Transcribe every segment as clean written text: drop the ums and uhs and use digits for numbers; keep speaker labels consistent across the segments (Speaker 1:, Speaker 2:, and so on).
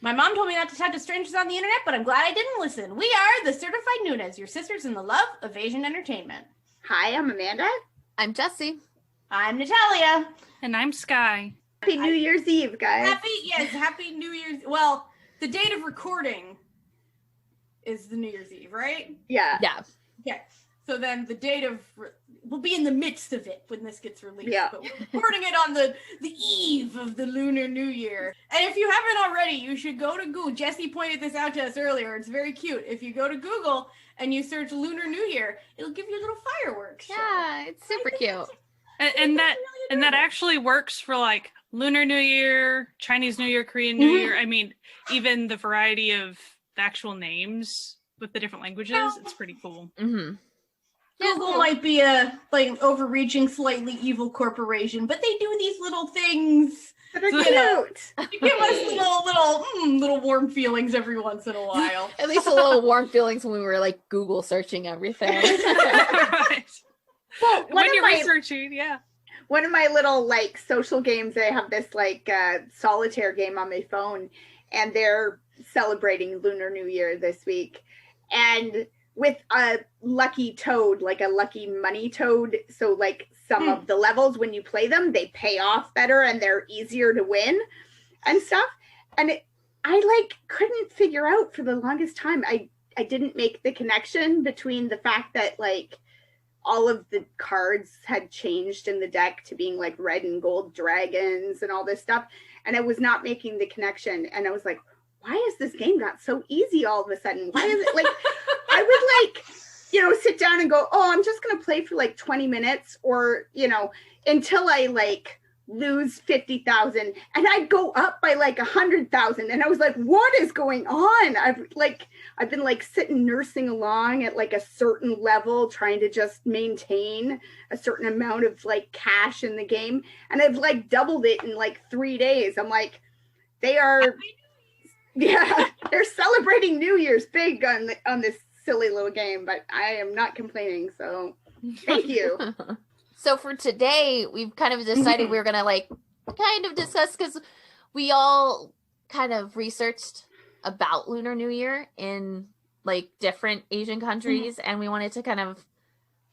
Speaker 1: My mom told me not to talk to strangers on the internet, but I'm glad I didn't listen. We are the Certified Noonas, your sisters in the love of Asian entertainment.
Speaker 2: Hi, I'm Amanda.
Speaker 3: I'm Jessie.
Speaker 1: I'm Natalia.
Speaker 4: And I'm Sky.
Speaker 2: Happy New Year's Eve, guys.
Speaker 1: Happy New Year's. Well, the date of recording is the New Year's Eve, right?
Speaker 2: Yeah.
Speaker 1: Okay. So then the date of, we'll be in the midst of it when this gets released.
Speaker 2: Yeah.
Speaker 1: But we're recording it on the eve of the Lunar New Year. And if you haven't already, you should go to Google. Jessie pointed this out to us earlier. It's very cute. If you go to Google and you search Lunar New Year, it'll give you a little fireworks show.
Speaker 3: Yeah, it's super cute.
Speaker 4: And that actually works for like Lunar New Year, Chinese New Year, Korean New Year. I mean, even the variety of the actual names with the different languages, it's pretty cool.
Speaker 3: Mm-hmm.
Speaker 1: Google might be a overreaching, slightly evil corporation, but they do these little things
Speaker 2: that are cute.
Speaker 1: To give us little warm feelings every once in a while.
Speaker 3: At least a little warm feelings when we were like Google searching everything.
Speaker 4: Right.
Speaker 2: Well,
Speaker 4: when you're researching, yeah.
Speaker 2: One of my little like social games, I have this like solitaire game on my phone, and they're celebrating Lunar New Year this week, and with a lucky toad, like a lucky money toad. So like some of the levels, when you play them, they pay off better and they're easier to win and stuff. And I like couldn't figure out for the longest time. I didn't make the connection between the fact that like all of the cards had changed in the deck to being like red and gold dragons and all this stuff. And I was not making the connection. And I was like, why has this game got so easy all of a sudden? Why is it like, I would like, sit down and go, oh, I'm just going to play for like 20 minutes or, until I like lose 50,000, and I'd go up by like 100,000. And I was like, what is going on? I've been like sitting nursing along at like a certain level, trying to just maintain a certain amount of like cash in the game. And I've like doubled it in like 3 days. I'm like, they're celebrating New Year's big on this silly little game, but I am not complaining. So thank you.
Speaker 3: So for today, we've kind of decided we were going to like kind of discuss, because we all kind of researched about Lunar New Year in like different Asian countries, and we wanted to kind of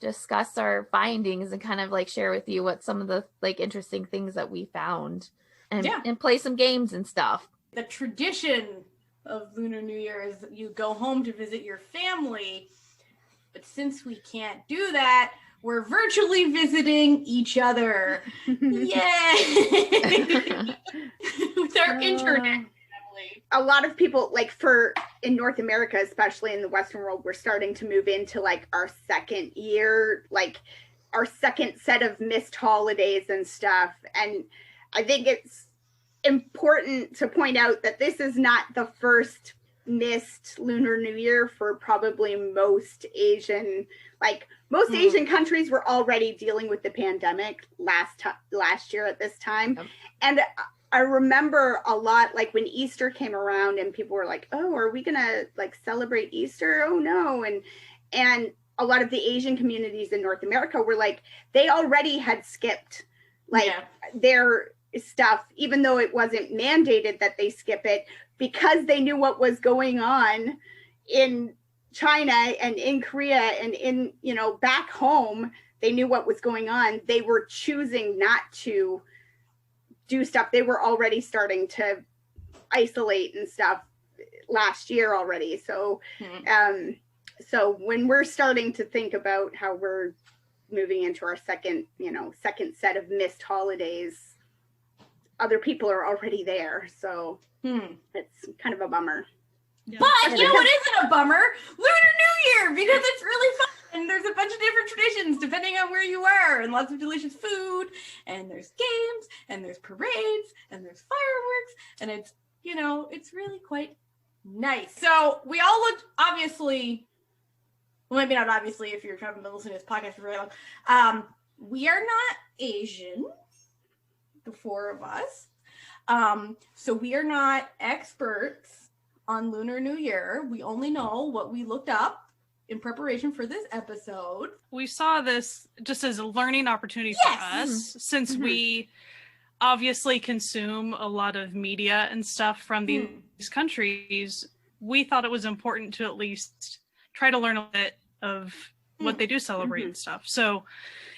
Speaker 3: discuss our findings and kind of like share with you what some of the like interesting things that we found and play some games and stuff.
Speaker 1: The tradition of Lunar New Year is that you go home to visit your family, but since we can't do that, we're virtually visiting each other. Yay! With our internet family.
Speaker 2: A lot of people, like in North America, especially in the Western world, we're starting to move into like our second year, like our second set of missed holidays and stuff. And I think it's important to point out that this is not the first missed Lunar New Year for probably most Asian, Asian countries were already dealing with the pandemic last year at this time. And I remember a lot, like when Easter came around and people were like, oh, are we gonna like celebrate Easter? Oh no. And a lot of the Asian communities in North America were like, they already had skipped their stuff, even though it wasn't mandated that they skip it, because they knew what was going on in China and in Korea and in, back home. They knew what was going on. They were choosing not to do stuff. They were already starting to isolate and stuff last year already. So, so when we're starting to think about how we're moving into our second set of missed holidays, other people are already there, so it's kind of a bummer.
Speaker 1: Yeah. But you know what isn't a bummer? Lunar New Year, because it's really fun. And there's a bunch of different traditions depending on where you are, and lots of delicious food, and there's games, and there's parades, and there's fireworks, and it's it's really quite nice. So we all looked, obviously, well, maybe not obviously if you're trying to listen to this podcast for really long. We are not Asian, the four of us. So we are not experts on Lunar New Year. We only know what we looked up in preparation for this episode.
Speaker 4: We saw this just as a learning opportunity for us, since we obviously consume a lot of media and stuff from these countries, we thought it was important to at least try to learn a bit of what they do celebrate and stuff. So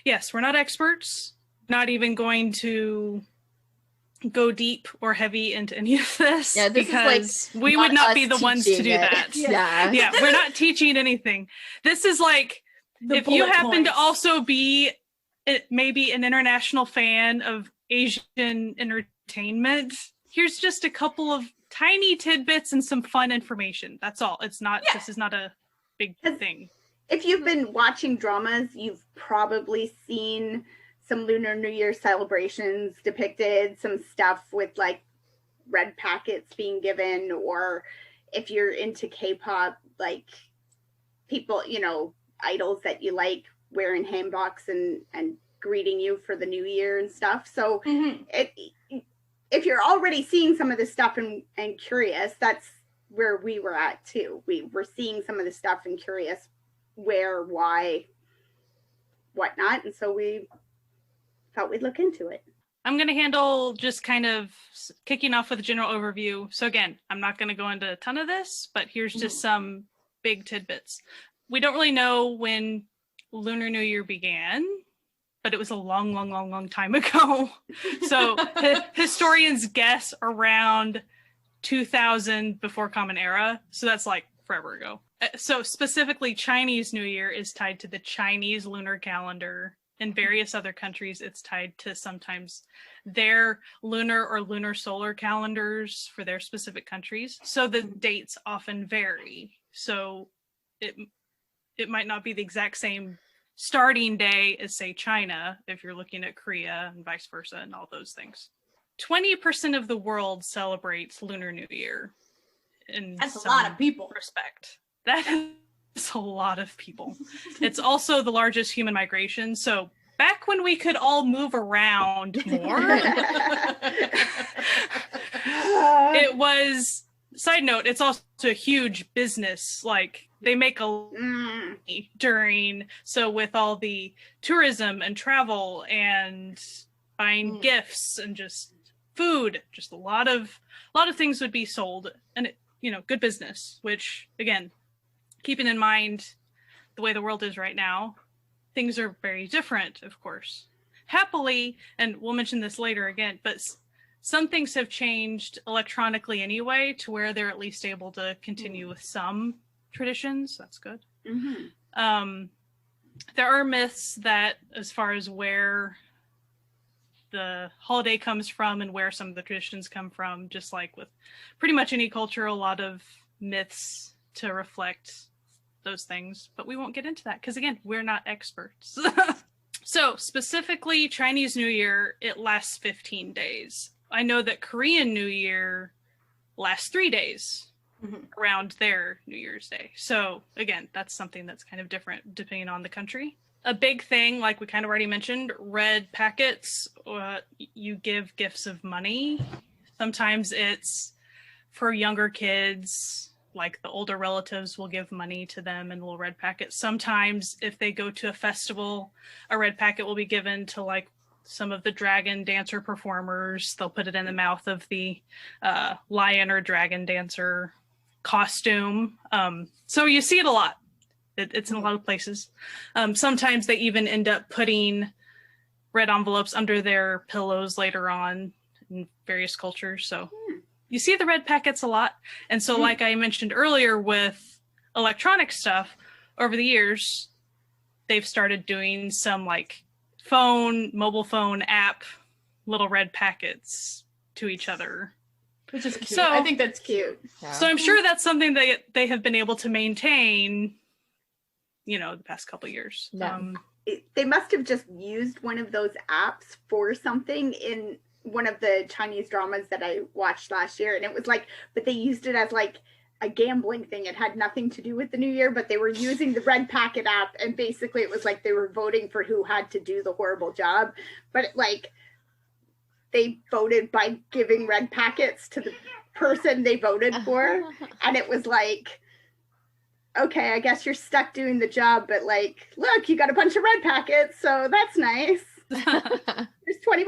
Speaker 4: yes, we're not experts, not even going to go deep or heavy into any of this,
Speaker 3: this
Speaker 4: because
Speaker 3: is like
Speaker 4: we would not be the ones to do that.
Speaker 3: Yeah,
Speaker 4: we're not teaching anything. This is like, if you happen to also be maybe an international fan of Asian entertainment, here's just a couple of tiny tidbits and some fun information. That's all. It's not, this is not a big thing.
Speaker 2: If you've been watching dramas, you've probably seen some Lunar New Year celebrations depicted, some stuff with like red packets being given, or if you're into K-pop, like people, you know, idols that you like wearing hanboks and greeting you for the new year and stuff. So if you're already seeing some of this stuff and curious, that's where we were at too. We were seeing some of the stuff and curious where, why, whatnot. And so we thought we'd look into it.
Speaker 4: I'm going to handle just kind of kicking off with a general overview. So again, I'm not going to go into a ton of this, but here's just some big tidbits. We don't really know when Lunar New Year began, but it was a long time ago. So historians guess around 2000 before Common Era. So that's like forever ago. So specifically Chinese New Year is tied to the Chinese lunar calendar. In various other countries, it's tied to sometimes their lunar or lunar solar calendars for their specific countries. So the dates often vary. So it might not be the exact same starting day as, say, China, if you're looking at Korea and vice versa and all those things. 20% of the world celebrates Lunar New Year.
Speaker 1: That's a lot of people.
Speaker 4: Respect. That is a lot of people. It's also the largest human migration. So back when we could all move around more, it was, side note, it's also a huge business. Like they make a money during, so with all the tourism and travel and buying gifts and just food, just a lot of things would be sold, and it, you know, good business, which again, keeping in mind the way the world is right now, things are very different, of course. Happily, and we'll mention this later again, but some things have changed electronically anyway to where they're at least able to continue with some traditions. That's good. There are myths that, as far as where the holiday comes from and where some of the traditions come from, just like with pretty much any culture, a lot of myths to reflect those things, but we won't get into that because again, we're not experts. So specifically Chinese New Year, it lasts 15 days. I know that Korean New Year lasts 3 days around their New Year's Day. So again, that's something that's kind of different depending on the country. A big thing, like we kind of already mentioned, red packets, you give gifts of money. Sometimes it's for younger kids, like the older relatives will give money to them in little red packets. Sometimes if they go to a festival, a red packet will be given to like some of the dragon dancer performers. They'll put it in the mouth of the lion or dragon dancer costume. So you see it a lot. It's in a lot of places. Sometimes they even end up putting red envelopes under their pillows later on in various cultures. So you see the red packets a lot. And so like I mentioned earlier with electronic stuff, over the years, they've started doing some like mobile phone app, little red packets to each other.
Speaker 1: Which is cute.
Speaker 2: So, I think that's cute.
Speaker 3: Yeah.
Speaker 4: So I'm sure that's something that they have been able to maintain, you know, the past couple of years.
Speaker 3: Yeah.
Speaker 2: They must have just used one of those apps for something in one of the Chinese dramas that I watched last year. And it was like, but they used it as like a gambling thing. It had nothing to do with the new year, but they were using the red packet app. And basically it was like they were voting for who had to do the horrible job. But like they voted by giving red packets to the person they voted for. And it was like, okay, I guess you're stuck doing the job, but like, look, you got a bunch of red packets, so that's nice. There's $20.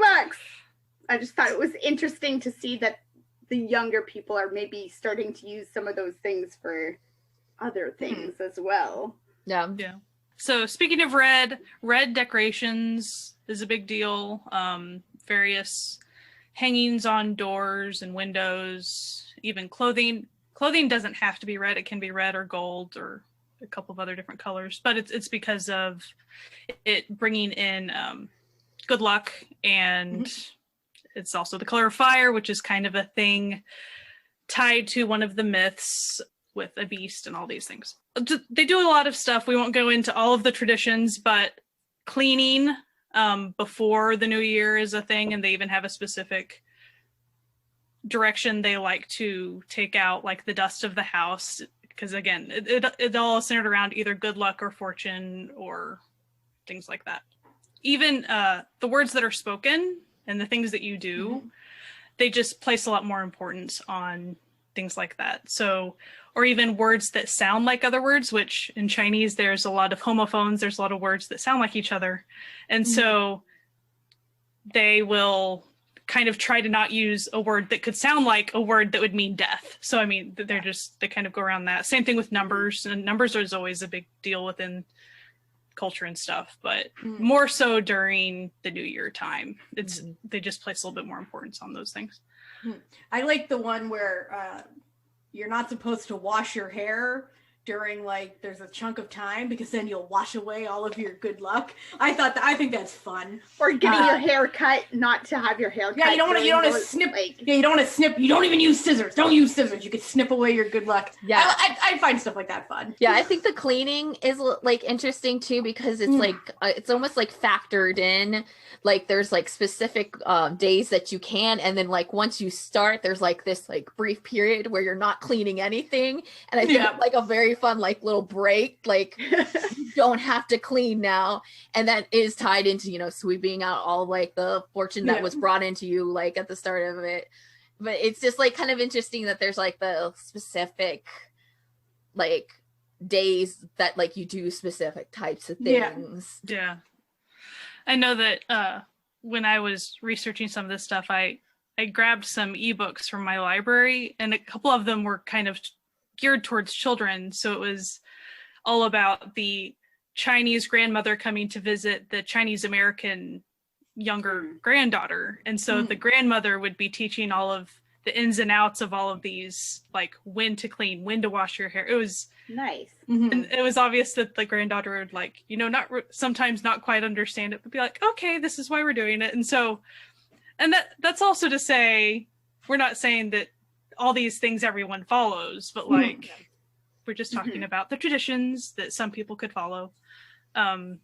Speaker 2: I just thought it was interesting to see that the younger people are maybe starting to use some of those things for other things as well.
Speaker 3: Yeah.
Speaker 4: Yeah. So speaking of red decorations is a big deal. Various hangings on doors and windows, even clothing. Clothing doesn't have to be red. It can be red or gold or a couple of other different colors, but it's because of it bringing in good luck, and it's also the color of fire, which is kind of a thing tied to one of the myths with a beast and all these things. They do a lot of stuff. We won't go into all of the traditions, but cleaning before the new year is a thing, and they even have a specific direction they like to take out, like the dust of the house, because again, it all is centered around either good luck or fortune or things like that. Even the words that are spoken and the things that you do, they just place a lot more importance on things like that. So, or even words that sound like other words, which in Chinese, there's a lot of homophones. There's a lot of words that sound like each other. And so they will kind of try to not use a word that could sound like a word that would mean death. So, I mean, they kind of go around that. Same thing with numbers. And numbers is always a big deal within culture and stuff, but more so during the New Year time. They just place a little bit more importance on those things.
Speaker 1: I like the one where you're not supposed to wash your hair during, like, there's a chunk of time, because then you'll wash away all of your good luck. I think that's fun.
Speaker 2: Or getting your hair cut, not to have your hair cut.
Speaker 1: Yeah, you don't want to snip. You don't want to snip. You don't even use scissors. Don't use scissors. You could snip away your good luck.
Speaker 3: Yeah,
Speaker 1: I find stuff like that fun.
Speaker 3: Yeah, I think the cleaning is like interesting too, because it's like it's almost like factored in. Like there's like specific days that you can, and then like once you start, there's like this like brief period where you're not cleaning anything, and I think it's like a very fun like little break. Like you don't have to clean now, and that is tied into, you know, sweeping out all like the fortune that was brought into you like at the start of it. But it's just like kind of interesting that there's like the specific like days that like you do specific types of things.
Speaker 4: Yeah. I know that when I was researching some of this stuff, I grabbed some ebooks from my library, and a couple of them were kind of geared towards children. So it was all about the Chinese grandmother coming to visit the Chinese American younger granddaughter. And so the grandmother would be teaching all of the ins and outs of all of these, like when to clean, when to wash your hair. It was
Speaker 2: nice.
Speaker 4: And it was obvious that the granddaughter would, like, you know, sometimes not quite understand it, but be like, okay, this is why we're doing it. And so, and that's also to say, we're not saying that all these things everyone follows, but like, we're just talking about the traditions that some people could follow. But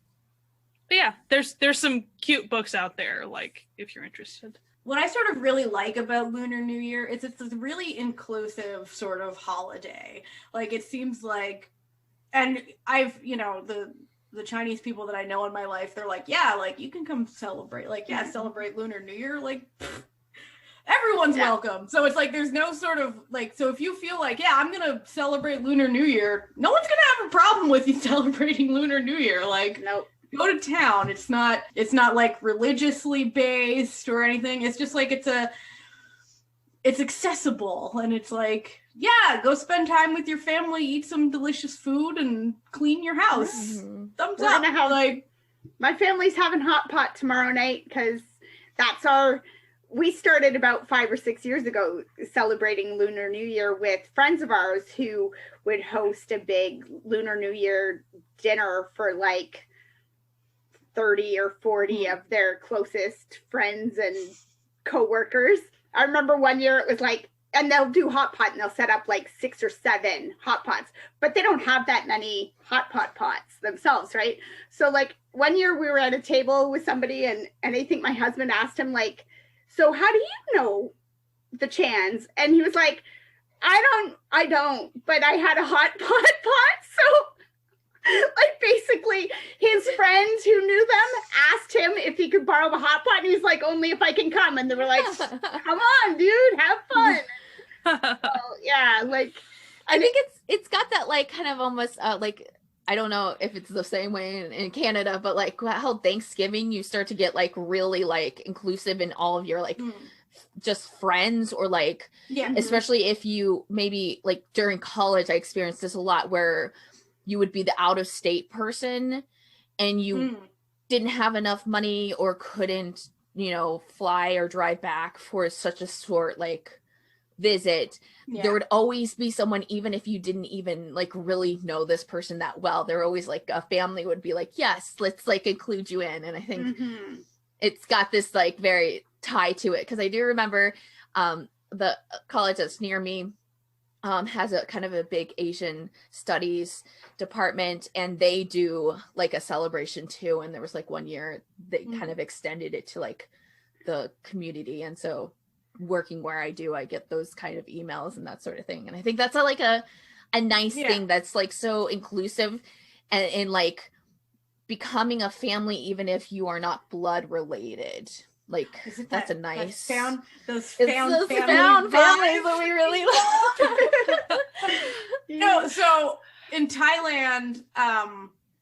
Speaker 4: yeah, there's some cute books out there, like, if you're interested.
Speaker 1: What I sort of really like about Lunar New Year is it's a really inclusive sort of holiday. Like, it seems like, and I've, you know, the Chinese people that I know in my life, they're like, yeah, like, you can come celebrate, like, yeah, celebrate Lunar New Year, like, everyone's welcome. So it's like, there's no sort of, like, so if you feel like, yeah, I'm gonna celebrate Lunar New Year, no one's gonna have a problem with you celebrating Lunar New Year. Like,
Speaker 2: nope.
Speaker 1: Go to town. It's not like religiously based or anything. It's just like it's accessible, and it's like, yeah, go spend time with your family, eat some delicious food, and clean your house. Thumbs up. Like,
Speaker 2: my family's having hot pot tomorrow night, because we started about 5 or 6 years ago celebrating Lunar New Year with friends of ours who would host a big Lunar New Year dinner for like 30 or 40 of their closest friends and coworkers. I remember one year it was like, and they'll do hot pot and they'll set up like 6 or 7 hot pots, but they don't have that many hot pot pots themselves, right? So like one year we were at a table with somebody, and I think my husband asked him like, so how do you know the Chans? And he was like, I don't, but I had a hot pot. So like basically his friends who knew them asked him if he could borrow the hot pot, and he's like, only if I can come. And they were like, come on, dude, have fun. So, yeah, like
Speaker 3: I think it's got that like kind of almost like I don't know if it's the same way in Canada, but like how Thanksgiving you start to get like really like inclusive in all of your like just friends, or like especially if you maybe like during college, I experienced this a lot where you would be the out of state person and you didn't have enough money or couldn't, you know, fly or drive back for such a short like visit. There would always be someone, even if you didn't even like really know this person that well, there always like a family would be like, yes, let's like include you in. And I think it's got this like very tie to it, because I do remember the college that's near me has a kind of a big Asian studies department, and they do like a celebration too. And there was like one year they kind of extended it to like the community, and so working where I do, I get those kind of emails and that sort of thing. And I think that's a nice thing that's like so inclusive, and like becoming a family even if you are not blood related. Like that's a nice
Speaker 1: those
Speaker 3: found
Speaker 1: families
Speaker 3: that we really love.
Speaker 1: No, so in Thailand,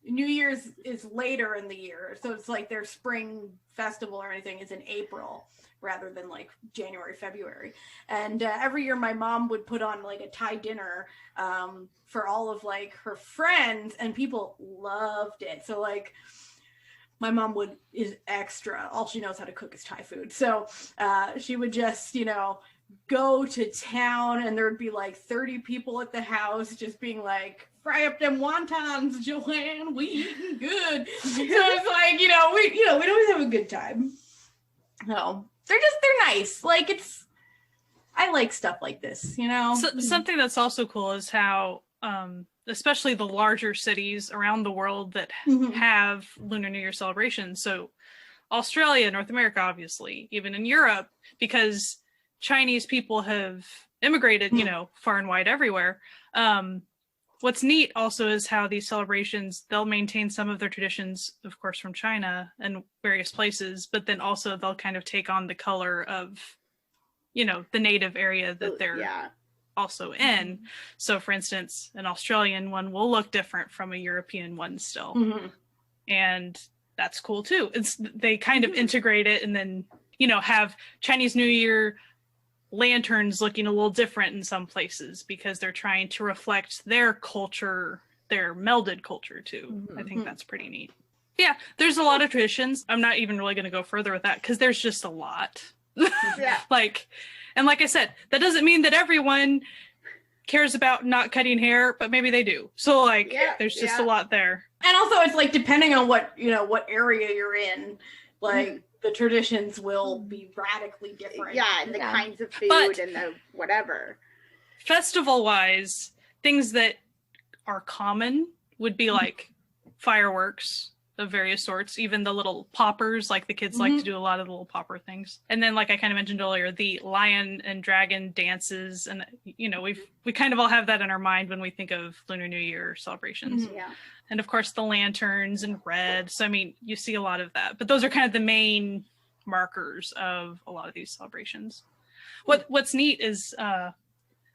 Speaker 1: New Year's is later in the year, so it's like their spring festival or anything is in April rather than like January, February. And every year my mom would put on like a Thai dinner for all of like her friends, and people loved it. So like my mom is extra. All she knows how to cook is Thai food. So she would just, you know, go to town, and there would be like 30 people at the house just being like, fry up them wontons, Joanne, we eating good. So it's like, we'd always have a good time. No, they're nice. Like I like stuff like this, you know?
Speaker 4: So, something that's also cool is how, especially the larger cities around the world that have Lunar New Year celebrations. So Australia, North America, obviously, even in Europe, because Chinese people have immigrated, far and wide everywhere. What's neat also is how these celebrations, they'll maintain some of their traditions, of course, from China and various places, but then also they'll kind of take on the color of, the native area that they're also in. So for instance, an Australian one will look different from a European one still. And that's cool too. They kind of integrate it, and then, have Chinese New Year lanterns looking a little different in some places because they're trying to reflect their culture, their melded culture too. I think that's pretty neat. Yeah, there's a lot of traditions. I'm not even really going to go further with that because there's just a lot. Like I said, that doesn't mean that everyone cares about not cutting hair, but maybe they do. So there's just a lot there.
Speaker 1: And also it's like, depending on what area you're in, like the traditions will be radically different.
Speaker 2: Yeah, and the kinds of food and the whatever.
Speaker 4: Festival-wise, things that are common would be like fireworks of various sorts, even the little poppers, like the kids like to do a lot of the little popper things. And then, like I kind of mentioned earlier, the lion and dragon dances, and we kind of all have that in our mind when we think of Lunar New Year celebrations. And of course the lanterns and red. So I mean, you see a lot of that, but those are kind of the main markers of a lot of these celebrations. What's neat is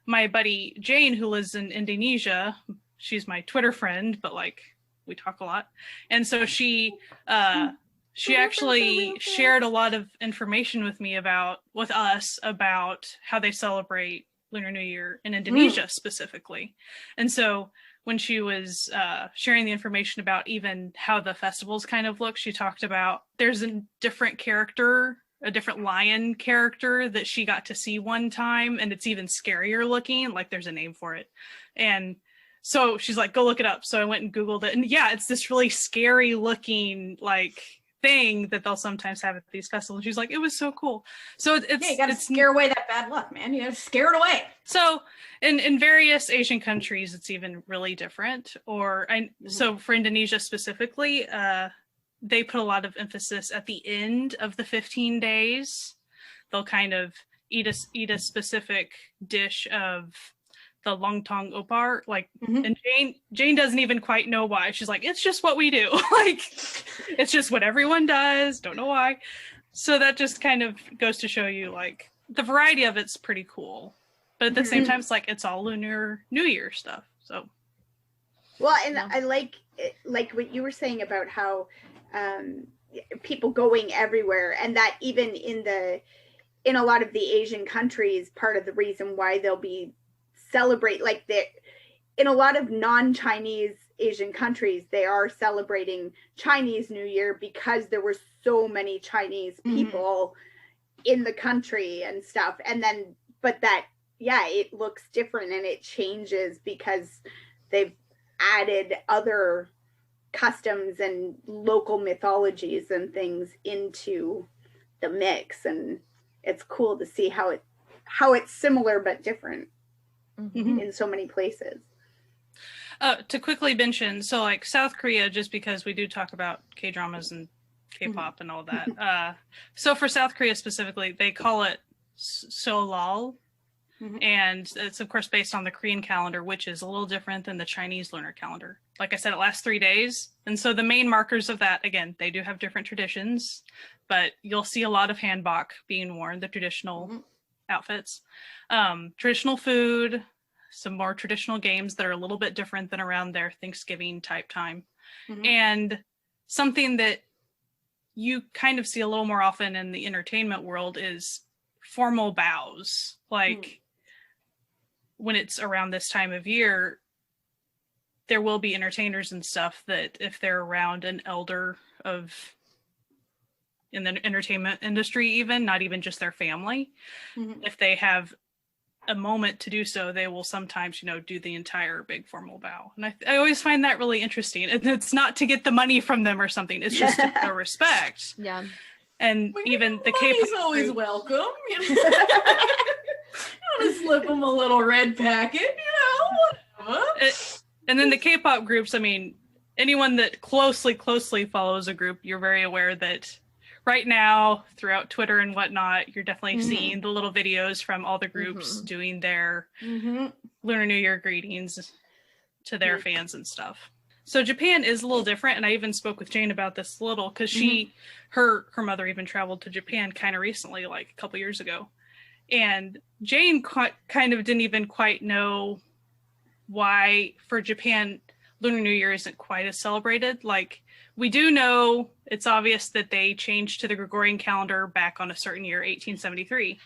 Speaker 4: my buddy Jane, who lives in Indonesia, she's my Twitter friend, but like we talk a lot. And so she actually shared a lot of information with us about how they celebrate Lunar New Year in Indonesia specifically. And so when she was sharing the information about even how the festivals kind of look, she talked about there's a different lion character that she got to see one time, and it's even scarier looking, like there's a name for it. And so she's like, go look it up. So I went and Googled it, and it's this really scary looking like thing that they'll sometimes have at these festivals. She's like, it was so cool. So
Speaker 1: you gotta scare away that bad luck, man. You gotta scare it away.
Speaker 4: So in various Asian countries, it's even really different. So for Indonesia specifically, they put a lot of emphasis at the end of the 15 days. They'll kind of eat a specific dish of the lontong opar, and Jane doesn't even quite know why. She's like, it's just what we do. Like, it's just what everyone does. Don't know why. So that just kind of goes to show you, like, the variety of it's pretty cool. But at the same time, it's like, it's all Lunar New Year stuff. So
Speaker 2: Well, and I like what you were saying about how people going everywhere, and that even in a lot of the Asian countries, part of the reason why they'll be celebrate in a lot of non-Chinese Asian countries, they are celebrating Chinese New Year because there were so many Chinese people in the country and stuff. And then, but that, yeah, it looks different and it changes because they've added other customs and local mythologies and things into the mix. And it's cool to see how it's similar but different in so many places.
Speaker 4: To quickly mention, so like South Korea, just because we do talk about K-dramas and K-pop and all that. So for South Korea specifically, they call it Solal. And it's of course based on the Korean calendar, which is a little different than the Chinese lunar calendar. Like I said, it lasts 3 days. And so the main markers of that, again, they do have different traditions, but you'll see a lot of hanbok being worn, the traditional outfits, traditional food, some more traditional games that are a little bit different than around their Thanksgiving type time. And something that you kind of see a little more often in the entertainment world is formal bows. Like when it's around this time of year, there will be entertainers and stuff that if they're around an elder in the entertainment industry, even not even just their family, if they have a moment to do so, they will sometimes, do the entire big formal bow. And I always find that really interesting. And it's not to get the money from them or something. It's just a respect.
Speaker 3: Yeah.
Speaker 4: And even the
Speaker 1: K-pop is always welcome. You want to slip them a little red packet, whatever.
Speaker 4: And then the K-pop groups, I mean, anyone that closely follows a group, you're very aware that right now, throughout Twitter and whatnot, you're definitely seeing the little videos from all the groups doing their Lunar New Year greetings to their fans and stuff. So Japan is a little different, and I even spoke with Jane about this a little because her mother even traveled to Japan kind of recently, like a couple years ago. And Jane kind of didn't even quite know why for Japan Lunar New Year isn't quite as celebrated. Like, we do know it's obvious that they changed to the Gregorian calendar back on a certain year, 1873.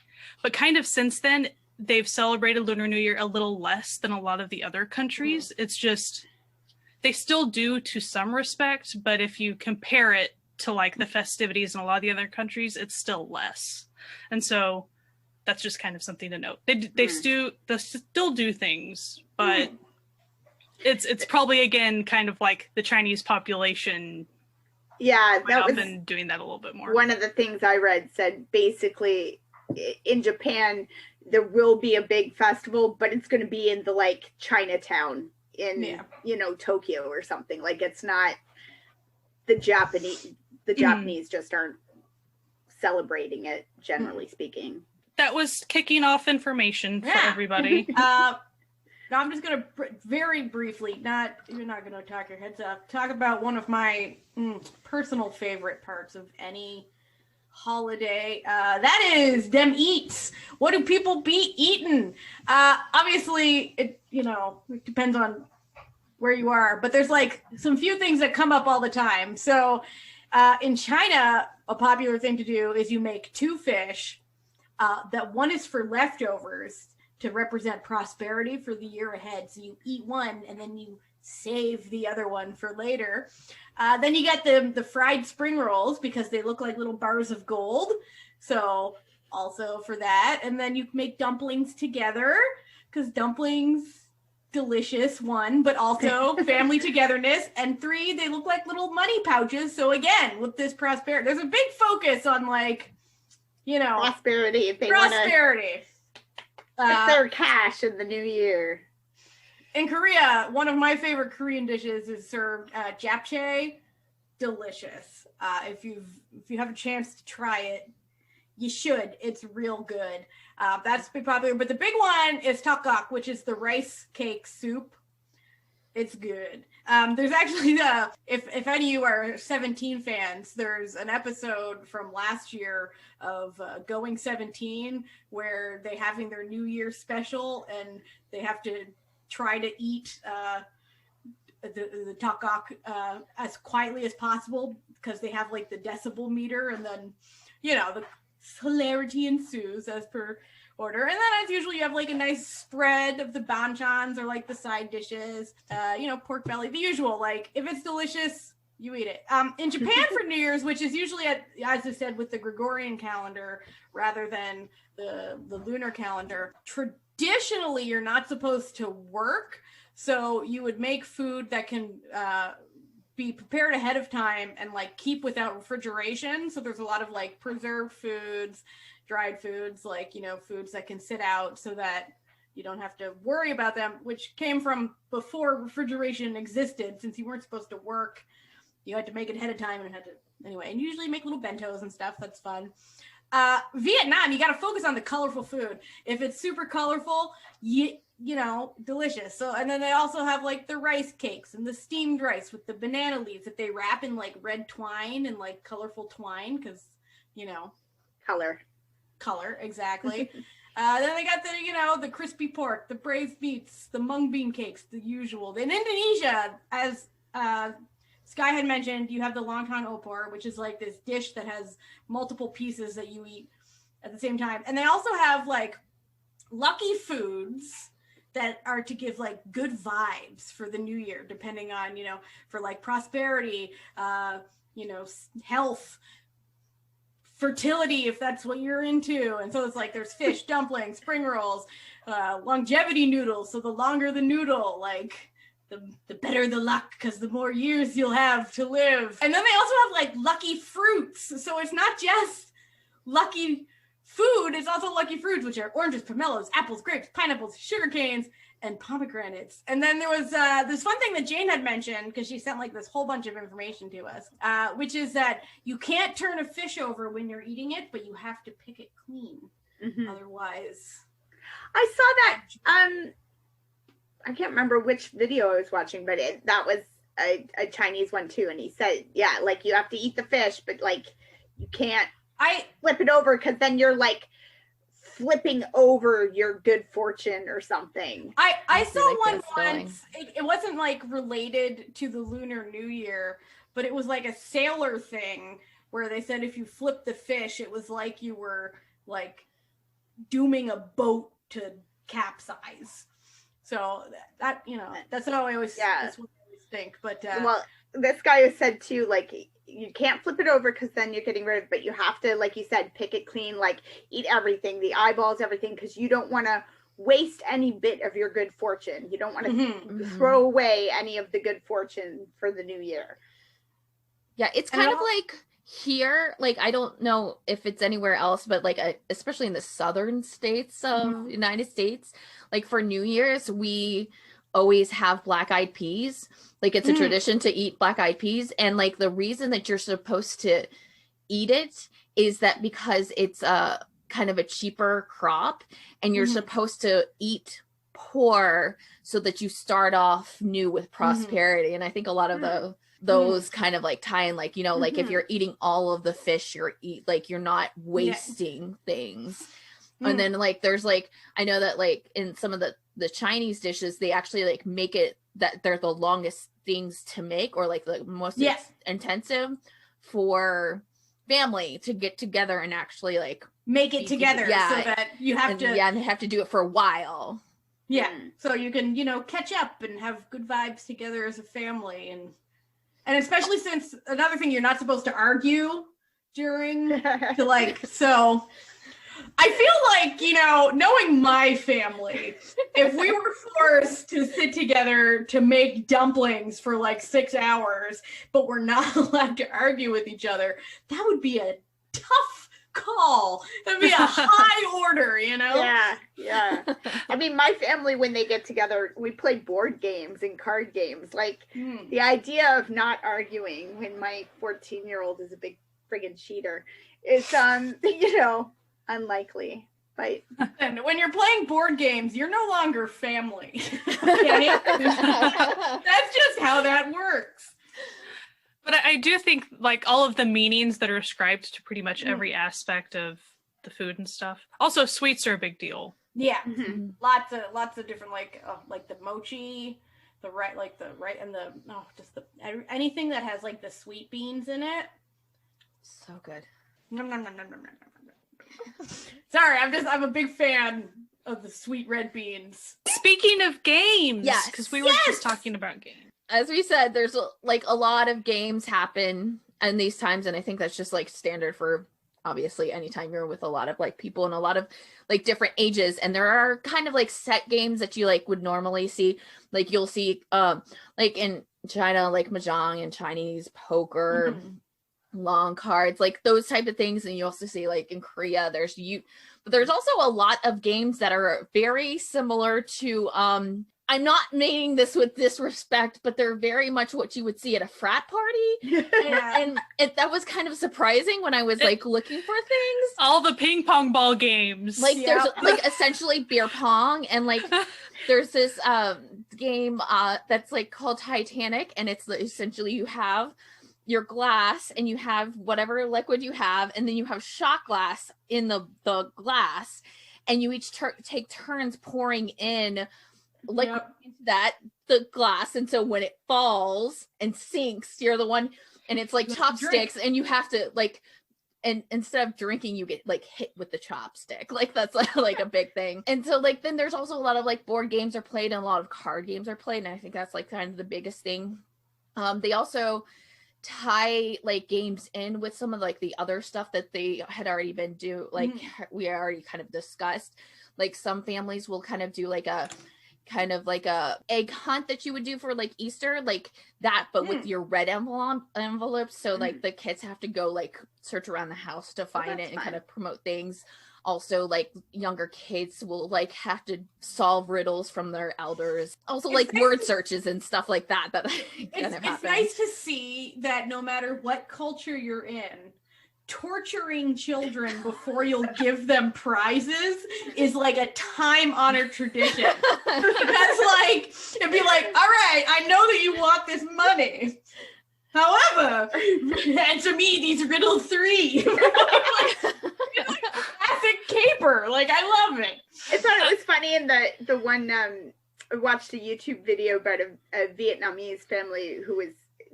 Speaker 4: But kind of since then, they've celebrated Lunar New Year a little less than a lot of the other countries. It's just, they still do to some respect, but if you compare it to like the festivities in a lot of the other countries, it's still less. And so that's just kind of something to note. They still do things, but it's probably again kind of like the Chinese population.
Speaker 2: Yeah, that was
Speaker 4: been doing that a little bit more.
Speaker 2: One of the things I read said basically in Japan there will be a big festival, but it's going to be in the like Chinatown in Tokyo or something. Like, it's not the Japanese just aren't celebrating it, generally speaking.
Speaker 4: That was kicking off information for everybody.
Speaker 1: Now I'm just going to very briefly, you're not going to talk your heads off, talk about one of my personal favorite parts of any holiday. That is them eats. What do people be eating? Obviously, it depends on where you are, but there's like some few things that come up all the time. So in China, a popular thing to do is you make two fish. That one is for leftovers to represent prosperity for the year ahead. So you eat one and then you save the other one for later. Then you get the fried spring rolls because they look like little bars of gold. So also for that. And then you make dumplings together because dumplings, delicious, one, but also family togetherness. And three, they look like little money pouches. So again, with this prosperity, there's a big focus on like,
Speaker 2: prosperity. If they
Speaker 1: prosperity.
Speaker 2: Get their cash in the new year.
Speaker 1: In Korea, one of my favorite Korean dishes is served japchae. Delicious. If you have a chance to try it, you should. It's real good. That's been popular. But the big one is tteokguk, which is the rice cake soup. It's good. There's actually if any of you are 17 fans, there's an episode from last year of Going 17 where they're having their New Year special and they have to try to eat the takak as quietly as possible because they have like the decibel meter, and then the hilarity ensues as per order. And then as usual, you have like a nice spread of the banchans or like the side dishes, pork belly, the usual. Like if it's delicious, you eat it. In Japan for New Year's, which is usually, as I said, with the Gregorian calendar rather than the lunar calendar, traditionally you're not supposed to work. So you would make food that can be prepared ahead of time and like keep without refrigeration. So there's a lot of like preserved foods, dried foods, like, foods that can sit out so that you don't have to worry about them, which came from before refrigeration existed. Since you weren't supposed to work, you had to make it ahead of time and and usually make little bentos and stuff. That's fun. Vietnam, you got to focus on the colorful food. If it's super colorful, delicious. So, and then they also have like the rice cakes and the steamed rice with the banana leaves that they wrap in like red twine and like colorful twine because, color, exactly. Then they got the crispy pork, the braised meats, the mung bean cakes, the usual. In Indonesia, as Sky had mentioned, you have the lontong opor, which is like this dish that has multiple pieces that you eat at the same time. And they also have like lucky foods that are to give like good vibes for the new year, depending on, for like prosperity, health, fertility, if that's what you're into. And so it's like there's fish, dumplings, spring rolls, longevity noodles. So the longer the noodle, like the better the luck, because the more years you'll have to live. And then they also have like lucky fruits. So it's not just lucky food, it's also lucky fruits, which are oranges, pomelos, apples, grapes, pineapples, sugar canes, and pomegranates. And then there was this fun thing that Jane had mentioned, because she sent like this whole bunch of information to us, which is that you can't turn a fish over when you're eating it, but you have to pick it clean. Otherwise.
Speaker 2: I saw that, I can't remember which video I was watching, but that was a Chinese one too. And he said, yeah, like you have to eat the fish, but like you can't flip it over, because then you're like flipping over your good fortune or something.
Speaker 1: I saw one once. It wasn't like related to the Lunar New Year, but it was like a sailor thing where they said if you flip the fish, it was like you were like dooming a boat to capsize. So that that's what I always that's what I always think. But
Speaker 2: well, this guy has said too, like you can't flip it over because then you're getting rid of it, but you have to, like you said, pick it clean, like eat everything, the eyeballs, everything, because you don't want to waste any bit of your good fortune. You don't want to throw away any of the good fortune for the new year.
Speaker 3: Yeah, it's kind of like here, like I don't know if it's anywhere else, but like especially in the southern states of United States, like for New Year's, we always have black-eyed peas. Like it's a tradition to eat black-eyed peas, and like the reason that you're supposed to eat it is that because it's a kind of a cheaper crop, and you're supposed to eat poor so that you start off new with prosperity. And I think a lot of those kind of like tie in, like, like if you're eating all of the fish, you're not wasting things. And then like there's like, I know that like in some of the Chinese dishes, they actually like make it that they're the longest things to make, or like the most intensive for family to get together and actually like
Speaker 1: make it together so that you have to
Speaker 3: and they have to do it for a while.
Speaker 1: So you can catch up and have good vibes together as a family, and especially since another thing, you're not supposed to argue during so I feel like, knowing my family, if we were forced to sit together to make dumplings for like 6 hours, but we're not allowed to argue with each other, that would be a tough call. That'd be a high order,
Speaker 2: Yeah. I mean, my family, when they get together, we play board games and card games. Like the idea of not arguing when my 14-year-old is a big friggin' cheater is, unlikely. But
Speaker 1: and when you're playing board games, you're no longer family. Okay? That's just how that works.
Speaker 4: But I do think like all of the meanings that are ascribed to pretty much every aspect of the food and stuff. Also, sweets are a big deal.
Speaker 1: Yeah, lots of different like the mochi, the right, like the right, and the just the anything that has like the sweet beans in it.
Speaker 3: So good.
Speaker 1: Nom, nom, nom, nom, nom, nom, nom. Sorry, I'm a big fan of the sweet red beans.
Speaker 4: Speaking of games,
Speaker 3: Yes.
Speaker 4: because we were just talking about games.
Speaker 3: As we said, there's like a lot of games happen in these times, and I think that's just like standard for obviously anytime you're with a lot of like people and a lot of like different ages. And there are kind of like set games that you like would normally see. Like you'll see like in China, like mahjong and Chinese poker, long cards, like those type of things. And you also see like in Korea, but there's also a lot of games that are very similar to I'm not meaning this with disrespect, but they're very much what you would see at a frat party. And that was kind of surprising when I was like looking for things.
Speaker 4: All the ping pong ball games.
Speaker 3: Like there's like essentially beer pong, and like there's this game that's like called Titanic, and it's essentially you have your glass and you have whatever liquid you have, and then you have shot glass in the glass, and you each take turns pouring in liquid into the glass, and so when it falls and sinks, you're the one, and it's like chopsticks, and you have to like, and instead of drinking, you get like hit with the chopstick. Like that's like a big thing. And so like then there's also a lot of like board games are played and a lot of card games are played, and I think that's like kind of the biggest thing. They also tie like games in with some of like the other stuff that they had already been we already kind of discussed. Like some families will kind of do like a kind of like a egg hunt that you would do for like Easter, like that, but with your red envelopes. So like the kids have to go like search around the house to find it and kind of promote things. Also, like younger kids will like have to solve riddles from their elders. Also, like word searches and stuff like that. It's
Speaker 1: nice to see that no matter what culture you're in, torturing children before you'll give them prizes is like a time-honored tradition. Because like it'd be like, all right, I know that you want this money. However, answer me these riddle 3. Classic caper. Like I love it.
Speaker 2: I thought it was funny in the one I watched a YouTube video about a Vietnamese family who was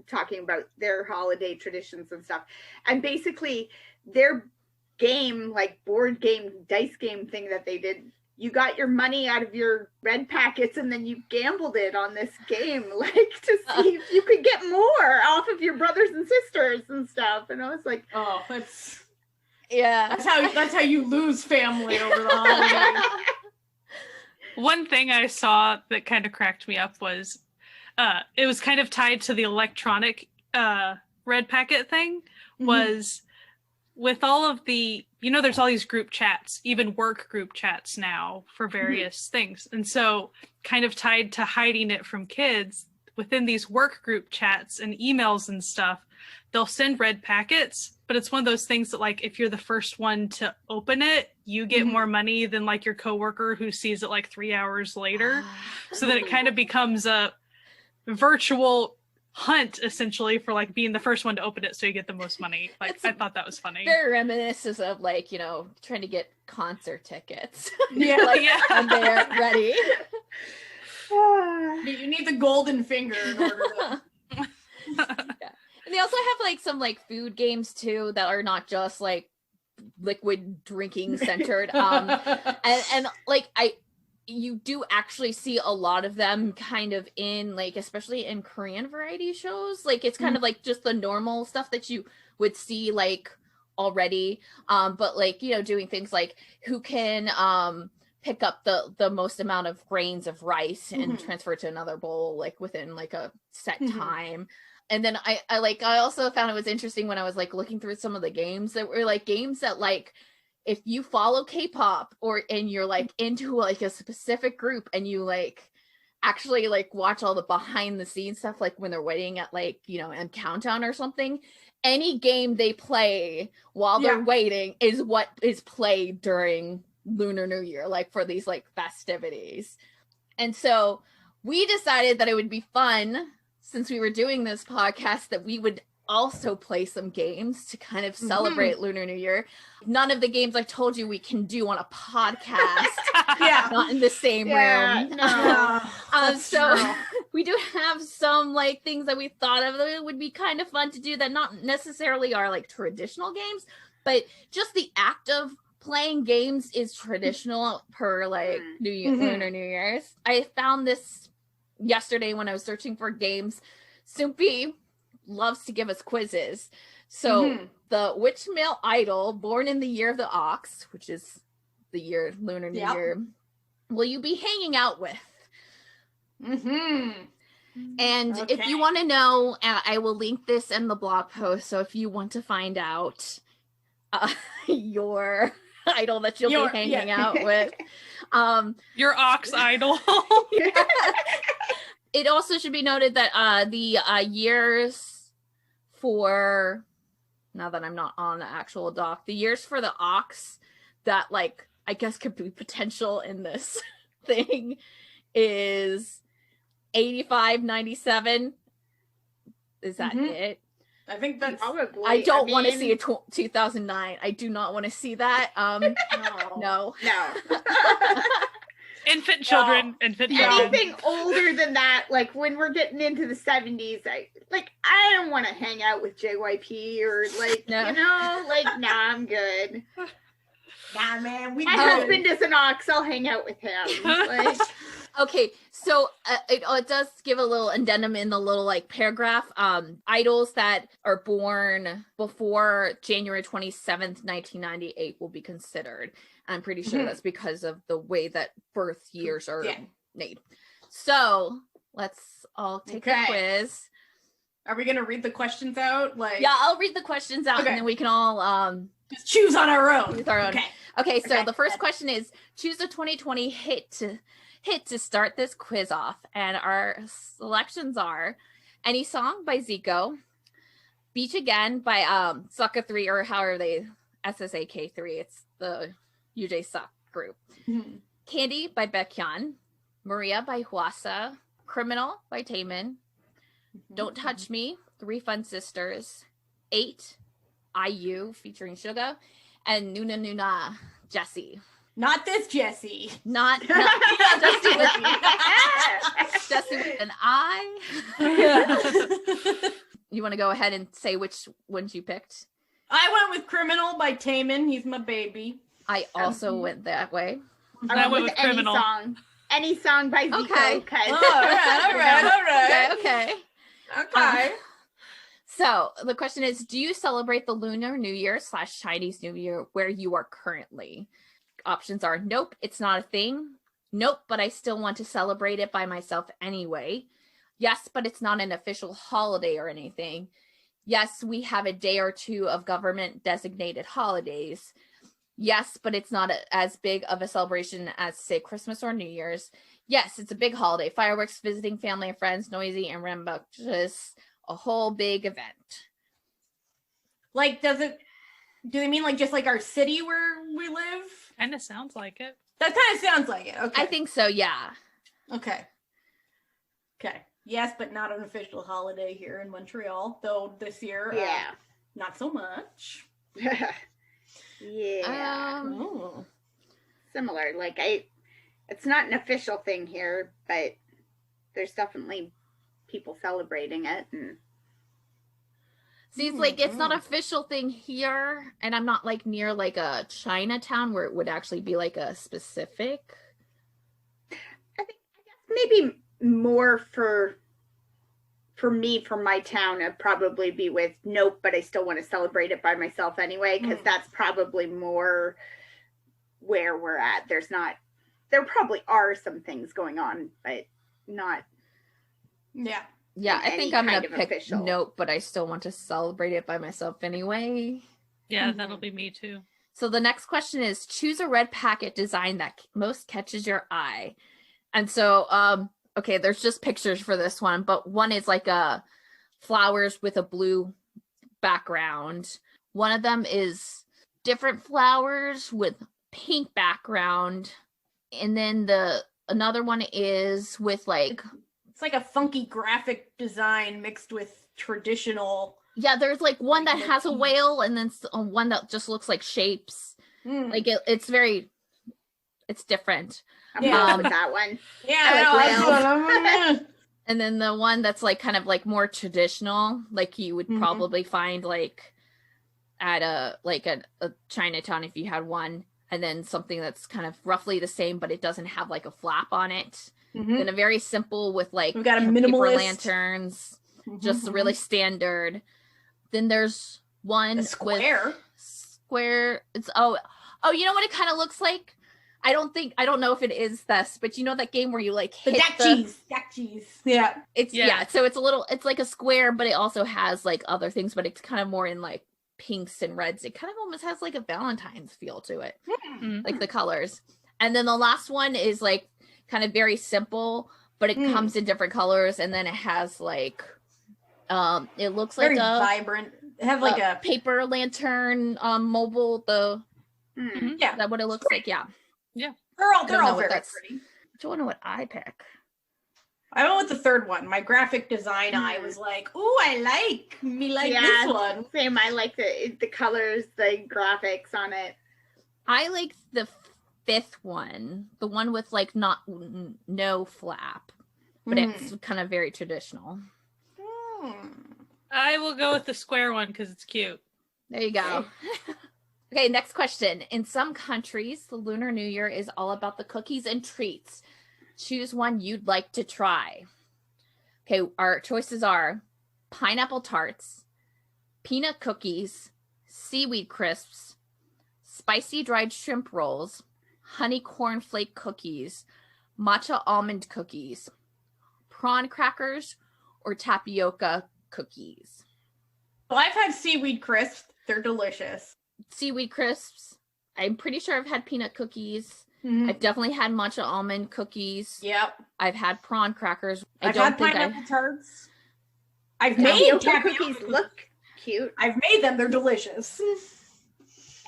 Speaker 2: talking about their holiday traditions and stuff, and basically their game, like board game, dice game thing that they did, you got your money out of your red packets and then you gambled it on this game, like to see if you could get more off of your brothers and sisters and stuff. And I was like,
Speaker 1: oh, that's how you lose family over the holidays.
Speaker 4: One thing I saw that kind of cracked me up was it was kind of tied to the electronic red packet thing, was with all of the, there's all these group chats, even work group chats now for various things. And so kind of tied to hiding it from kids, within these work group chats and emails and stuff, they'll send red packets, but it's one of those things that like, if you're the first one to open it, you get more money than like your coworker who sees it like 3 hours later. So that it kind of becomes a virtual hunt essentially for like being the first one to open it so you get the most money. Like I thought that was funny.
Speaker 3: Very reminiscent of like, trying to get concert tickets.
Speaker 1: Yeah.
Speaker 3: And they're ready.
Speaker 1: You need the golden finger in order to...
Speaker 3: And they also have like some like food games too that are not just like liquid drinking centered. And like you do actually see a lot of them kind of in like, especially in Korean variety shows. Like it's kind of like just the normal stuff that you would see like already. But like, doing things like who can pick up the most amount of grains of rice and transfer it to another bowl like within like a set time. And then I also found it was interesting when I was like looking through some of the games that were like games that like, if you follow K-pop and you're like into like a specific group and you like actually like watch all the behind the scenes stuff, like when they're waiting at like, and Countdown or something, any game they play while they're waiting is what is played during Lunar New Year, like for these like festivities. And so we decided that it would be fun, since we were doing this podcast, that we would also play some games to kind of celebrate Lunar New Year. None of the games I told you we can do on a podcast. Not in the same room.
Speaker 2: No.
Speaker 3: So we do have some like things that we thought of that would be kind of fun to do that not necessarily are like traditional games, but just the act of playing games is traditional per like Lunar New Year's. I found this yesterday when I was searching for games. Soupy loves to give us quizzes. So the which male idol born in the year of the ox, which is the year Lunar New Year, will you be hanging out with? And if you want to know, I will link this in the blog post. So if you want to find out your idol that you'll be hanging out with,
Speaker 4: your ox idol.
Speaker 3: It also should be noted that the years for, now that I'm not on the actual doc, the years for the ox that like I guess could be potential in this thing is 85, 97. Is that it?
Speaker 1: I think that's
Speaker 2: probably.
Speaker 3: I don't want to see a 2009. I do not want to see that. No.
Speaker 4: Infant children.
Speaker 2: Anything older than that, like when we're getting into the 70s, I don't want to hang out with JYP or like, nah, I'm good.
Speaker 1: Nah, man.
Speaker 2: My husband is an ox. I'll hang out with him. Like,
Speaker 3: okay, so it does give a little addendum in the little like paragraph. Idols that are born before January 27th, 1998 will be considered. I'm pretty sure that's because of the way that birth years are made. So let's all take a quiz.
Speaker 1: Are we gonna read the questions out?
Speaker 3: I'll read the questions out, and then we can all
Speaker 1: just choose on our own.
Speaker 3: Okay. So the first question is: choose a 2020 hit to start this quiz off, and our selections are "Any Song" by Zico, "Beach Again" by Sucka 3, or however they SSAK 3. It's the UJ Suck group. "Candy" by Baekhyun, "Maria" by Hwasa, "Criminal" by Taemin, "Don't Touch Me" 3 Fun Sisters, 8 IU featuring Suga, and "Nuna Nuna" Jessie.
Speaker 1: Not this Jessie.
Speaker 3: Not Jessie with an I. You want to go ahead and say which ones you picked?
Speaker 1: I went with "Criminal" by Taemin. He's my baby.
Speaker 3: I also went that way.
Speaker 2: I went with "Criminal." Any song by Zico.
Speaker 3: Okay.
Speaker 2: All
Speaker 3: right. Okay. So the question is, do you celebrate the Lunar New Year / Chinese New Year where you are currently? Options are: nope, it's not a thing. Nope, but I still want to celebrate it by myself anyway. Yes, but it's not an official holiday or anything. Yes, we have a day or two of government designated holidays. Yes, but it's not as big of a celebration as, say, Christmas or New Year's. Yes, it's a big holiday. Fireworks, visiting family and friends, noisy and rambunctious. A whole big event.
Speaker 1: Like, do they mean like just like our city where we live?
Speaker 4: Kind of sounds like it.
Speaker 1: That kind of sounds like it. Okay.
Speaker 3: I think so, yeah.
Speaker 1: Okay. Yes, but not an official holiday here in Montreal, though this year, not so much.
Speaker 2: Similar. Like it's not an official thing here, but there's definitely people celebrating it. And
Speaker 3: see, it's like it's not an official thing here, and I'm not like near like a Chinatown where it would actually be like a specific.
Speaker 2: I guess maybe more for me, from my town, it'd probably be with "nope, but I still want to celebrate it by myself anyway," because that's probably more where we're at. There probably are some things going on, but not.
Speaker 3: Yeah, I think I'm gonna pick official. "nope, but I still want to celebrate it by myself anyway."
Speaker 4: Yeah, that'll be me too.
Speaker 3: So the next question is: choose a red packet design that most catches your eye. And so, okay, there's just pictures for this one, but one is like flowers with a blue background. One of them is different flowers with pink background, and then another one is with like.
Speaker 1: It's like a funky graphic design mixed with traditional.
Speaker 3: Yeah, there's like one that has a whale, and then one that just looks like shapes. Like it's different.
Speaker 2: I'm with that one.
Speaker 1: Yeah,
Speaker 3: And then the one that's like kind of like more traditional, like you would
Speaker 1: Mhm.
Speaker 3: probably find like at a Chinatown if you had one, and then something that's kind of roughly the same, but it doesn't have like a flap on it.
Speaker 1: Mhm.
Speaker 3: Then a very simple with like
Speaker 1: We've got a
Speaker 3: paper
Speaker 1: minimalist.
Speaker 3: lanterns,
Speaker 1: Mhm,
Speaker 3: just
Speaker 1: mhm.
Speaker 3: really standard. Then there's one
Speaker 1: A square.
Speaker 3: with square. It's you know what it kind of looks like? I don't know if it is this, but you know that game where you like
Speaker 1: The
Speaker 3: hit
Speaker 1: deck cheese. Yeah.
Speaker 3: It's
Speaker 4: Yeah.
Speaker 3: so it's like a square, but it also has like other things, but it's kind of more in like pinks and reds. It kind of almost has like a Valentine's feel to it, like the colors. And then the last one is like kind of very simple, but it comes in different colors, and then it has like it looks
Speaker 1: Very
Speaker 3: like a
Speaker 1: vibrant. Have like a
Speaker 3: paper lantern mobile.
Speaker 1: yeah.
Speaker 3: Is that what it looks like? Yeah.
Speaker 1: They're all
Speaker 3: don't know what
Speaker 1: very
Speaker 3: that's-
Speaker 1: pretty.
Speaker 3: I don't know what I pick.
Speaker 1: I went with the third one. My graphic design eye was like, "Ooh, I like this one."
Speaker 2: Same. I like the colors, the graphics on it.
Speaker 3: I like the fifth one, the one with like no flap, but it's kind of very traditional.
Speaker 4: I will go with the square one because it's cute.
Speaker 3: There you go. Okay, next question. In some countries, the Lunar New Year is all about the cookies and treats. Choose one you'd like to try. Okay, our choices are pineapple tarts, peanut cookies, seaweed crisps, spicy dried shrimp rolls, honey cornflake cookies, matcha almond cookies, prawn crackers, or tapioca cookies.
Speaker 1: Well, I've had seaweed crisps. They're delicious.
Speaker 3: Seaweed crisps. I'm pretty sure I've had peanut cookies.
Speaker 1: Mhm.
Speaker 3: I've definitely had matcha almond cookies.
Speaker 1: Yep.
Speaker 3: I've had prawn crackers.
Speaker 1: I've had pineapple tarts. I've made
Speaker 2: Tapioca cookies look cute.
Speaker 1: I've made them. They're delicious.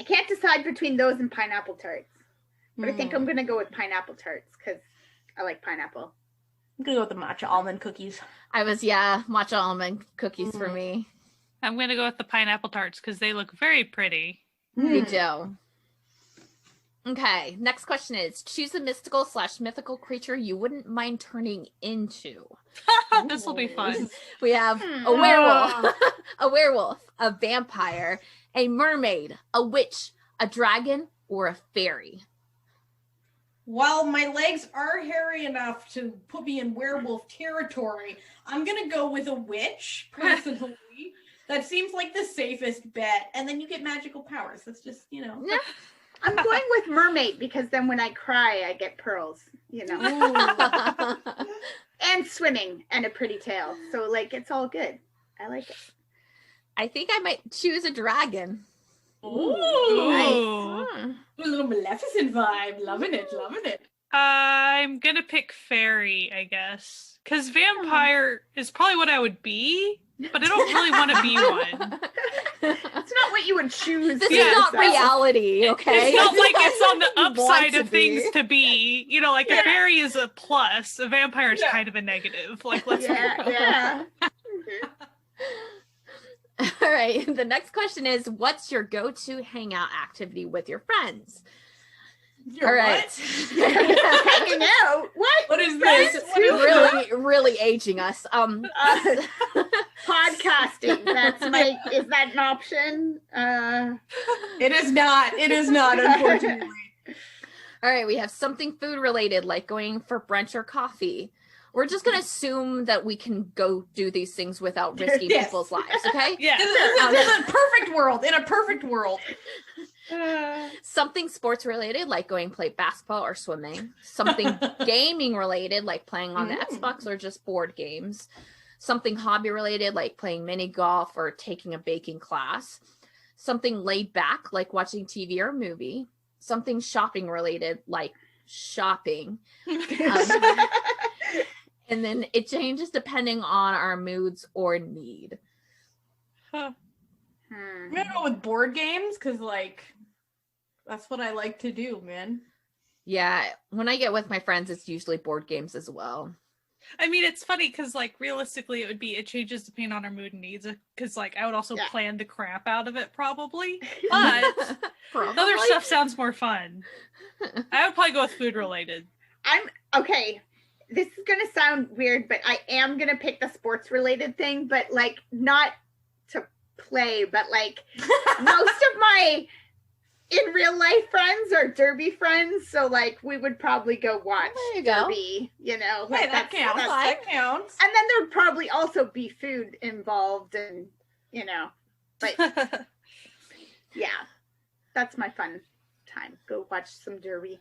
Speaker 2: I can't decide between those and pineapple tarts, but I think I'm gonna go with pineapple tarts because I like pineapple.
Speaker 1: I'm gonna go with the matcha almond cookies.
Speaker 3: Matcha almond cookies for me.
Speaker 4: I'm going to go with the pineapple tarts because they look very pretty.
Speaker 3: They do. Okay, next question is, choose a mystical/mythical creature you wouldn't mind turning into.
Speaker 4: This will be fun.
Speaker 3: We have a werewolf, a werewolf, a vampire, a mermaid, a witch, a dragon, or a fairy.
Speaker 1: While my legs are hairy enough to put me in werewolf territory, I'm gonna go with a witch, personally. That seems like the safest bet. And then you get magical powers. That's just,
Speaker 2: I'm going with mermaid because then when I cry, I get pearls, and swimming and a pretty tail. So like, it's all good. I like it.
Speaker 3: I think I might choose a dragon.
Speaker 1: Ooh.
Speaker 4: Ooh.
Speaker 1: A little Maleficent vibe. Loving it.
Speaker 4: I'm going to pick fairy, I guess. Because vampire is probably what I would be, but I don't really want to be one.
Speaker 2: It's not what you would choose.
Speaker 3: This is not reality, okay?
Speaker 4: It's not like it's on the
Speaker 3: You want
Speaker 4: upside
Speaker 3: to
Speaker 4: of things
Speaker 3: be.
Speaker 4: to be. Like a fairy is a plus. A vampire is kind of a negative. Like, let's be real.
Speaker 2: Yeah.
Speaker 3: All right. The next question is, what's your go-to hangout activity with your friends? All right.
Speaker 2: Hanging out.
Speaker 1: What is this?
Speaker 3: Really aging us.
Speaker 2: Podcasting. Is that an option?
Speaker 1: It is not, unfortunately.
Speaker 3: All right, we have something food related, like going for brunch or coffee. We're just going to assume that we can go do these things without risking people's lives, okay?
Speaker 4: Yeah.
Speaker 1: This is a perfect world. In a perfect world.
Speaker 3: Something sports related, like going play basketball or swimming. Something gaming related, like playing on the Xbox or just board games. Something hobby related, like playing mini golf or taking a baking class. Something laid back, like watching TV or a movie. Something shopping related, like shopping. And then it changes depending on our moods or need.
Speaker 1: I'm gonna go with board games because, that's what I like to do, man.
Speaker 3: Yeah, when I get with my friends, it's usually board games as well.
Speaker 4: I mean, it's funny because, realistically, it changes depending on our mood and needs. Because, I would also plan the crap out of it, probably. But the other stuff sounds more fun. I would probably go with food related.
Speaker 2: Okay. this is going to sound weird, but I am going to pick the sports related thing, but like not to play, but like most of my in real life friends are derby friends. So like we would probably go watch derby, you know, like
Speaker 1: hey, that counts. That counts.
Speaker 2: And then there'd probably also be food involved and, you know, but yeah, that's my fun time. Go watch some derby.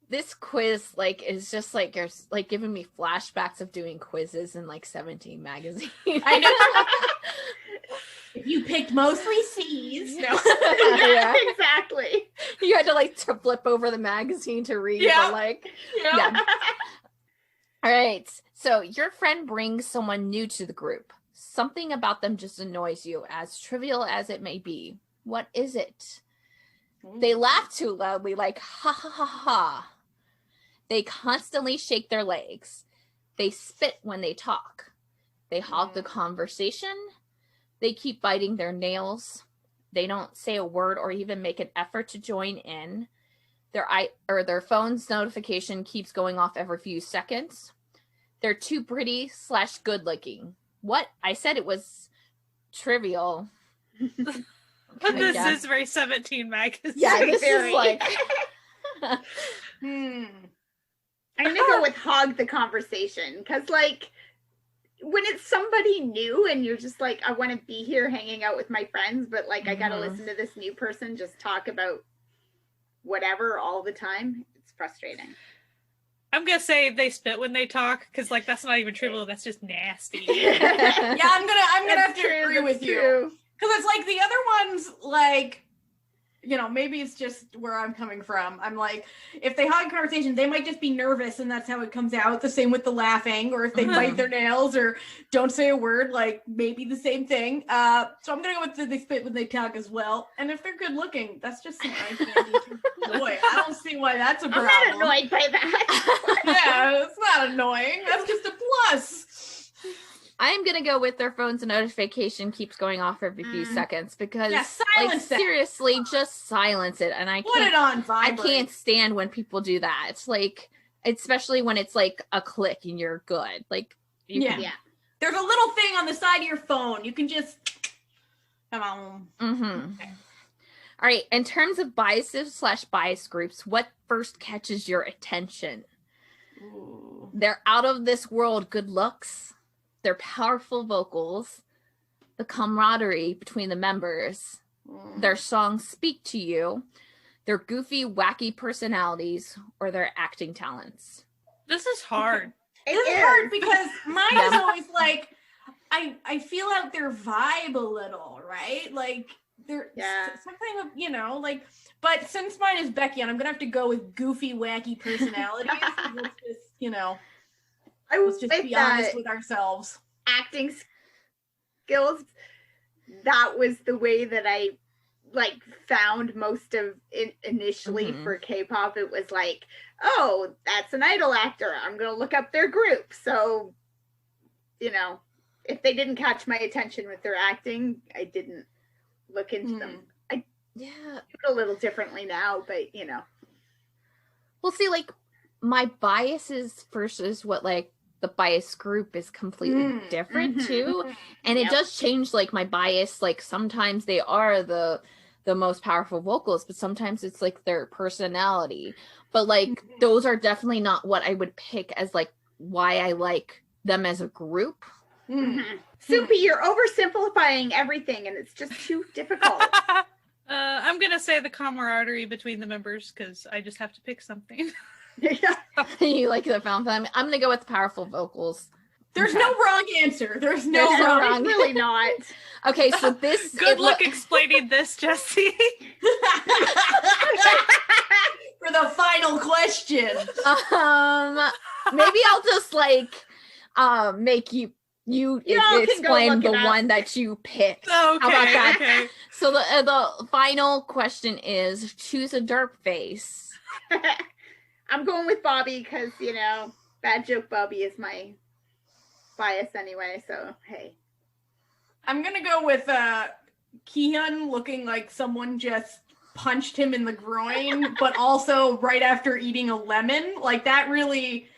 Speaker 3: This quiz like is just like you're like giving me flashbacks of doing quizzes in like 17 magazine.
Speaker 1: I know. If you picked mostly C's. No.
Speaker 2: Yeah, exactly.
Speaker 3: You had to like to flip over the magazine to read.
Speaker 1: Yeah.
Speaker 3: The, like, yeah. All right. So your friend brings someone new to the group. Something about them just annoys you, as trivial as it may be. What is it? They laugh too loudly, like ha ha ha ha. They constantly shake their legs. They spit when they talk. They hog the conversation. They keep biting their nails. They don't say a word or even make an effort to join in. Their phone's notification keeps going off every few seconds. They're too pretty / good looking. What? I said it was trivial.
Speaker 4: This is very 17 magazine.
Speaker 3: Yeah, this is like...
Speaker 2: I'm going to go with hog the conversation, because, like, when it's somebody new and you're just like, I want to be here hanging out with my friends, but, like, I got to listen to this new person just talk about whatever all the time, it's frustrating.
Speaker 4: I'm going to say they spit when they talk, because, like, that's not even trivial, that's just nasty.
Speaker 1: Yeah, I'm gonna have to agree with you. Because it's like the other ones, like, you know, maybe it's just where I'm coming from. I'm like, if they hog conversation, they might just be nervous and that's how it comes out. The same with the laughing, or if they bite their nails or don't say a word, like maybe the same thing. So I'm going to go with they spit when they talk as well. And if they're good looking, that's just some eye candy to enjoy. I don't see why that's a problem.
Speaker 2: I'm not annoyed by that.
Speaker 1: Yeah, it's not annoying. That's just a plus.
Speaker 3: I'm going to go with their phone's notification keeps going off every few seconds because
Speaker 1: silence
Speaker 3: seriously, just silence it. And I
Speaker 1: put it on vibrate.
Speaker 3: I can't stand when people do that. It's like, especially when it's like a click and you're good. Like,
Speaker 1: yeah. There's a little thing on the side of your phone. You can just come on.
Speaker 3: Okay. All right. In terms of biases / bias groups, what first catches your attention?
Speaker 1: Ooh.
Speaker 3: They're out of this world good looks. Their powerful vocals, the camaraderie between the members, their songs speak to you, their goofy, wacky personalities, or their acting talents.
Speaker 4: This is hard.
Speaker 1: It's hard because mine is always like, I feel out their vibe a little, right? Like, there's something of, you know, like, but since mine is Becky, and I'm going to have to go with goofy, wacky personalities, it's just, you know. Let's just be honest with ourselves.
Speaker 2: Acting skills, that was the way that I like found most of it initially for K-pop. It was like, oh, that's an idol actor. I'm going to look up their group. So, you know, if they didn't catch my attention with their acting, I didn't look into them. I do it a little differently now, but, you know.
Speaker 3: Well, see, like, my biases versus what, like, the bias group is completely different too, and it does change like my bias. Like sometimes they are the most powerful vocals, but sometimes it's like their personality. But like those are definitely not what I would pick as like why I like them as a group.
Speaker 2: Soupy, you're oversimplifying everything, and it's just too difficult.
Speaker 4: I'm gonna say the camaraderie between the members because I just have to pick something.
Speaker 3: You like the found them. I'm gonna go with powerful vocals.
Speaker 1: There's no wrong answer. There's no wrong.
Speaker 2: Really not.
Speaker 3: Okay, so this
Speaker 4: good luck explaining this, Jesse.
Speaker 1: For the final question.
Speaker 3: Maybe I'll just like make you explain the one that you picked.
Speaker 4: Okay,
Speaker 3: how about that?
Speaker 4: Okay.
Speaker 3: So the final question is choose a derp face.
Speaker 2: I'm going with Bobby because, you know, Bad Joke Bobby is my bias anyway, so hey.
Speaker 1: I'm going to go with Kihyun looking like someone just punched him in the groin, but also right after eating a lemon. Like that really,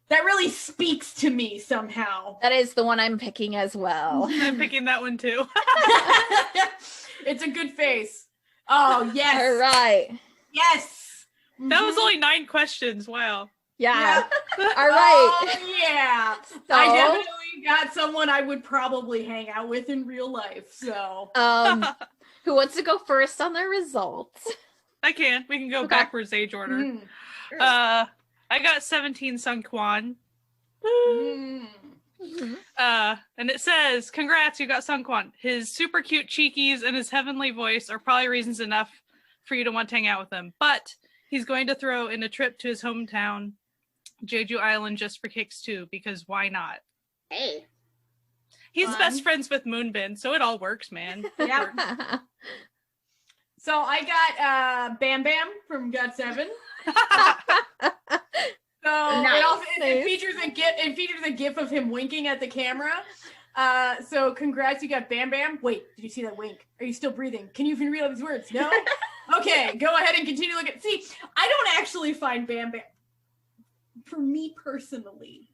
Speaker 1: That really speaks to me somehow.
Speaker 3: That is the one I'm picking as well.
Speaker 4: I'm picking that one too.
Speaker 1: It's a good face. Oh, yes.
Speaker 3: All right.
Speaker 1: Yes.
Speaker 4: That was only 9 questions. Wow.
Speaker 3: Yeah. All right.
Speaker 1: Oh, yeah.
Speaker 3: So,
Speaker 1: I definitely got someone I would probably hang out with in real life. So,
Speaker 3: who wants to go first on the results?
Speaker 4: I can. We can go
Speaker 3: Okay.
Speaker 4: backwards age order.
Speaker 1: mm.
Speaker 4: I got 17 Sun Quan.
Speaker 1: Mm.
Speaker 4: And it says, congrats, you got Sun Quan. His super cute cheekies and his heavenly voice are probably reasons enough for you to want to hang out with him. But he's going to throw in a trip to his hometown, Jeju Island, just for kicks too, because why not?
Speaker 2: Hey.
Speaker 4: He's
Speaker 1: Fun.
Speaker 4: best friends with Moonbin, so it all works, man.
Speaker 1: Yeah. So I got Bam Bam from God 7. So
Speaker 2: Nice.
Speaker 1: it features a gif of him winking at the camera. So congrats, you got Bam Bam. Wait, did you see that wink? Are you still breathing? Can you even read all these words? No? Okay, go ahead and continue looking. See, I don't actually find Bam Bam, for me personally,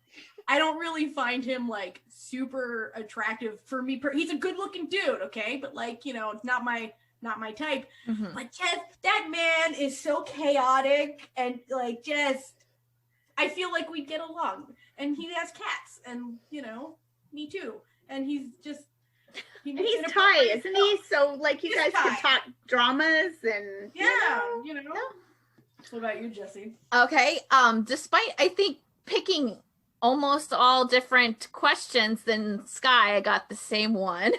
Speaker 1: I don't really find him like super attractive for me. He's a good looking dude, okay? But like, you know, it's not my type.
Speaker 3: Mhm.
Speaker 1: But just that man is so chaotic and like just I feel like we'd get along. And he has cats and you know, me too. And he's just
Speaker 2: And he's Thai, isn't he? So like you
Speaker 1: He's
Speaker 2: guys can
Speaker 1: Thai.
Speaker 2: talk dramas and
Speaker 1: Yeah, you know. What about you, Jesse?
Speaker 3: Okay. Despite I think picking almost all different questions than Sky, I got the same one.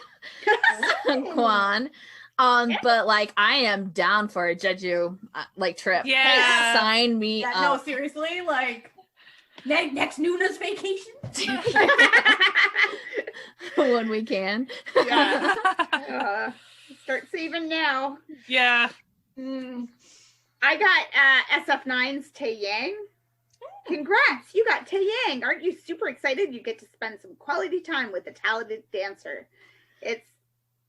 Speaker 3: Quan. But like I am down for a Jeju like trip.
Speaker 4: Yeah.
Speaker 3: Sign me
Speaker 1: Yeah, no,
Speaker 3: up.
Speaker 1: seriously, like next Noona's vacation.
Speaker 3: When we can.
Speaker 2: yeah. Start saving now.
Speaker 4: Yeah.
Speaker 2: I got SF9's Tae Yang. Congrats, you got Tae Yang. Aren't you super excited? You get to spend some quality time with a talented dancer. It's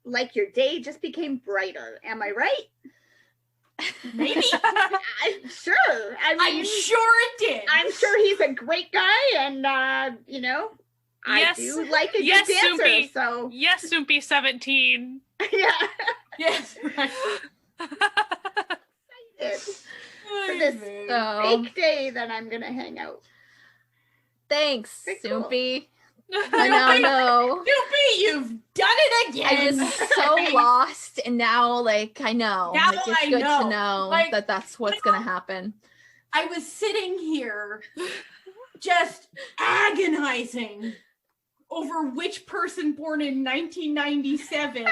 Speaker 2: like your day just became brighter. Am I right?
Speaker 1: Maybe.
Speaker 2: I'm sure. I mean,
Speaker 1: I'm sure it did.
Speaker 2: I'm sure he's a great guy, and you know,
Speaker 4: Yes.
Speaker 2: I do like a
Speaker 4: Yes,
Speaker 2: good dancer.
Speaker 4: Soupy.
Speaker 2: So
Speaker 4: Yes, Soupy 17.
Speaker 2: yeah,
Speaker 1: Yes, right.
Speaker 2: it's for this
Speaker 3: So
Speaker 2: fake day that I'm gonna hang out.
Speaker 3: thanks,
Speaker 2: Very cool.
Speaker 3: Soupy. I now know.
Speaker 1: Doopy, you've done it
Speaker 3: I
Speaker 1: again.
Speaker 3: was so lost, and now, like, I know.
Speaker 1: Now
Speaker 3: Like, it's
Speaker 1: I
Speaker 3: good
Speaker 1: know.
Speaker 3: to know
Speaker 1: Like,
Speaker 3: that that's what's gonna happen.
Speaker 1: I was sitting here just agonizing over which person born in 1997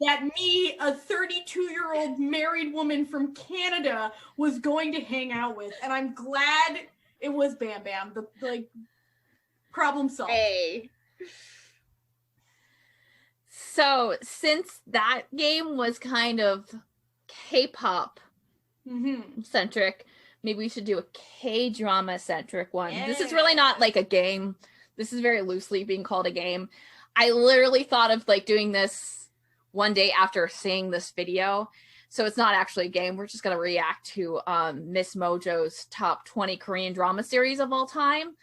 Speaker 1: that me, a 32-year-old married woman from Canada, was going to hang out with. And I'm glad it was Bam Bam. The like problem solved.
Speaker 2: Hey,
Speaker 3: So, since that game was kind of K-pop
Speaker 1: Mm-hmm.
Speaker 3: centric, maybe we should do a K-drama centric one. This is
Speaker 1: Yeah.
Speaker 3: really not like a game. This is very loosely being called a game. I literally thought of like doing this one day after seeing this video. So it's not actually a game. We're just going to react to Miss Mojo's top 20 Korean drama series of all time.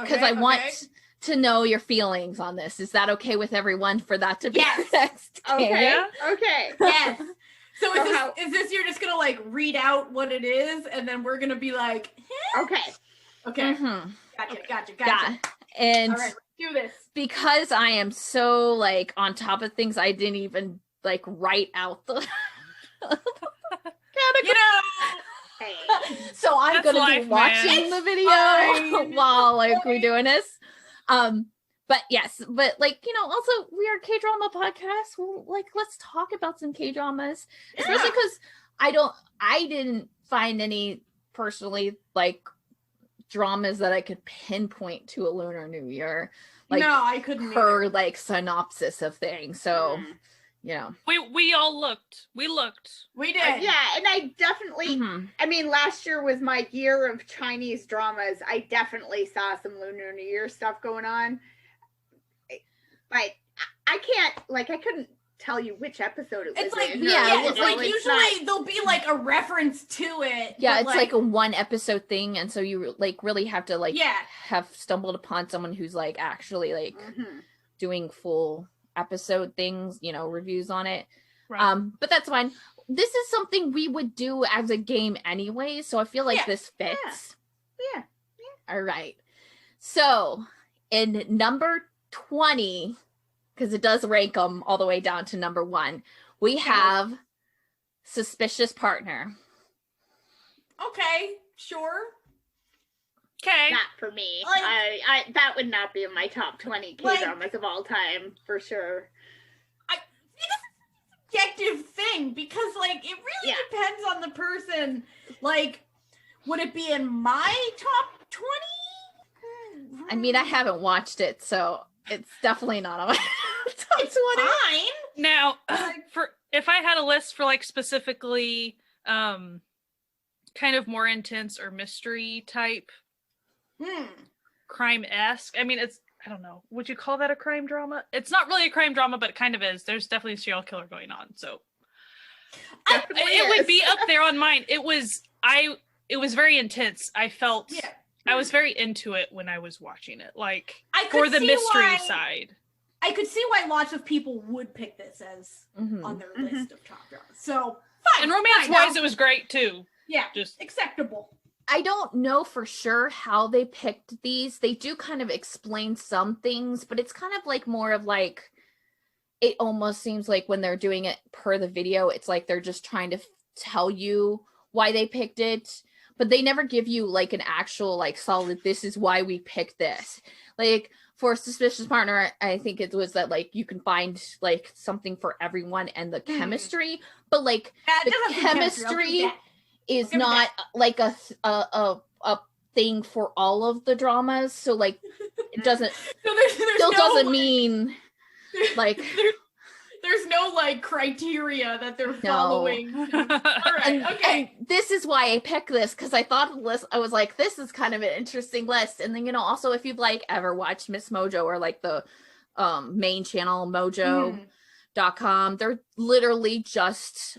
Speaker 3: Because I want to know your feelings on this. Is that okay with everyone for that to be
Speaker 1: Yes.
Speaker 3: our next game?
Speaker 2: okay,
Speaker 4: Yeah.
Speaker 2: okay.
Speaker 1: Yes. So
Speaker 2: So how-
Speaker 1: is this you're just gonna like read out what it is and then we're gonna be like,
Speaker 2: Okay.
Speaker 1: okay,
Speaker 3: Mhm.
Speaker 1: gotcha.
Speaker 3: Yeah. And
Speaker 1: All right, let's do this.
Speaker 3: because I am so like on top of things, I didn't even like write out the
Speaker 1: You know,
Speaker 2: Hey.
Speaker 3: so I'm
Speaker 4: That's
Speaker 3: gonna
Speaker 4: life,
Speaker 3: be
Speaker 4: man.
Speaker 3: watching the video
Speaker 1: fine.
Speaker 3: while like we're doing this. But yes, but like, you know, also we are a K-drama podcast. Well, like let's talk about some K-dramas. Especially because I didn't find any personally like dramas that I could pinpoint to a Lunar New Year. Like
Speaker 1: no, I couldn't.
Speaker 3: per
Speaker 1: either.
Speaker 3: like synopsis of things. So, you know.
Speaker 4: We all looked. We looked.
Speaker 1: We did.
Speaker 2: Yeah, and I definitely.
Speaker 3: Mhm.
Speaker 2: I mean, last year was my year of Chinese dramas. I definitely saw some Lunar New Year stuff going on. But I can't, like, I couldn't tell you which episode it was
Speaker 1: It's like,
Speaker 2: in.
Speaker 1: it's like
Speaker 2: it's
Speaker 1: usually
Speaker 2: not-
Speaker 1: there'll be like a reference to it.
Speaker 3: Yeah,
Speaker 1: but,
Speaker 3: it's like a one episode thing, and so you like really have to like
Speaker 1: Yeah.
Speaker 3: have stumbled upon someone who's like actually like
Speaker 2: Mhm.
Speaker 3: doing full episode things, you know, reviews on it.
Speaker 4: Right.
Speaker 3: But that's fine. This is something we would do as a game anyway, so I feel like
Speaker 1: Yeah.
Speaker 3: this fits.
Speaker 2: Yeah.
Speaker 3: All right. So, in number 20, because it does rank them all the way down to number 1, we have Suspicious Partner.
Speaker 1: Okay, sure.
Speaker 4: Okay.
Speaker 2: Not for me.
Speaker 1: Like-
Speaker 2: I that would not be in my top 20
Speaker 1: Like-
Speaker 2: K-dramas of all time, for sure.
Speaker 1: Subjective thing, because like it really
Speaker 2: Yeah.
Speaker 1: depends on the person. Like, would it be in my top 20?
Speaker 3: I mean, I haven't watched it, so it's definitely not on my top 20.
Speaker 1: Fine.
Speaker 4: Now,
Speaker 1: Like-
Speaker 4: for if I had a list for like specifically kind of more intense or mystery type crime-esque, I mean, it's, I don't know, would you call that a crime drama? It's not really a crime drama, but it kind of is. There's definitely a serial killer going on, so it would be up there on mine. It was very intense. I felt
Speaker 1: Yeah.
Speaker 4: I was very into it when I was watching it, like
Speaker 1: I could
Speaker 4: for the
Speaker 1: see
Speaker 4: mystery
Speaker 1: why-
Speaker 4: side.
Speaker 1: I could see why lots of people would pick this as
Speaker 3: Mhm.
Speaker 1: on their
Speaker 2: Mhm.
Speaker 1: list of top dramas. So fine.
Speaker 4: And romance
Speaker 1: fine,
Speaker 4: wise,
Speaker 1: no.
Speaker 4: it was great too.
Speaker 1: Yeah,
Speaker 4: Just
Speaker 1: acceptable.
Speaker 3: I don't know for sure how they picked these. They do kind of explain some things, but it's kind of like more of like, it almost seems like when they're doing it per the video, it's like they're just trying to tell you why they picked it, but they never give you like an actual like solid, this is why we picked this. Like for Suspicious Partner, I think it was that like you can find like something for everyone and the chemistry, but like
Speaker 1: Yeah, it
Speaker 3: the
Speaker 1: does have some chemistry, I'll give you
Speaker 3: chemistry
Speaker 1: that.
Speaker 3: is
Speaker 1: Give me
Speaker 3: not like a thing for all of the dramas, so like it doesn't
Speaker 1: So there's
Speaker 3: still
Speaker 1: no,
Speaker 3: doesn't
Speaker 1: like,
Speaker 3: mean like
Speaker 1: there's no like criteria that they're
Speaker 3: No.
Speaker 1: following. All right,
Speaker 3: and,
Speaker 1: okay.
Speaker 3: and this is why I picked this, because I thought of the list, I was like, this is kind of an interesting list. And then, you know, also if you've like ever watched Miss Mojo or like the main channel mojo.com, they're literally just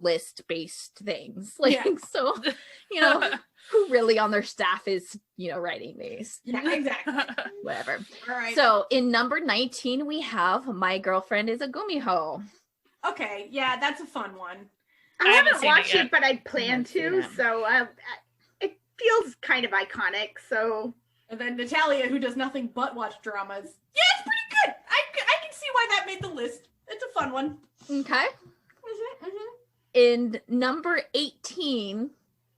Speaker 3: list based things, like
Speaker 1: Yeah.
Speaker 3: so you know who really on their staff is, you know, writing these,
Speaker 1: Yeah, exactly.
Speaker 3: whatever.
Speaker 1: All right.
Speaker 3: So in number 19 we have My Girlfriend is a Gumiho.
Speaker 1: Okay, yeah, that's a fun one.
Speaker 2: I
Speaker 4: I haven't
Speaker 2: haven't
Speaker 4: seen it
Speaker 2: watched
Speaker 4: yet.
Speaker 2: it, but I plan
Speaker 3: haven't seen
Speaker 2: to,
Speaker 3: it.
Speaker 2: so it feels kind of iconic, so...
Speaker 1: And then Natalia, who does nothing but watch dramas. Yeah, it's pretty good. I can see why that made the list. It's a fun one.
Speaker 3: Okay.
Speaker 1: Mm-hmm, mm-hmm.
Speaker 3: In number 18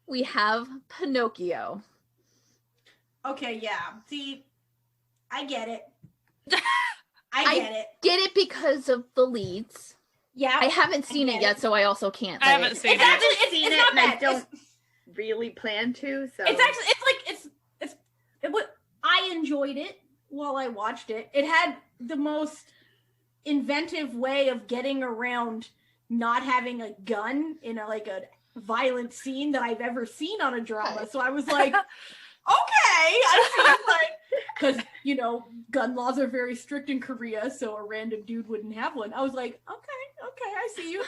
Speaker 3: we have Pinocchio.
Speaker 1: Okay, yeah. See, I get it. I
Speaker 3: I-
Speaker 1: get it.
Speaker 3: Get it because of the leads.
Speaker 1: Yeah.
Speaker 3: I haven't seen
Speaker 1: get
Speaker 3: it yet, so I also can't.
Speaker 4: I
Speaker 3: say
Speaker 4: haven't
Speaker 3: it.
Speaker 4: seen
Speaker 1: It's
Speaker 4: it.
Speaker 1: actually
Speaker 2: I've seen
Speaker 1: it's
Speaker 2: it,
Speaker 1: not
Speaker 2: and I
Speaker 1: bad.
Speaker 2: don't really plan to, so...
Speaker 1: I enjoyed it while I watched it. It had the most inventive way of getting around not having a gun in a violent scene that I've ever seen on a drama. So I was like, okay, I see, like, because you know gun laws are very strict in Korea, so a random dude wouldn't have one. I was like, okay, I see you.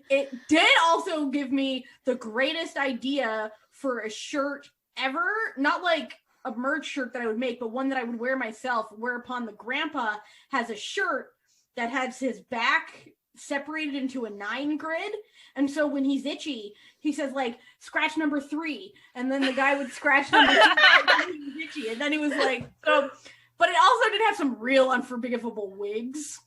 Speaker 1: It did also give me the greatest idea for a shirt ever, not like a merch shirt that I would make, but one that I would wear myself, whereupon the grandpa has a shirt that has his back separated into a 9 grid, and so when he's itchy he says like scratch number 3, and then the guy would scratch number 2 and then he was itchy, and then he was like, so. But it also did have some real unforgivable wigs.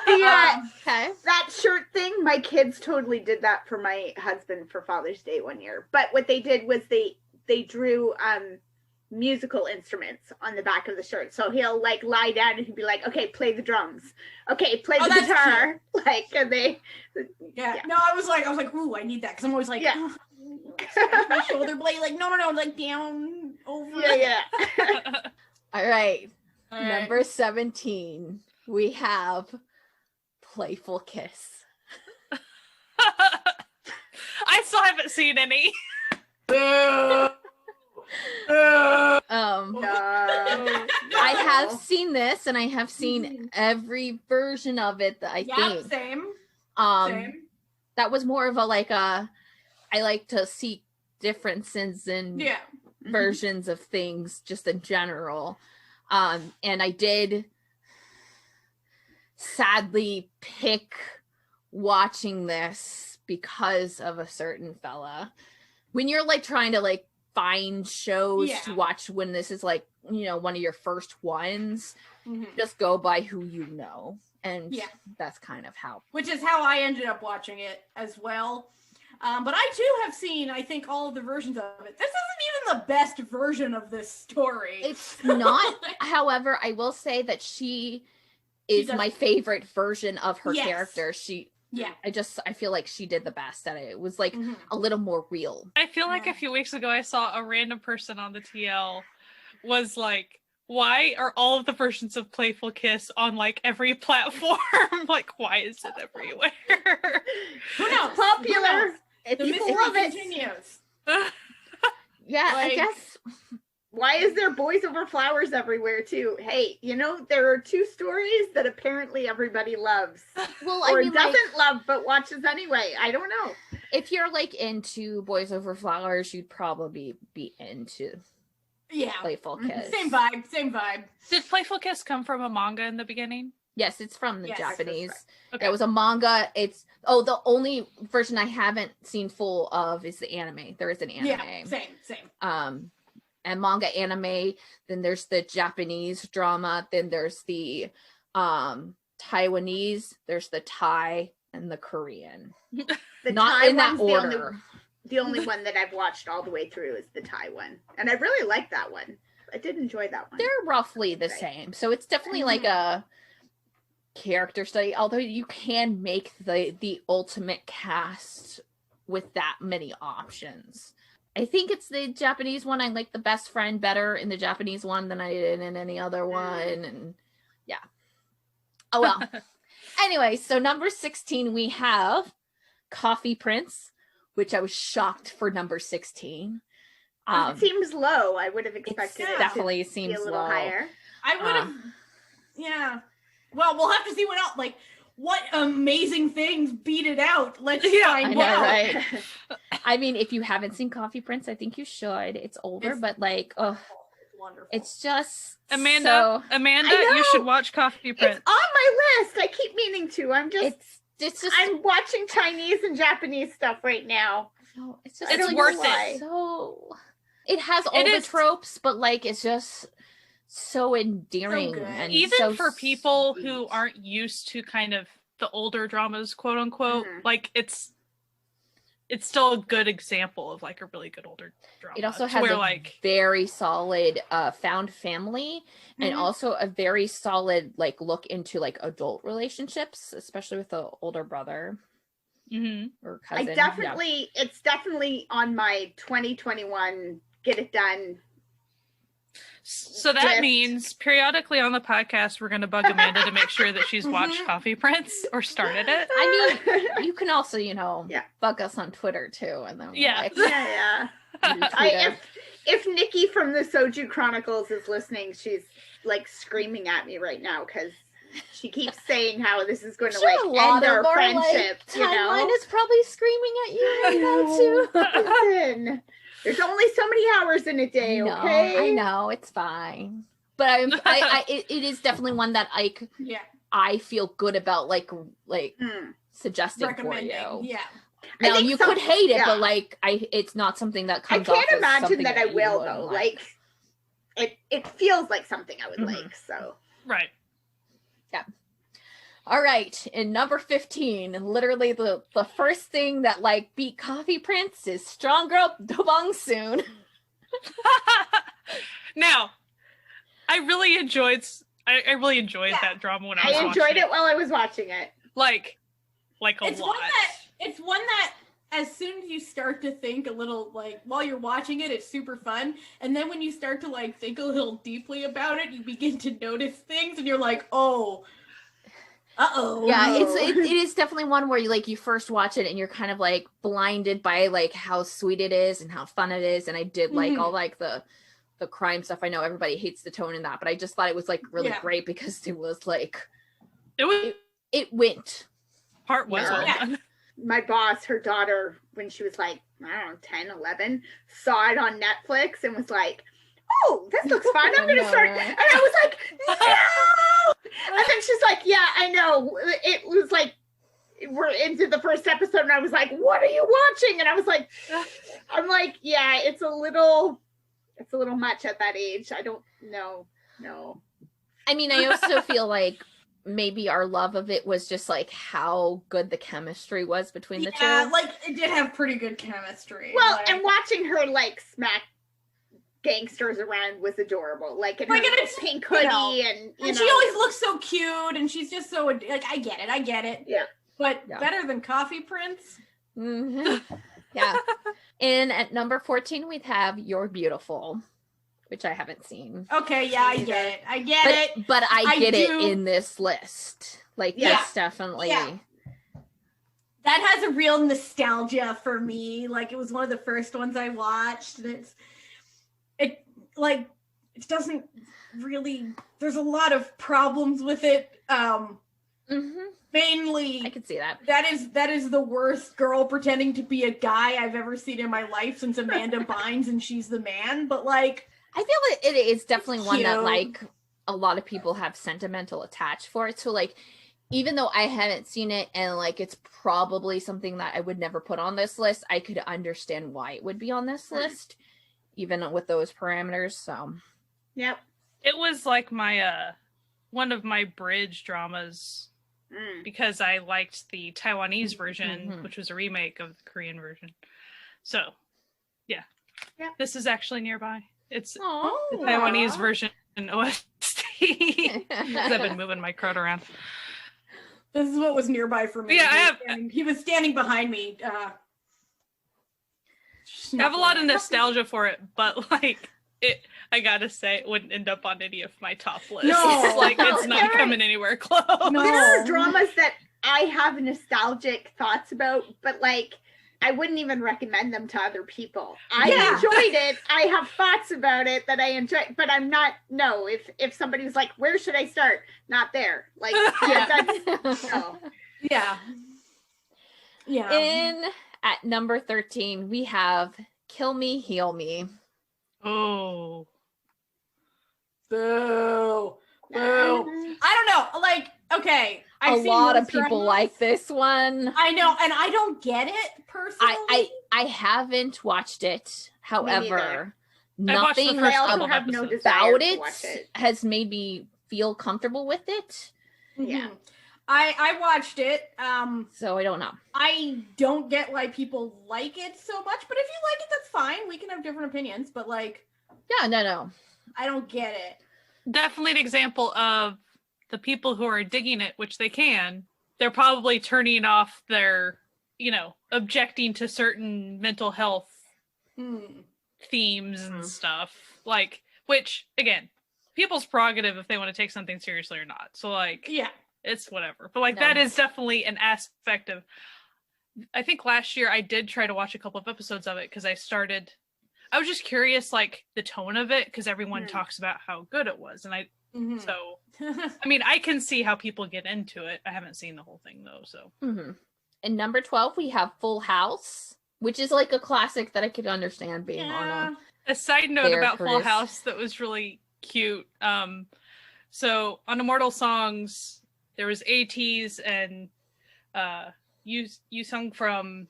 Speaker 2: Yeah,
Speaker 3: Okay.
Speaker 2: that shirt thing, my kids totally did that for my husband for Father's Day one year. But what they did was they drew musical instruments on the back of the shirt. So he'll like lie down and he'll be like, okay, play the drums. Okay, play the
Speaker 1: that's
Speaker 2: guitar. Like, and they...
Speaker 1: Yeah.
Speaker 2: Yeah.
Speaker 1: No, I was like, ooh, I need that, because I'm always like,
Speaker 2: Yeah.
Speaker 1: scratch my shoulder blade. Like, no, like down over.
Speaker 2: Yeah.
Speaker 3: All right.
Speaker 1: All right.
Speaker 3: Number 17 we have Playful Kiss.
Speaker 4: I still haven't seen any.
Speaker 3: Um
Speaker 2: No.
Speaker 3: I I have seen this, and I have seen every version of it that I think.
Speaker 1: Same.
Speaker 3: That was more of a I like to see differences in versions of things just in general. And I did sadly pick watching this because of a certain fella. When you're trying to find shows to watch when this is one of your first ones, just go by who you know. And that's kind of how.
Speaker 1: Which is how I ended up watching it as well. But I too have seen, I think, all of the versions of it. This isn't even the best version of this story.
Speaker 3: It's not. However, I will say that she is my favorite version of her character. I feel like she did the best at it. It was a little more real.
Speaker 4: I feel like a few weeks ago I saw a random person on the TL was like, why are all of the versions of Playful Kiss on every platform? Why is it everywhere?
Speaker 1: Who knows?
Speaker 2: Popular.
Speaker 1: People love it. Continues.
Speaker 3: Yeah, I guess.
Speaker 2: Why is there Boys Over Flowers everywhere too? Hey, there are two stories that apparently everybody loves.
Speaker 3: Well,
Speaker 2: or doesn't love but watches anyway. I don't know.
Speaker 3: If you're into Boys Over Flowers, you'd probably be into Playful Kiss.
Speaker 1: Same vibe.
Speaker 4: Did Playful Kiss come from a manga in the beginning?
Speaker 3: Yes, it's from the Japanese.
Speaker 4: Okay.
Speaker 3: It was a manga. The only version I haven't seen full of is the anime. There is an anime.
Speaker 1: Yeah, same.
Speaker 3: And manga anime, then there's the Japanese drama, then there's the Taiwanese, there's the Thai, and the Korean.
Speaker 2: The
Speaker 3: Not
Speaker 2: Thai
Speaker 3: in that order.
Speaker 2: The only one that I've watched all the way through is the Thai one. And I really like that one. I did enjoy that one.
Speaker 3: They're roughly the same. So it's definitely a character study, although you can make the ultimate cast with that many options. I think it's the Japanese one. I like the best friend better in the Japanese one than I did in any other one. And oh well. Anyway, so number 16 we have Coffee Prince, which I was shocked for number 16.
Speaker 2: It seems low. I would have expected it
Speaker 3: definitely
Speaker 2: to
Speaker 3: seems
Speaker 2: be a little
Speaker 3: low.
Speaker 2: higher.
Speaker 1: I would have Well, we'll have to see what amazing things beat it out. Let's find out.
Speaker 3: Right? I mean, if you haven't seen Coffee Prince, I think you should. It's older, but
Speaker 1: wonderful.
Speaker 3: It's just
Speaker 4: Amanda, you should watch Coffee Prince.
Speaker 2: It's on my list. I keep meaning to.
Speaker 3: It's just
Speaker 2: I'm watching Chinese and Japanese stuff right now.
Speaker 3: No, it's
Speaker 4: worth it.
Speaker 3: So it has all the tropes, but it's just so endearing, and
Speaker 4: even for people who aren't used to kind of the older dramas, quote unquote, it's still a good example of a really good older drama.
Speaker 3: It also has a very solid found family, and also a very solid look into adult relationships, especially with the older brother or cousin.
Speaker 2: It's definitely on my 2021 get it done.
Speaker 4: So that means periodically on the podcast, we're going to bug Amanda to make sure that she's watched Coffee Prince or started it.
Speaker 3: I mean, you can also, bug us on Twitter too. And then
Speaker 2: if Nikki from the Soju Chronicles is listening, she's screaming at me right now because she keeps saying how this is going to end our friendship.
Speaker 3: Timeline is probably screaming at you right now too.
Speaker 2: Listen. There's only so many hours in a day, okay?
Speaker 3: I know, it's fine. But it is definitely one that I feel good about suggesting for you.
Speaker 1: Yeah.
Speaker 2: Now
Speaker 3: you could hate it, but it's not something that comes off.
Speaker 2: I can't imagine that I will though. It feels like something I would like, so.
Speaker 4: Right.
Speaker 3: Yeah. All right, in number 15, literally the first thing that beat Coffee Prince is Strong Girl Dobong Soon.
Speaker 4: Now, I really enjoyed that drama when I was watching it.
Speaker 2: I enjoyed it while I was watching it.
Speaker 4: Like a
Speaker 1: it's
Speaker 4: lot.
Speaker 1: It's one that as soon as you start to think a little while you're watching it, it's super fun. And then when you start to think a little deeply about it, you begin to notice things and you're like, oh, uh-oh.
Speaker 3: Yeah, it is definitely one where you first watch it and you're kind of blinded by how sweet it is and how fun it is. And I did all the the crime stuff. I know everybody hates the tone in that, but I just thought it was like really great because it was like it went
Speaker 4: part was well done.
Speaker 2: My boss, her daughter, when she was like, I don't know, 10, 11, saw it on Netflix and was like, oh, this looks fun. I'm going to start. And I was like, no! And then she's like, yeah, I know. It was like, we're into the first episode and I was like, what are you watching? And I was like, yeah, it's a little much at that age. I don't know. No.
Speaker 3: I mean, I also feel like maybe our love of it was just like how good the chemistry was between the two.
Speaker 1: Yeah, like it did have pretty good chemistry.
Speaker 2: Well,
Speaker 1: like,
Speaker 2: and watching her like smack gangsters around was adorable. Like in her pink hoodie and
Speaker 1: she always looks so cute and she's just so like I get it.
Speaker 2: Yeah.
Speaker 1: But better than Coffee Prince.
Speaker 3: Mm-hmm. Yeah. And at number 14 we have You're Beautiful, which I haven't seen.
Speaker 1: Okay, yeah, I get it.
Speaker 3: But I get it in this list. Like that's definitely
Speaker 1: that has a real nostalgia for me. Like it was one of the first ones I watched. It doesn't really, there's a lot of problems with it. Mainly
Speaker 3: I could see that.
Speaker 1: That is the worst girl pretending to be a guy I've ever seen in my life since Amanda Bynes and She's the Man. But like
Speaker 3: I feel it is definitely one that like a lot of people have sentimental attached for it. So like even though I haven't seen it and like it's probably something that I would never put on this list, I could understand why it would be on this list, even with those parameters. So
Speaker 2: yep.
Speaker 4: It was like my one of my bridge dramas because I liked the Taiwanese version, which was a remake of the Korean version. So yeah. This is actually nearby. It's the Taiwanese version OST. I've been moving my crowd around.
Speaker 1: This is what was nearby for me.
Speaker 4: Yeah,
Speaker 1: he was standing behind me.
Speaker 4: I have a lot of nostalgia for it, but like I gotta say, it wouldn't end up on any of my top lists.
Speaker 1: No,
Speaker 4: like it's not coming anywhere close.
Speaker 2: No. There are dramas that I have nostalgic thoughts about, but like I wouldn't even recommend them to other people. I enjoyed it. I have thoughts about it that I enjoy, but I'm not. No, if somebody's like, "Where should I start?" Not there. Like, that's no.
Speaker 1: Yeah.
Speaker 3: In at number 13, we have "Kill Me, Heal Me."
Speaker 4: Oh.
Speaker 1: Boo. Boo. I don't know. Like, okay.
Speaker 3: I've seen a lot of people like this one.
Speaker 1: I know, and I don't get it personally.
Speaker 3: I haven't watched it. However, nothing
Speaker 2: about
Speaker 3: it has made me feel comfortable with it.
Speaker 2: Yeah.
Speaker 1: I watched it.
Speaker 3: So I don't know.
Speaker 1: I don't get why people like it so much, but if you like it, that's fine. We can have different opinions, but like,
Speaker 3: yeah, no.
Speaker 1: I don't get it.
Speaker 4: Definitely an example of the people who are digging it, which they can. They're probably turning off their, objecting to certain mental health themes and stuff. Like, which again, people's prerogative if they want to take something seriously or not. So like,
Speaker 1: yeah.
Speaker 4: It's whatever. But like that is definitely an aspect of, I think last year I did try to watch a couple of episodes of it because I was just curious, like the tone of it, because everyone talks about how good it was. And so, I mean, I can see how people get into it. I haven't seen the whole thing though, so.
Speaker 3: And number 12, we have Full House, which is like a classic that I could understand being on
Speaker 4: a side note about Full House that was really cute. So on Immortal Songs, there was ATEEZ and you sung from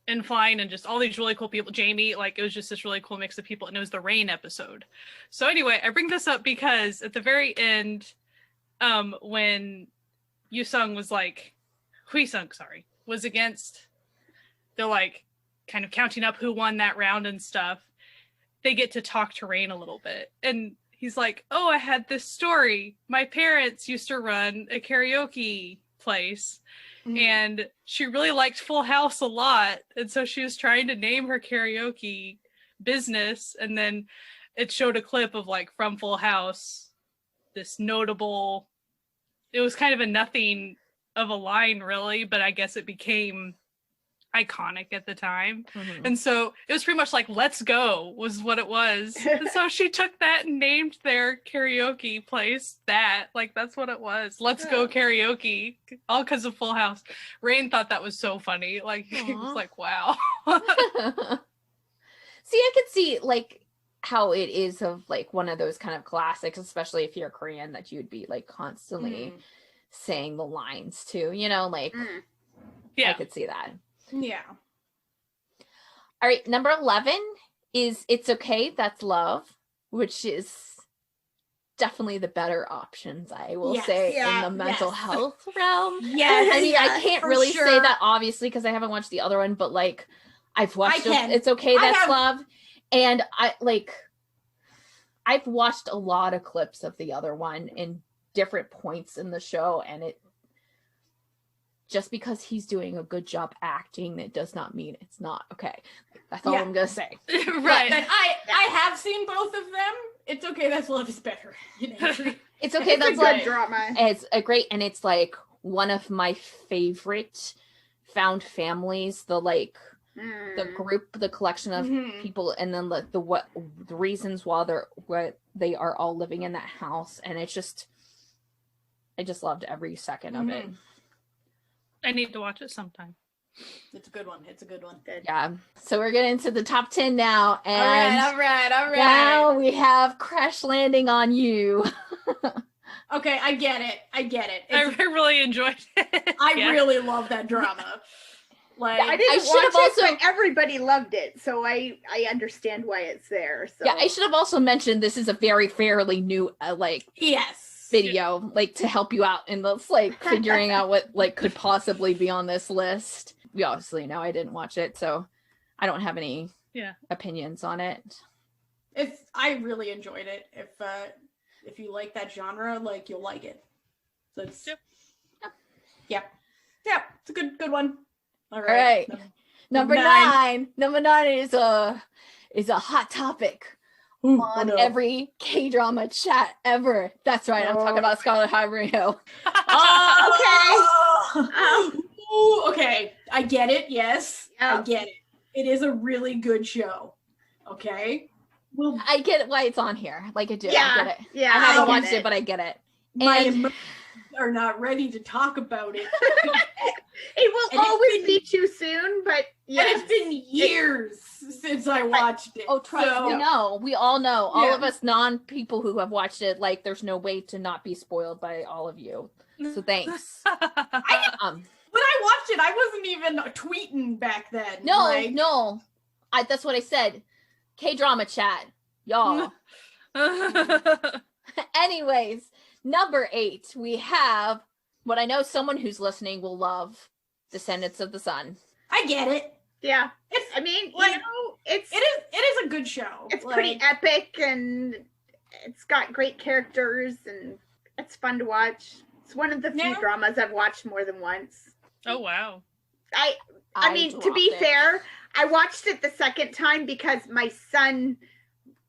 Speaker 4: In Flying and just all these really cool people. Jamie, like it was just this really cool mix of people, and it was the Rain episode. So anyway, I bring this up because at the very end, when Yusung was like, Huisung, sorry, was against, they're like kind of counting up who won that round and stuff. They get to talk to Rain a little bit, and he's like, oh, I had this story. My parents used to run a karaoke place and she really liked Full House a lot. And so she was trying to name her karaoke business. And then it showed a clip of like from Full House, this notable, it was kind of a nothing of a line really, but I guess it became iconic at the time.
Speaker 3: Mhm.
Speaker 4: And so it was pretty much like "Let's Go" was what it was. And so she took that and named their karaoke place that. Like, that's what it was. "Let's Go Karaoke," all because of Full House. Rain thought that was so funny. Like, he was
Speaker 3: Aw.
Speaker 4: like, wow.
Speaker 3: See, I could see like how it is of like one of those kind of classics, especially if you're Korean, that you'd be like constantly saying the lines to, you know, like
Speaker 4: Yeah.
Speaker 3: I could see that.
Speaker 1: Yeah.
Speaker 3: All right, number 11 is "It's Okay, That's Love," which is definitely the better options, I will
Speaker 1: Yes.
Speaker 3: say,
Speaker 2: Yeah.
Speaker 3: in the mental
Speaker 1: Yes.
Speaker 3: health realm.
Speaker 1: Yes.
Speaker 3: I mean, I can't
Speaker 1: for
Speaker 3: really say
Speaker 1: sure.
Speaker 3: that obviously because I haven't watched the other one, but like I've watched
Speaker 1: can.
Speaker 3: "It's Okay,
Speaker 1: I
Speaker 3: That's
Speaker 1: have.
Speaker 3: Love," and I've watched a lot of clips of the other one in different points in the show, and it just because he's doing a good job acting, it does not mean it's not okay. That's all
Speaker 1: Yeah.
Speaker 3: I'm gonna say.
Speaker 4: Right.
Speaker 1: But I have seen both of them. It's Okay, That's Love is better.
Speaker 3: It's Okay,
Speaker 2: It's
Speaker 3: That's
Speaker 2: a
Speaker 3: Love.
Speaker 2: good drama.
Speaker 3: It's a great, and it's like one of my favorite found families. The the group, the collection of
Speaker 1: Mhm.
Speaker 3: people, and then the reasons why they are all living in that house, and I just loved every second of it.
Speaker 4: I need to watch it sometime.
Speaker 1: It's a good one. It's a good one.
Speaker 2: Good.
Speaker 3: Yeah. So we're getting to the top 10 now, and
Speaker 1: All right.
Speaker 3: now we have Crash Landing on You.
Speaker 1: Okay, I get it.
Speaker 4: I
Speaker 1: It's-
Speaker 4: really enjoyed it.
Speaker 1: I
Speaker 4: Yeah.
Speaker 1: really love that drama. Like,
Speaker 2: I didn't
Speaker 3: should have
Speaker 2: watch it,
Speaker 3: also-
Speaker 2: but everybody loved it, so I understand why it's there. So.
Speaker 3: Yeah, I should have also mentioned this is a very fairly new
Speaker 1: yes.
Speaker 3: video, like to help you out in this figuring out what could possibly be on this list. We obviously know I didn't watch it, so I don't have any opinions on it.
Speaker 1: I really enjoyed it. If you like that genre, like, you'll like it. So it's yeah, it's a good one. All right.
Speaker 3: Number nine. Number 9 is a hot topic on every K-drama chat ever. That's right, I'm talking about Scarlet Highbury-Hill.
Speaker 1: Ooh, okay. I get it. Yes,
Speaker 2: Yeah.
Speaker 1: I get it. It is a really good show. Okay. Well,
Speaker 3: I get why it's on here. Like, I do.
Speaker 2: Yeah,
Speaker 3: I get it.
Speaker 2: yeah,
Speaker 3: I
Speaker 2: I
Speaker 3: haven't
Speaker 2: get
Speaker 3: watched
Speaker 2: it.
Speaker 3: it, but I get it.
Speaker 1: my
Speaker 3: And-
Speaker 1: emotions are not ready to talk about it.
Speaker 2: It will
Speaker 1: And it's
Speaker 2: always
Speaker 1: been-
Speaker 2: be too soon, but
Speaker 1: And
Speaker 2: yes.
Speaker 1: it's been years since I watched it.
Speaker 3: Oh, trust
Speaker 1: so-
Speaker 3: me, no. We all know. All
Speaker 1: Yeah.
Speaker 3: of us non-people who have watched it, like, there's no way to not be spoiled by all of you. So thanks.
Speaker 1: When I watched it, I wasn't even tweeting back then.
Speaker 3: No, no. That's what I said. K-drama chat. Y'all. Anyways, number 8, we have what I know someone who's listening will love, Descendants of the Sun.
Speaker 1: I get it.
Speaker 2: Yeah.
Speaker 1: It's
Speaker 2: I mean,
Speaker 1: like,
Speaker 2: it's
Speaker 1: it is a good show.
Speaker 2: it's
Speaker 1: Like,
Speaker 2: pretty epic, and it's got great characters, and it's fun to watch. It's one of the few
Speaker 1: Yeah.
Speaker 2: dramas I've watched more than once.
Speaker 4: Oh, wow.
Speaker 2: I mean, to be
Speaker 3: dropped it.
Speaker 2: fair, I watched it the second time because my son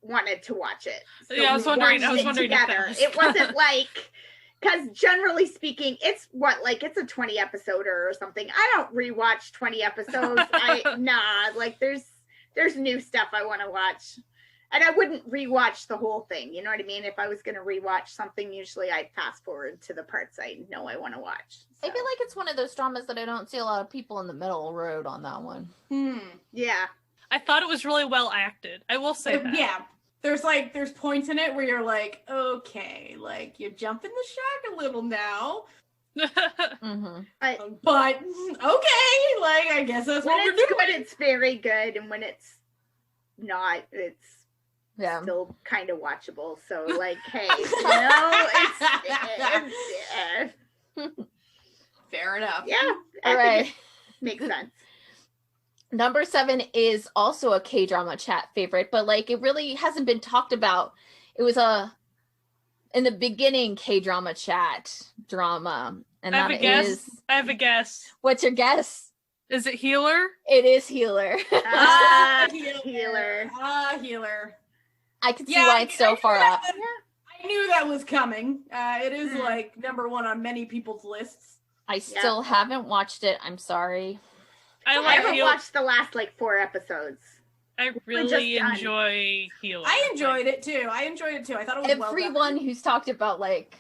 Speaker 2: wanted to watch it.
Speaker 4: Yeah, I was
Speaker 2: we
Speaker 4: wondering-
Speaker 2: watched it
Speaker 4: if that
Speaker 2: together.
Speaker 4: was-
Speaker 2: It wasn't like, because generally speaking, it's it's a 20 episoder or something. I don't rewatch 20 episodes. There's new stuff I want to watch. And I wouldn't rewatch the whole thing. You know what I mean? If I was going to rewatch something, usually I'd fast forward to the parts I know I want to watch.
Speaker 3: I feel like it's one of those dramas that I don't see a lot of people in the middle road on that one.
Speaker 2: Yeah.
Speaker 4: I thought it was really well acted. I will say that.
Speaker 1: Yeah. There's points in it where you're like, okay, like, you're jumping the shark a little now.
Speaker 3: Mm-hmm.
Speaker 1: But okay, like, I guess that's
Speaker 2: When
Speaker 1: what we're
Speaker 2: it's
Speaker 1: doing.
Speaker 2: good, it's very good. And when it's not, it's
Speaker 3: Yeah.
Speaker 2: still kind of watchable. So, like, hey, you know,
Speaker 1: Fair enough.
Speaker 2: yeah.
Speaker 3: All right.
Speaker 2: Makes sense.
Speaker 3: Number 7 is also a K-drama chat favorite, but like it really hasn't been talked about. It was in the beginning K-drama chat drama, and
Speaker 4: I have
Speaker 3: that
Speaker 4: a guess.
Speaker 3: is
Speaker 4: I have a guess.
Speaker 3: what's your guess?
Speaker 4: Is it Healer?
Speaker 3: It is Healer.
Speaker 2: Healer.
Speaker 1: Healer.
Speaker 3: I can see
Speaker 1: Yeah,
Speaker 3: why it's so far up.
Speaker 1: I knew that was coming. It is like number 1 on many people's lists.
Speaker 3: I still haven't watched it. I'm sorry.
Speaker 4: I
Speaker 2: I
Speaker 4: like
Speaker 2: haven't
Speaker 4: Heal.
Speaker 2: watched the last like 4 episodes.
Speaker 4: I really enjoy Healer.
Speaker 1: I enjoyed it too. I thought it was
Speaker 3: Everyone who's talked about like,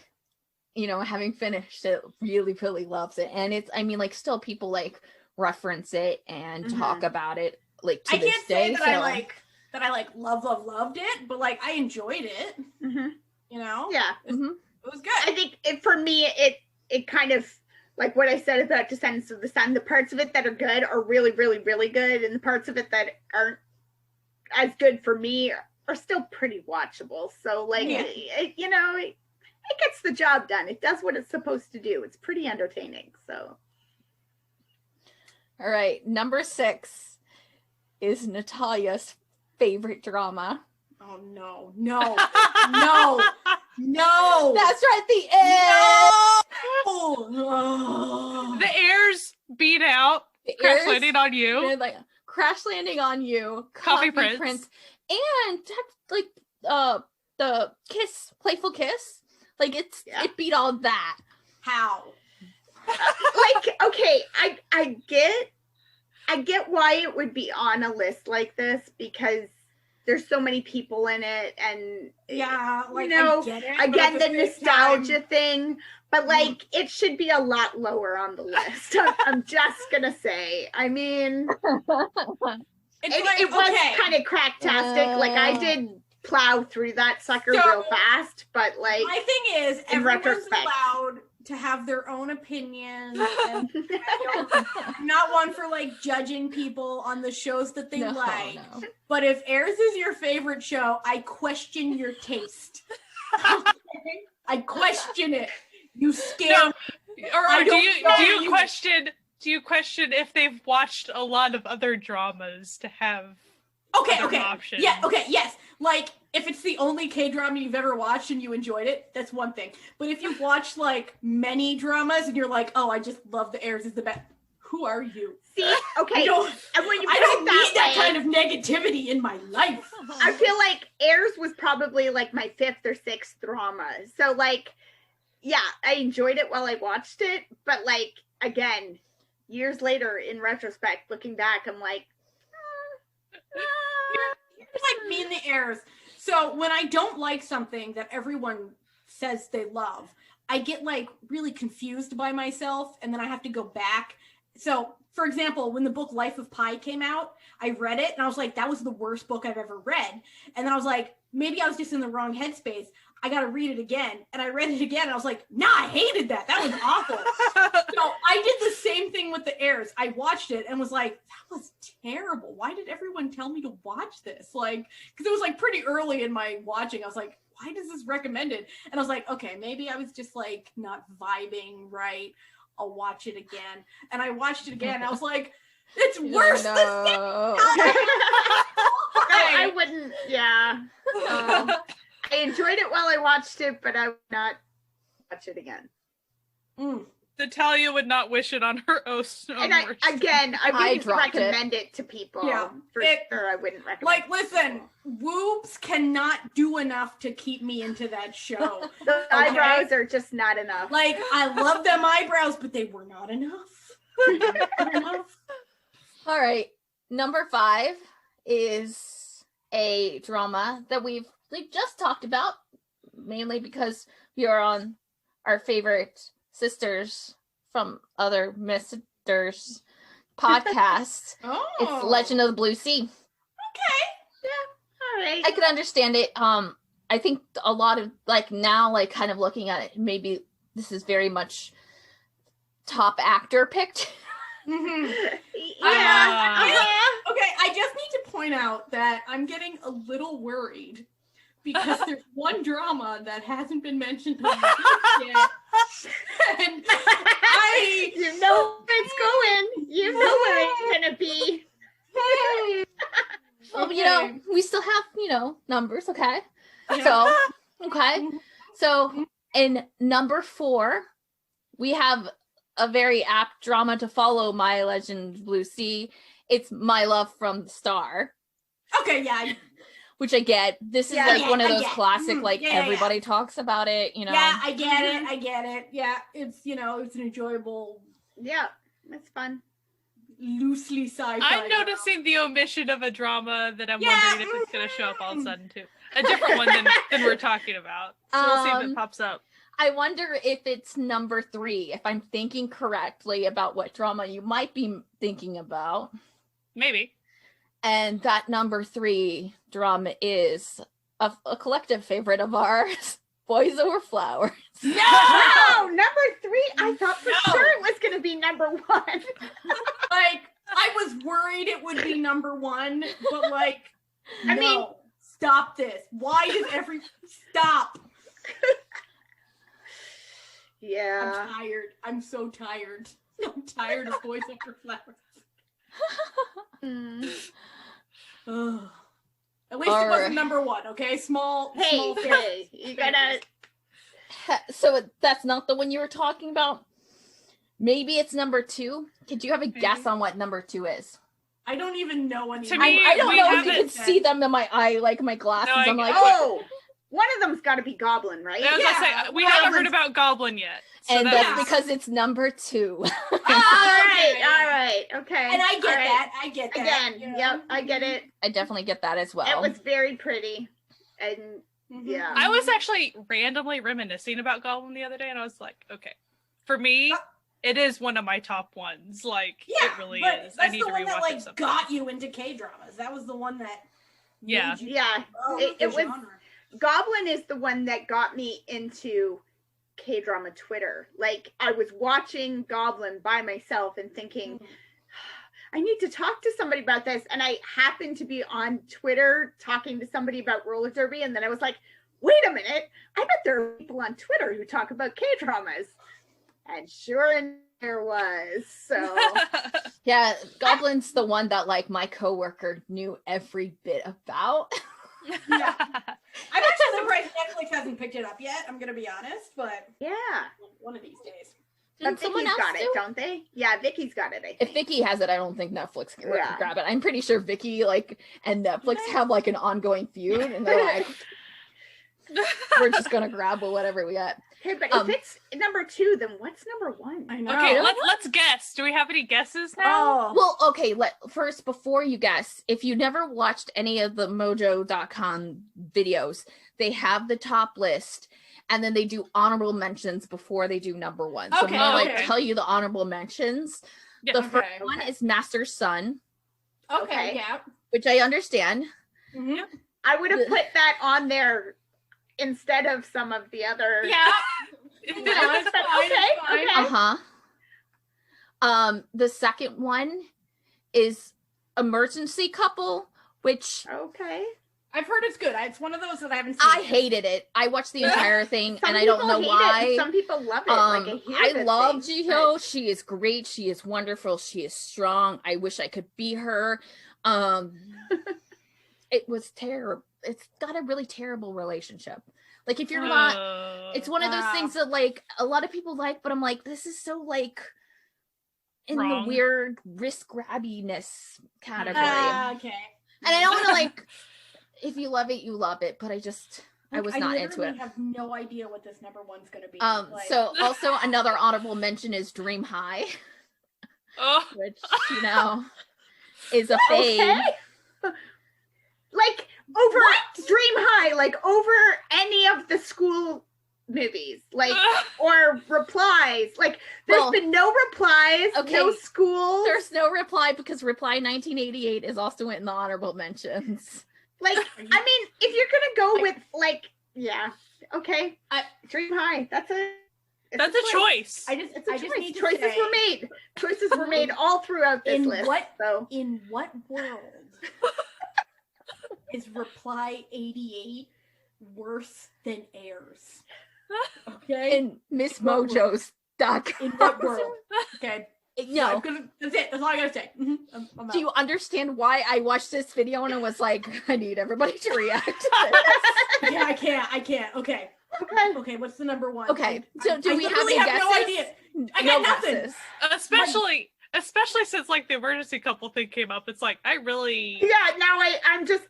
Speaker 3: having finished it really, really loves it. And it's, I mean, like, still people like reference it and talk about it like to this day.
Speaker 1: I can't say that I loved it, but like I enjoyed it.
Speaker 2: Mm-hmm. Yeah.
Speaker 1: It was good.
Speaker 2: I think for me, it kind of, like what I said about Descendants of the Sun, the parts of it that are good are really, really, really good. And the parts of it that aren't as good for me are still pretty watchable. So like, it gets the job done. It does what it's supposed to do. It's pretty entertaining. So.
Speaker 3: All right. Number 6 is Natalia's favorite drama.
Speaker 1: Oh, no. No.
Speaker 3: That's right. The end.
Speaker 1: No.
Speaker 4: The heirs beat out. Crash Landing on You.
Speaker 3: Like Crash Landing on You.
Speaker 4: Coffee Prince.
Speaker 3: And like the Playful Kiss. Like it beat all that.
Speaker 1: How?
Speaker 2: Like, okay, I get why it would be on a list like this, because there's so many people in it, and
Speaker 1: I get it,
Speaker 2: again, the nostalgia thing, but like it should be a lot lower on the list. I'm just gonna say. I mean, it was kind of cracktastic. Like I did plow through that sucker real fast, but like
Speaker 1: my thing is,
Speaker 2: in
Speaker 1: everyone's
Speaker 2: retrospect,
Speaker 1: allowed to have their own opinions. And I'm not one for like judging people on the shows that they like. No. But if Heirs is your favorite show, I question your taste. I question it. You scare me.
Speaker 4: Or do you question if they've watched a lot of other dramas to have options?
Speaker 1: Yeah, okay, yes. Like, if it's the only K-drama you've ever watched and you enjoyed it, that's one thing. But if you've watched, like, many dramas and you're like, oh, I just love the Heirs is the best. Who are you?
Speaker 2: See, okay.
Speaker 1: I don't need that kind of negativity in my life.
Speaker 2: I feel like Heirs was probably, like, my 5th or 6th drama. So, like, yeah, I enjoyed it while I watched it. But, like, again, years later, in retrospect, looking back, I'm like,
Speaker 1: It's like me and the Heirs. So when I don't like something that everyone says they love, I get like really confused by myself, and then I have to go back. So, for example, when the book Life of Pi came out, I read it and I was like, that was the worst book I've ever read. And then I was like, maybe I was just in the wrong headspace. I got to read it again. And I read it again and I was like, nah, I hated that. That was awful. So I did the same thing with the Heirs. I watched it and was like, that was terrible. Why did everyone tell me to watch this? Like, because it was like pretty early in my watching. I was like, why does this recommended? And I was like, okay, maybe I was just like not vibing right. I'll watch it again. And I watched it again. And I was like, it's worse than
Speaker 2: I wouldn't, yeah. I enjoyed it while I watched it, but I would not watch it again.
Speaker 4: Natalia would not wish it on her own.
Speaker 2: And I wouldn't recommend it to people. Yeah, for sure, I wouldn't recommend.
Speaker 1: Like, listen, Woobs cannot do enough to keep me into that show.
Speaker 2: The eyebrows are just not enough.
Speaker 1: Like, I love them eyebrows, but they were not enough.
Speaker 3: All right, number 5 is a drama that we've just talked about, mainly because we are on our favorite sisters from other misters podcast. It's Legend of the Blue Sea.
Speaker 1: Okay.
Speaker 2: Yeah. All right.
Speaker 3: I could understand it. I think a lot of like now, like kind of looking at it, maybe this is very much top actor picked.
Speaker 1: Mm-hmm. Yeah. Okay, I just need to point out that I'm getting a little worried because there's one drama that hasn't been mentioned on the list yet. And
Speaker 2: you know where it's going. You know where it's gonna be.
Speaker 3: Well, okay. We still have, numbers, okay? Yeah. So, okay. So, in number 4, we have a very apt drama to follow My Legend Blue Sea. It's My Love from the Star.
Speaker 1: Okay, yeah.
Speaker 3: Which I get. This is one of those classic, everybody talks about it,
Speaker 1: Yeah, I get it. Yeah, it's, it's an enjoyable.
Speaker 2: Yeah, it's fun.
Speaker 1: loosely sci-fi.
Speaker 4: I'm noticing the omission of a drama that I'm wondering if it's going to show up all of a sudden too. A different one than we're talking about. So we'll see if it pops up.
Speaker 3: I wonder if it's number 3, if I'm thinking correctly about what drama you might be thinking about.
Speaker 4: Maybe.
Speaker 3: And that number 3 drama is a collective favorite of ours, Boys Over Flowers.
Speaker 2: No! Number 3? I thought for sure it was going to be number 1.
Speaker 1: Like, I was worried it would be number 1, but like,
Speaker 2: I mean,
Speaker 1: stop this. Why does stop?
Speaker 2: Yeah.
Speaker 1: I'm tired. I'm so tired. I'm tired of Boys Over Flowers. Ugh. At least it wasn't number 1, okay? Small.
Speaker 2: Hey, you gotta.
Speaker 3: So that's not the one you were talking about? Maybe it's number 2? Could you have a guess on what number 2 is?
Speaker 1: I don't even know any.
Speaker 4: To me,
Speaker 3: I don't know if you
Speaker 4: haven't
Speaker 3: can see them in my eye, like my glasses.
Speaker 4: No,
Speaker 3: I'm like,
Speaker 2: one of them's got to be Goblin, right?
Speaker 4: I was gonna say, we haven't heard about Goblin yet. So
Speaker 3: and that's because it's number 2.
Speaker 2: All right, okay.
Speaker 1: And I get
Speaker 2: All right.
Speaker 1: that. I get that.
Speaker 2: Again,
Speaker 1: you know?
Speaker 2: yep, I get it.
Speaker 3: I definitely get that as well.
Speaker 2: It was very pretty, and yeah.
Speaker 4: I was actually randomly reminiscing about Goblin the other day, and I was like, okay, for me, it is one of my top ones. Like, it really is. I need to rewatch
Speaker 1: that, like,
Speaker 4: it sometime.
Speaker 1: got you into K-dramas. That was the one that.
Speaker 4: Yeah.
Speaker 2: It was. Goblin is the one that got me into K-drama Twitter. Like, I was watching Goblin by myself and thinking, I need to talk to somebody about this. And I happened to be on Twitter talking to somebody about roller derby. And then I was like, wait a minute. I bet there are people on Twitter who talk about K-dramas. And sure enough, there was. So
Speaker 3: yeah, Goblin's the one that like my coworker knew every bit about.
Speaker 1: Yeah. I'm actually surprised Netflix hasn't picked it up yet. I'm gonna be honest, but
Speaker 2: yeah,
Speaker 1: one of these days.
Speaker 3: Didn't someone else
Speaker 2: got it, don't they? Yeah, Vicky's got it. I think.
Speaker 3: If Vicky has it, I don't think Netflix can grab it. I'm pretty sure Vicky and Netflix have like an ongoing feud, and they're like, we're just gonna grab whatever we got.
Speaker 2: Hey, but if it's number 2, then what's number 1?
Speaker 1: I know.
Speaker 4: Okay, let's guess. Do we have any guesses now?
Speaker 3: Well, okay, first, before you guess, if you never watched any of the mojo.com videos, they have the top list, and then they do honorable mentions before they do number 1. So I'm gonna tell you the honorable mentions. Yeah, the first one is Master's Son.
Speaker 1: Okay, yeah.
Speaker 3: Which I understand.
Speaker 1: Mm-hmm.
Speaker 2: I would have put that on there instead of some of the other.
Speaker 1: Yeah.
Speaker 2: Okay.
Speaker 3: The second one is Emergency Couple, which
Speaker 1: I've heard it's good. It's one of those that I haven't seen.
Speaker 3: I hated it. I watched the entire thing, and I don't know why.
Speaker 2: Some people love it.
Speaker 3: I love Jiho. She is great. She is wonderful. She is strong. I wish I could be her. It was terrible. It's got a really terrible relationship. Like, if you're not, it's one of those things that like a lot of people like, but I'm like, this is so like in the weird risk grabbiness category.
Speaker 1: Okay.
Speaker 3: And I don't want to like, if you love it, you love it, but I was not into it.
Speaker 1: I have no idea what this number 1's going to be.
Speaker 3: So also another honorable mention is Dream High, which is a fave.
Speaker 2: Like over Dream High, like over any of the school movies, like or replies. Like there's been no replies, no schools.
Speaker 3: There's no reply because Reply 1988 is also in the honorable mentions.
Speaker 2: Like, I mean, if you're gonna go with like, Dream High. That's a choice.
Speaker 1: It's a choice.
Speaker 2: Choices were made. Choices were made all throughout this list.
Speaker 1: In what world is Reply 88 worse than Airs? Okay.
Speaker 3: In Miss Mojo's doc.
Speaker 1: In what world? Okay.
Speaker 3: No.
Speaker 1: That's it. That's all I gotta say. Mm-hmm.
Speaker 3: Do you understand why I watched this video and I was like, I need everybody to react to this?
Speaker 1: Yeah, I can't. Okay. What's the number 1?
Speaker 3: Okay. So do we
Speaker 1: really
Speaker 3: have
Speaker 1: no
Speaker 3: guesses?
Speaker 1: idea. I got nothing.
Speaker 4: Especially since like the emergency couple thing came up, it's like I really
Speaker 2: now I'm just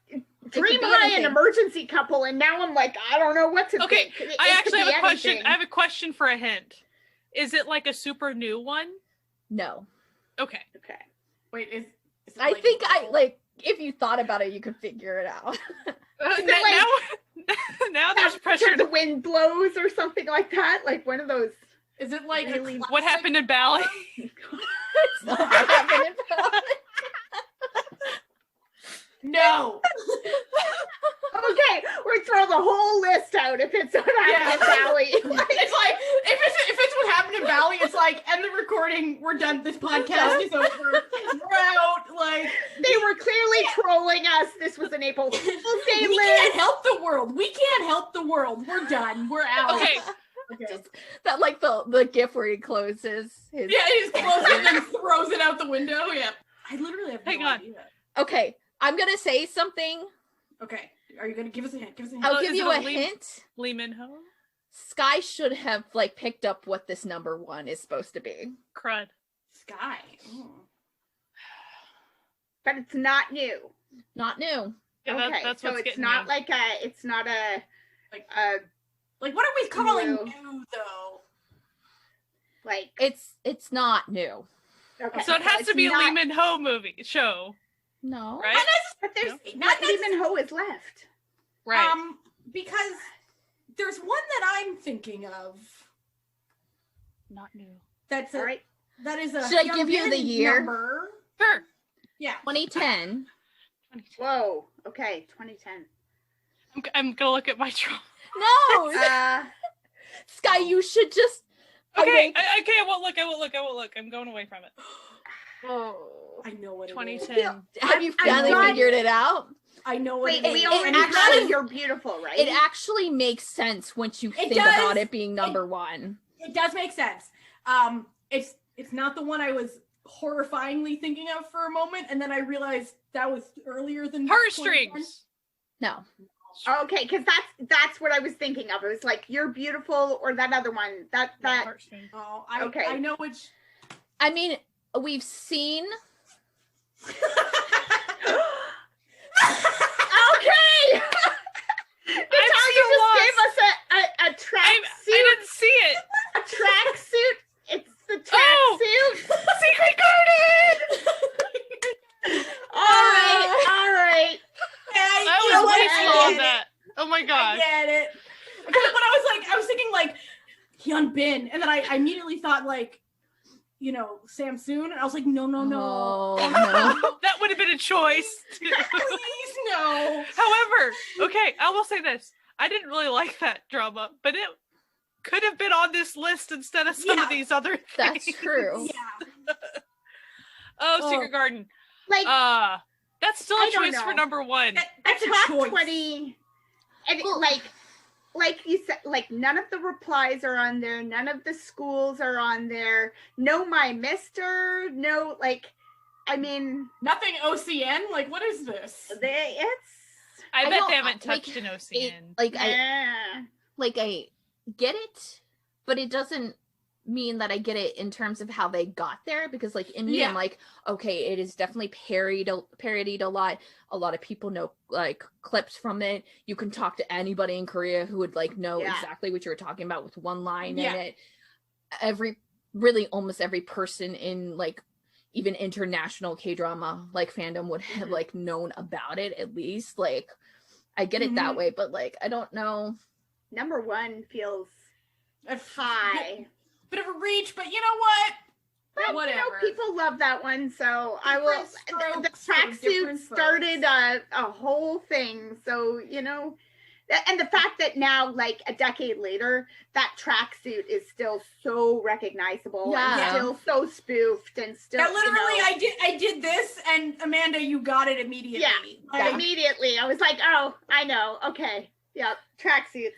Speaker 2: Dream High and Emergency Couple, and now I'm like I don't know what to think.
Speaker 4: I actually have a question. I have a question for a hint. Is it like a super new one?
Speaker 3: No.
Speaker 4: Okay.
Speaker 1: Wait, is it
Speaker 3: I think if you thought about it, you could figure it out.
Speaker 4: Now there's pressure.
Speaker 2: The wind blows or something like that. Like one of those.
Speaker 1: Is it like
Speaker 2: Really?
Speaker 4: What happened in Bali?
Speaker 3: It's not what happened in Bali.
Speaker 1: No.
Speaker 2: Okay, we're throwing the whole list out if it's what happened in Bali.
Speaker 1: It's like if it's what happened in Bali, it's like end the recording. We're done. This podcast is over. We're out. Like
Speaker 2: they were clearly trolling us. This was an April Fool's Day
Speaker 1: we
Speaker 2: list.
Speaker 1: can't help the world. We can't help the world. We're done. We're out.
Speaker 4: Okay.
Speaker 3: Just that like the gif where he closes his.
Speaker 1: Yeah, he just closes it and throws it out the window. Yeah. I literally have no idea.
Speaker 3: Okay, I'm gonna say something.
Speaker 1: Okay. Are you gonna give us a hint? Give us a hint.
Speaker 3: I'll give
Speaker 4: is
Speaker 3: you
Speaker 4: it
Speaker 3: a
Speaker 4: a
Speaker 3: hint.
Speaker 4: Lee Min-ho?
Speaker 3: Sky should have like picked up what this number 1 is supposed to be.
Speaker 4: Crud.
Speaker 1: Sky. Ooh.
Speaker 2: But it's not new.
Speaker 3: Not new.
Speaker 4: Yeah,
Speaker 2: Okay,
Speaker 4: that's
Speaker 2: so
Speaker 4: what's
Speaker 2: it's
Speaker 4: getting
Speaker 2: not
Speaker 4: me.
Speaker 2: like it's not a
Speaker 1: Like-
Speaker 2: a
Speaker 1: Like, what are we calling
Speaker 2: No.
Speaker 1: new though?
Speaker 2: like
Speaker 3: It's not new.
Speaker 2: okay.
Speaker 4: So it has
Speaker 2: it's
Speaker 4: to be a
Speaker 2: not-
Speaker 4: Lee Min-ho show,
Speaker 3: No.
Speaker 4: right?
Speaker 2: But there's
Speaker 1: Not
Speaker 2: Lee Min-ho is left.
Speaker 4: Right.
Speaker 1: Because there's one that I'm thinking of.
Speaker 4: Not new.
Speaker 1: That's
Speaker 2: All right.
Speaker 1: that is a.
Speaker 3: Should I give you the
Speaker 1: Hyunbin
Speaker 3: year?
Speaker 1: number.
Speaker 4: Sure.
Speaker 1: Yeah.
Speaker 3: 2010.
Speaker 2: Whoa. Okay. 2010.
Speaker 4: I'm gonna look at my troll.
Speaker 3: No. Sky, you should just.
Speaker 4: Okay, I won't look. I won't look. I'm going away from it.
Speaker 3: Oh.
Speaker 1: I know what it is.
Speaker 4: 2010.
Speaker 3: Have you
Speaker 2: I'm
Speaker 3: finally
Speaker 2: not-
Speaker 3: figured it out?
Speaker 1: I know what
Speaker 2: Wait,
Speaker 1: it is.
Speaker 2: we
Speaker 3: it
Speaker 2: already
Speaker 3: actually-
Speaker 2: had You're Beautiful, right?
Speaker 3: It actually makes sense once you think
Speaker 1: does.
Speaker 3: about it being number 1.
Speaker 1: It does make sense. It's not the one I was horrifyingly thinking of for a moment, and then I realized that was earlier than 2010.
Speaker 4: Heartstrings.
Speaker 3: No.
Speaker 2: Okay, because that's what I was thinking of. It was like You're Beautiful or that other one. That
Speaker 4: Heartstrings.
Speaker 1: Oh,
Speaker 2: Okay.
Speaker 1: I know which.
Speaker 3: I mean, we've seen.
Speaker 2: Okay. Natalia
Speaker 4: still
Speaker 2: just
Speaker 4: lost.
Speaker 2: gave us a
Speaker 4: I
Speaker 2: tracksuit.
Speaker 4: didn't see it.
Speaker 2: A tracksuit. It's the
Speaker 4: Oh!
Speaker 2: tracksuit.
Speaker 4: Secret Garden.
Speaker 2: All right.
Speaker 4: I
Speaker 2: know
Speaker 4: was
Speaker 2: what
Speaker 4: wasteful
Speaker 2: I
Speaker 4: on
Speaker 2: get.
Speaker 4: that. Oh my
Speaker 1: I
Speaker 4: god.
Speaker 1: get it. Because when I was thinking like Hyunbin, and then I immediately thought like, Samsoon, and I was like, no.
Speaker 3: Oh, no.
Speaker 4: That would have been a choice. too.
Speaker 1: Please no.
Speaker 4: However, okay, I will say this. I didn't really like that drama, but it could have been on this list instead of some of these other things.
Speaker 3: That's true.
Speaker 1: Yeah.
Speaker 4: Oh, Secret Garden.
Speaker 2: Like
Speaker 4: That's still
Speaker 2: I
Speaker 4: a
Speaker 2: don't
Speaker 4: choice for
Speaker 2: know.
Speaker 4: number 1.
Speaker 1: That's a
Speaker 2: top
Speaker 1: choice.
Speaker 2: 20, and
Speaker 3: Well-
Speaker 2: like you said, like none of the replies are on there. None of the schools are on there. No, my Mister. No, I mean,
Speaker 1: Nothing OCN. Like, what is this?
Speaker 2: it's
Speaker 4: I bet
Speaker 3: don't-
Speaker 4: they haven't
Speaker 3: like,
Speaker 4: touched an OCN.
Speaker 3: I get it, but it doesn't mean that I get it in terms of how they got there, because like in me
Speaker 1: Yeah.
Speaker 3: I'm like, okay, it is definitely parodied a lot. A lot of people know like clips from it. You can talk to anybody in Korea who would like know
Speaker 2: Yeah.
Speaker 3: exactly what you were talking about with one line
Speaker 1: Yeah.
Speaker 3: in it. Almost every person in like even international K-drama like fandom would have like known about it at least. Like I get it that way, but like I don't know.
Speaker 2: number 1 feels
Speaker 1: A
Speaker 2: high.
Speaker 1: Bit of a reach, but you know what?
Speaker 2: But
Speaker 1: Whatever.
Speaker 2: people love that one, so I will.
Speaker 1: Different
Speaker 2: The
Speaker 1: strokes for
Speaker 2: tracksuit
Speaker 1: different folks.
Speaker 2: started a whole thing, so and the fact that now, like a decade later, that tracksuit is still so recognizable,
Speaker 3: Yeah.
Speaker 2: and still so spoofed, and still
Speaker 1: That literally, I did this, and Amanda, you got it immediately.
Speaker 2: Yeah.
Speaker 1: Like,
Speaker 2: immediately I was like, oh, I know, okay, yep, tracksuits.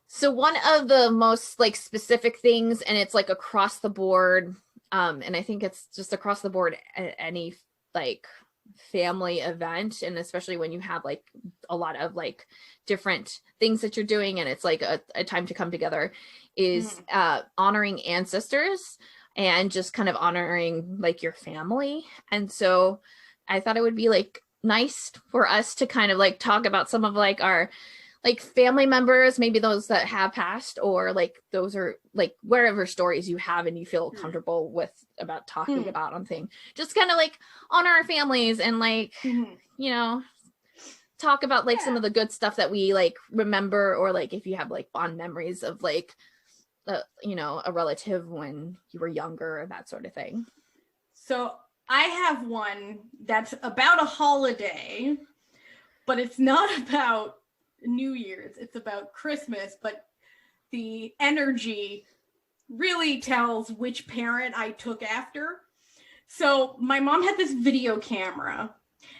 Speaker 3: So one of the most like specific things, and it's like across the board, and I think it's just across the board at any like family event, and especially when you have like a lot of like different things that you're doing and it's like a time to come together, is honoring ancestors and just kind of honoring like your family. And so I thought it would be like nice for us to kind of like talk about some of like our like family members, maybe those that have passed, or like those are like wherever stories you have and you feel comfortable with about talking about on thing. Just kind of like honor our families and like, you know, talk about like some of the good stuff that we like remember, or like if you have like fond memories of like, you know, a relative when you were younger or that sort of thing.
Speaker 1: So I have one that's about a holiday, but it's not about New Year's. It's about Christmas, but the energy really tells which parent I took after. So my mom had this video camera,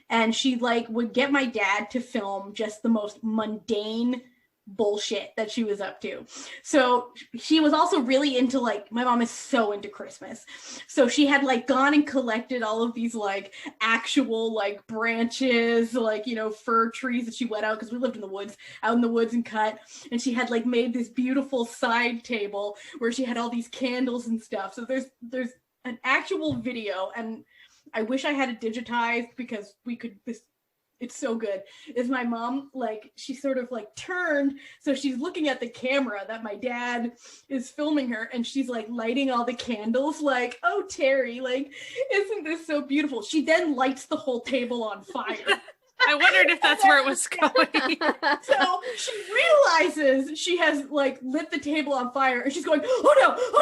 Speaker 1: and she like would get my dad to film just the most mundane bullshit that she was up to. So she was also really into like, my mom is so into Christmas. So she had like gone and collected all of these like actual like branches, like, you know, fir trees that she went out, because we lived in the woods, out in the woods, and cut. And she had like made this beautiful side table where she had all these candles and stuff. So there's an actual video, and I wish I had it digitized because we could, it's so good, is my mom, like, she sort of like turned, so she's looking at the camera that my dad is filming her, and she's like lighting all the candles, like, oh, Terry, like, isn't this so beautiful? She then lights the whole table on fire.
Speaker 4: I wondered if that's where it was going.
Speaker 1: So she realizes she has like lit the table on fire, and she's going, oh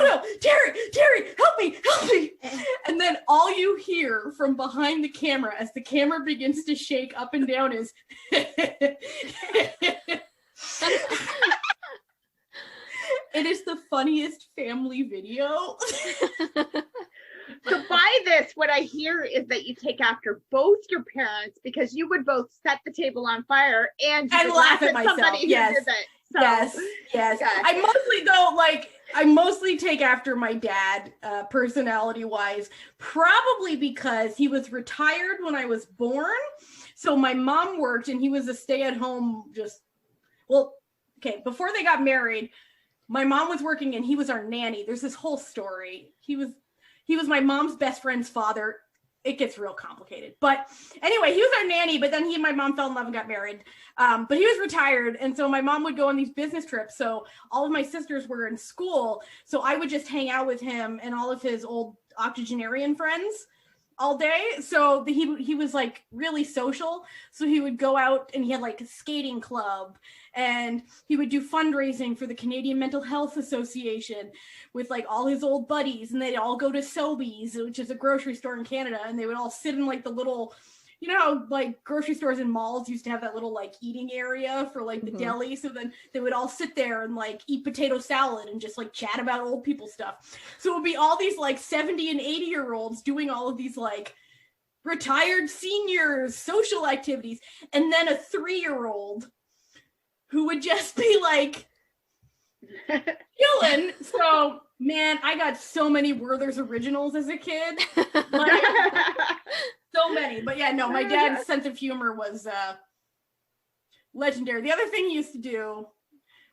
Speaker 1: no, Terry, help me. And then all you hear from behind the camera as the camera begins to shake up and down is it is the funniest family video.
Speaker 2: So by this, what I hear is that you take after both your parents, because you would both set the table on fire and you would
Speaker 1: laugh at myself.
Speaker 2: somebody who
Speaker 1: Yes.
Speaker 2: did it. So,
Speaker 1: Yes. I mostly take after my dad, personality-wise, probably because he was retired when I was born. So my mom worked, and he was a stay-at-home before they got married, my mom was working and he was our nanny. There's this whole story. He was my mom's best friend's father. It gets real complicated. But anyway, he was our nanny, but then he and my mom fell in love and got married. But he was retired. And so my mom would go on these business trips. So all of my sisters were in school. So I would just hang out with him and all of his old octogenarian friends all day. So he was like really social. So he would go out, and he had like a skating club, and he would do fundraising for the Canadian Mental Health Association with like all his old buddies, and they'd all go to Sobeys, which is a grocery store in Canada, and they would all sit in like the little, you know how like grocery stores and malls used to have that little like eating area for like the deli. So then they would all sit there and like eat potato salad and just like chat about old people stuff. So it would be all these like 70 and 80-year-olds doing all of these like retired seniors social activities, and then a 3-year-old who would just be like chilling. So man, I got so many Werther's Originals as a kid. Like, so many. But yeah, no, my dad's sense of humor was legendary. The other thing he used to do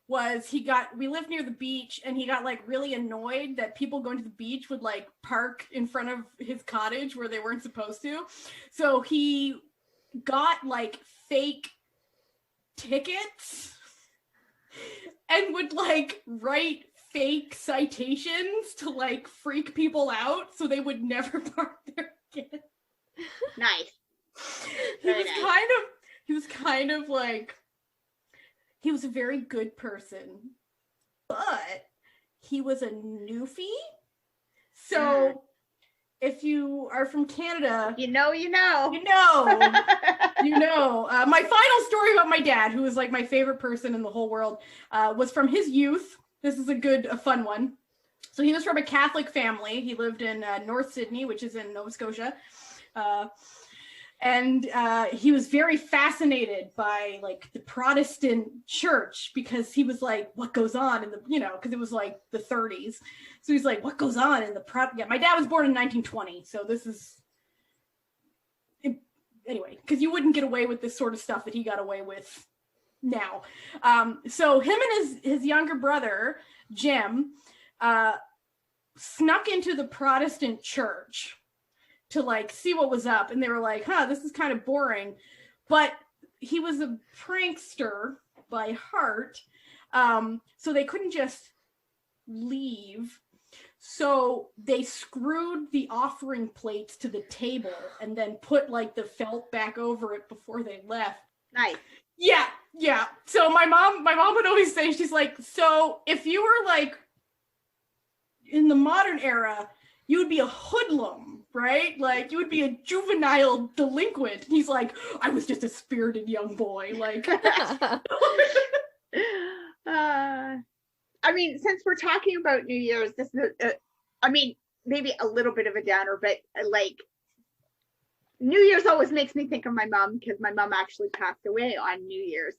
Speaker 1: was we lived near the beach, and he got like really annoyed that people going to the beach would like park in front of his cottage where they weren't supposed to. So he got like fake tickets and would like write fake citations to like freak people out so they would never park there again.
Speaker 2: Nice.
Speaker 1: He was kind of like, he was a very good person, but he was a newfie. So if you are from Canada,
Speaker 2: you know.
Speaker 1: My final story about my dad, who was like my favorite person in the whole world, was from his youth. This is a fun one. So he was from a Catholic family. He lived in North Sydney, which is in Nova Scotia. And he was very fascinated by like the Protestant church, because he was like, what goes on in the, because it was like the 30s. So he's like, what goes on in the my dad was born in 1920. So this is, anyway, because you wouldn't get away with this sort of stuff that he got away with now. So him and his younger brother, Jim, snuck into the Protestant church to like see what was up, and they were like, this is kind of boring. But he was a prankster, by heart. So they couldn't just leave. So they screwed the offering plates to the table and then put like the felt back over it before they left.
Speaker 2: Nice.
Speaker 1: Yeah. So my mom would always say, she's like, so if you were like in the modern era, you would be a hoodlum, right? Like you would be a juvenile delinquent. And he's like, I was just a spirited young boy. Like,
Speaker 2: I mean, since we're talking about New Year's, this is, I mean, maybe a little bit of a downer, but like New Year's always makes me think of my mom because my mom actually passed away on New Year's.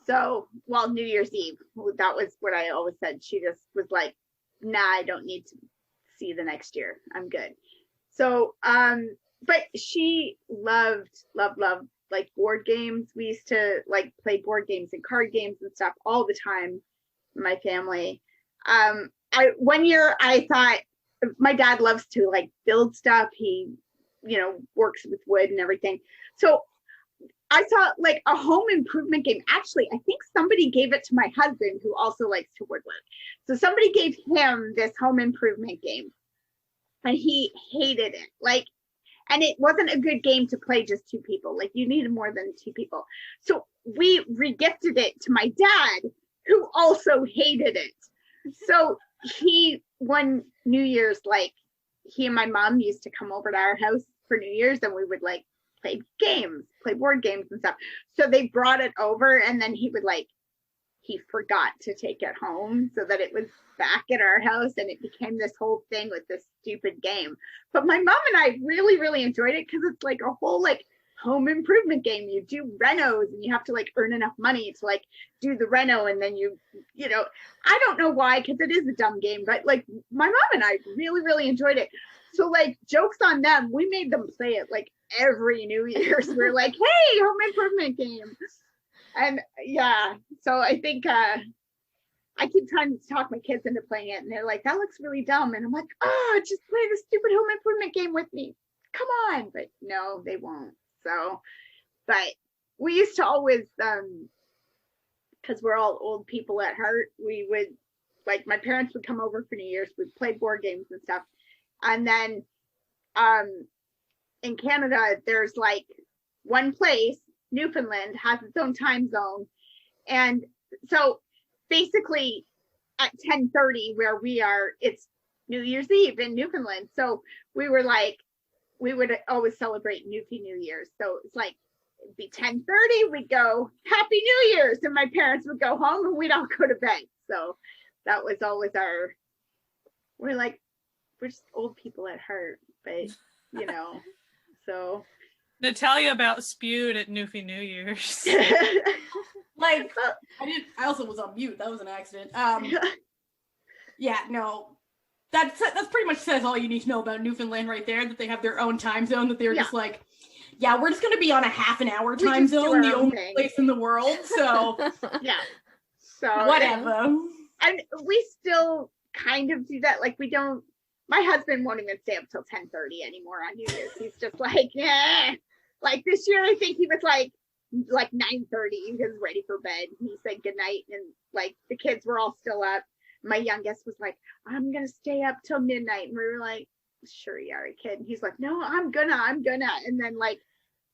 Speaker 2: So, well, New Year's Eve, that was what I always said. She just was like, nah, I don't need to see the next year. I'm good. So, but she loved like board games. We used to like play board games and card games and stuff all the time in my family. One year I thought, my dad loves to like build stuff. He, works with wood and everything. So I saw like a home improvement game. Actually, I think somebody gave it to my husband who also likes to woodwork. So somebody gave him this home improvement game and he hated it. Like, and it wasn't a good game to play just two people. Like you needed more than two people. So we regifted it to my dad who also hated it. So one New Year's, like he and my mom used to come over to our house for New Year's and we would like play board games and stuff. So they brought it over and then he forgot to take it home so that it was back at our house and it became this whole thing with this stupid game. But my mom and I really, really enjoyed it because it's like a whole like home improvement game. You do renos and you have to like earn enough money to like do the reno and then I don't know why because it is a dumb game, but like my mom and I really, really enjoyed it. So like jokes on them, we made them play it like every New Year's. We're like, hey, home improvement game. And yeah, so I think I keep trying to talk my kids into playing it and they're like, that looks really dumb. And I'm like, oh, just play the stupid home improvement game with me. Come on. But no, they won't. So, but we used to always, because we're all old people at heart, we would, like my parents would come over for New Year's, we'd play board games and stuff. And then in Canada, there's like one place, Newfoundland, has its own time zone. And so basically at 10:30 where we are, it's New Year's Eve in Newfoundland. So we were like, we would always celebrate Newfie New Year's. So it's like, it'd be 10:30, we'd go, Happy New Year's. And my parents would go home and we'd all go to bed. So that was always we're just old people at heart, but so.
Speaker 4: Natalia about spewed at Newfie New Year's.
Speaker 1: Like, I also was on mute. That was an accident. Yeah, no. That's pretty much says all you need to know about Newfoundland right there, that they have their own time zone, that they're just like, yeah, we're just going to be on a half an hour time zone, the only place in the world, so.
Speaker 2: Yeah. So.
Speaker 1: Whatever.
Speaker 2: And we still kind of do that. Like, we don't, my husband won't even stay up till 10:30 anymore on New Year's. He's just like, yeah. Like this year, I think he was like 9:30. He was ready for bed. He said goodnight, and like the kids were all still up. My youngest was like, I'm gonna stay up till midnight. And we were like, sure you are, kid. And he's like, no, I'm gonna. And then like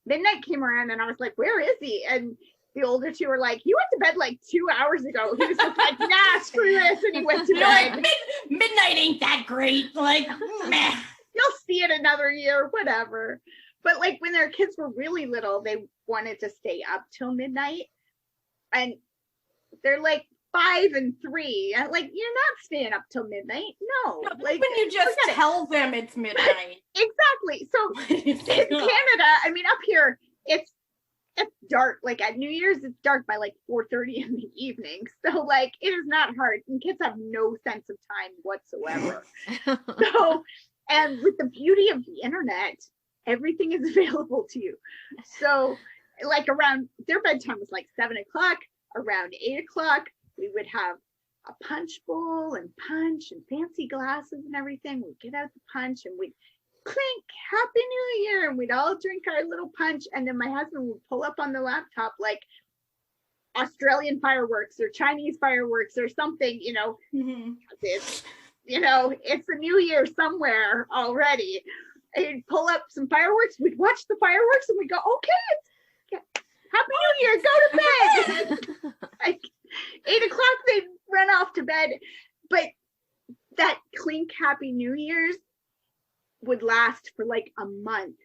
Speaker 2: midnight came around and I was like, where is he? And the older two were like, he went to bed like 2 hours ago. He was just like, nah, screw this. And he went to bed.
Speaker 1: Like, midnight ain't that great. Like, meh.
Speaker 2: You'll see it another year, whatever. But like when their kids were really little, they wanted to stay up till midnight. And they're like 5 and 3. And like, you're not staying up till midnight. No. Like
Speaker 1: when you just tell them it's midnight.
Speaker 2: Exactly. So in Canada, I mean, up here, it's dark. Like at New Year's, it's dark by like 4:30 in the evening. So like it is not hard. And kids have no sense of time whatsoever. So, and with the beauty of the internet, everything is available to you. So like around their bedtime was like 7 o'clock, around 8 o'clock, we would have a punch bowl and punch and fancy glasses and everything. We'd get out the punch and we'd clink, Happy New Year, and we'd all drink our little punch. And then my husband would pull up on the laptop like Australian fireworks or Chinese fireworks or something, it's, it's a new year somewhere already. I'd pull up some fireworks, we'd watch the fireworks and we'd go, okay, Happy New Year, go to bed. Like 8 o'clock, they'd run off to bed. But that clink Happy New Year's would last for like a month.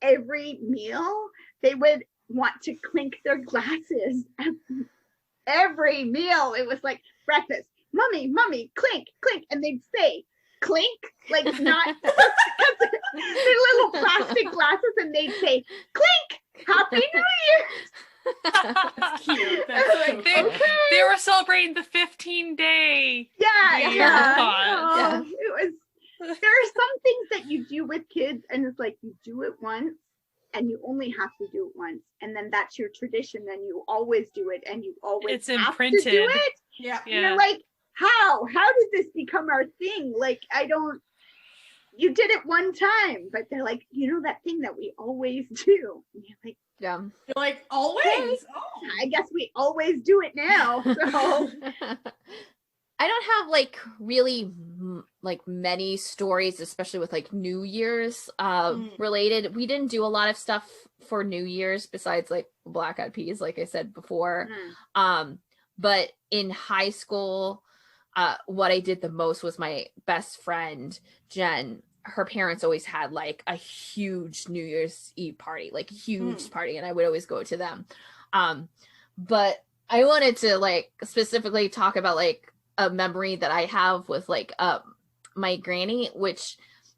Speaker 2: Every meal, they would want to clink their glasses. Every meal, it was like breakfast. Mummy, clink, clink. And they'd say, clink, like not, because they're little plastic glasses, and they'd say, clink, Happy New Year.
Speaker 1: That's cute. That's so
Speaker 4: they were celebrating the 15-day.
Speaker 2: Yeah. It was. There are some things that you do with kids, and it's like you do it once, and you only have to do it once, and then that's your tradition, and you always do it, and you always have
Speaker 4: imprinted.
Speaker 2: To do it.
Speaker 1: Yeah.
Speaker 2: And you're like, how did this become our thing? Like, you did it one time, but they're like, that thing that we always do. And you're like,
Speaker 3: Yeah.
Speaker 1: You're like, always.
Speaker 2: Okay.
Speaker 1: Oh.
Speaker 2: I guess we always do it now. So
Speaker 3: I don't have like really like many stories, especially with like New Year's related. We didn't do a lot of stuff for New Year's besides like Black Eyed Peas, like I said before. But in high school, what I did the most was my best friend, Jen. Her parents always had like a huge New Year's Eve party, like a huge party. And I would always go to them. But I wanted to like specifically talk about like a memory that I have with like my granny, which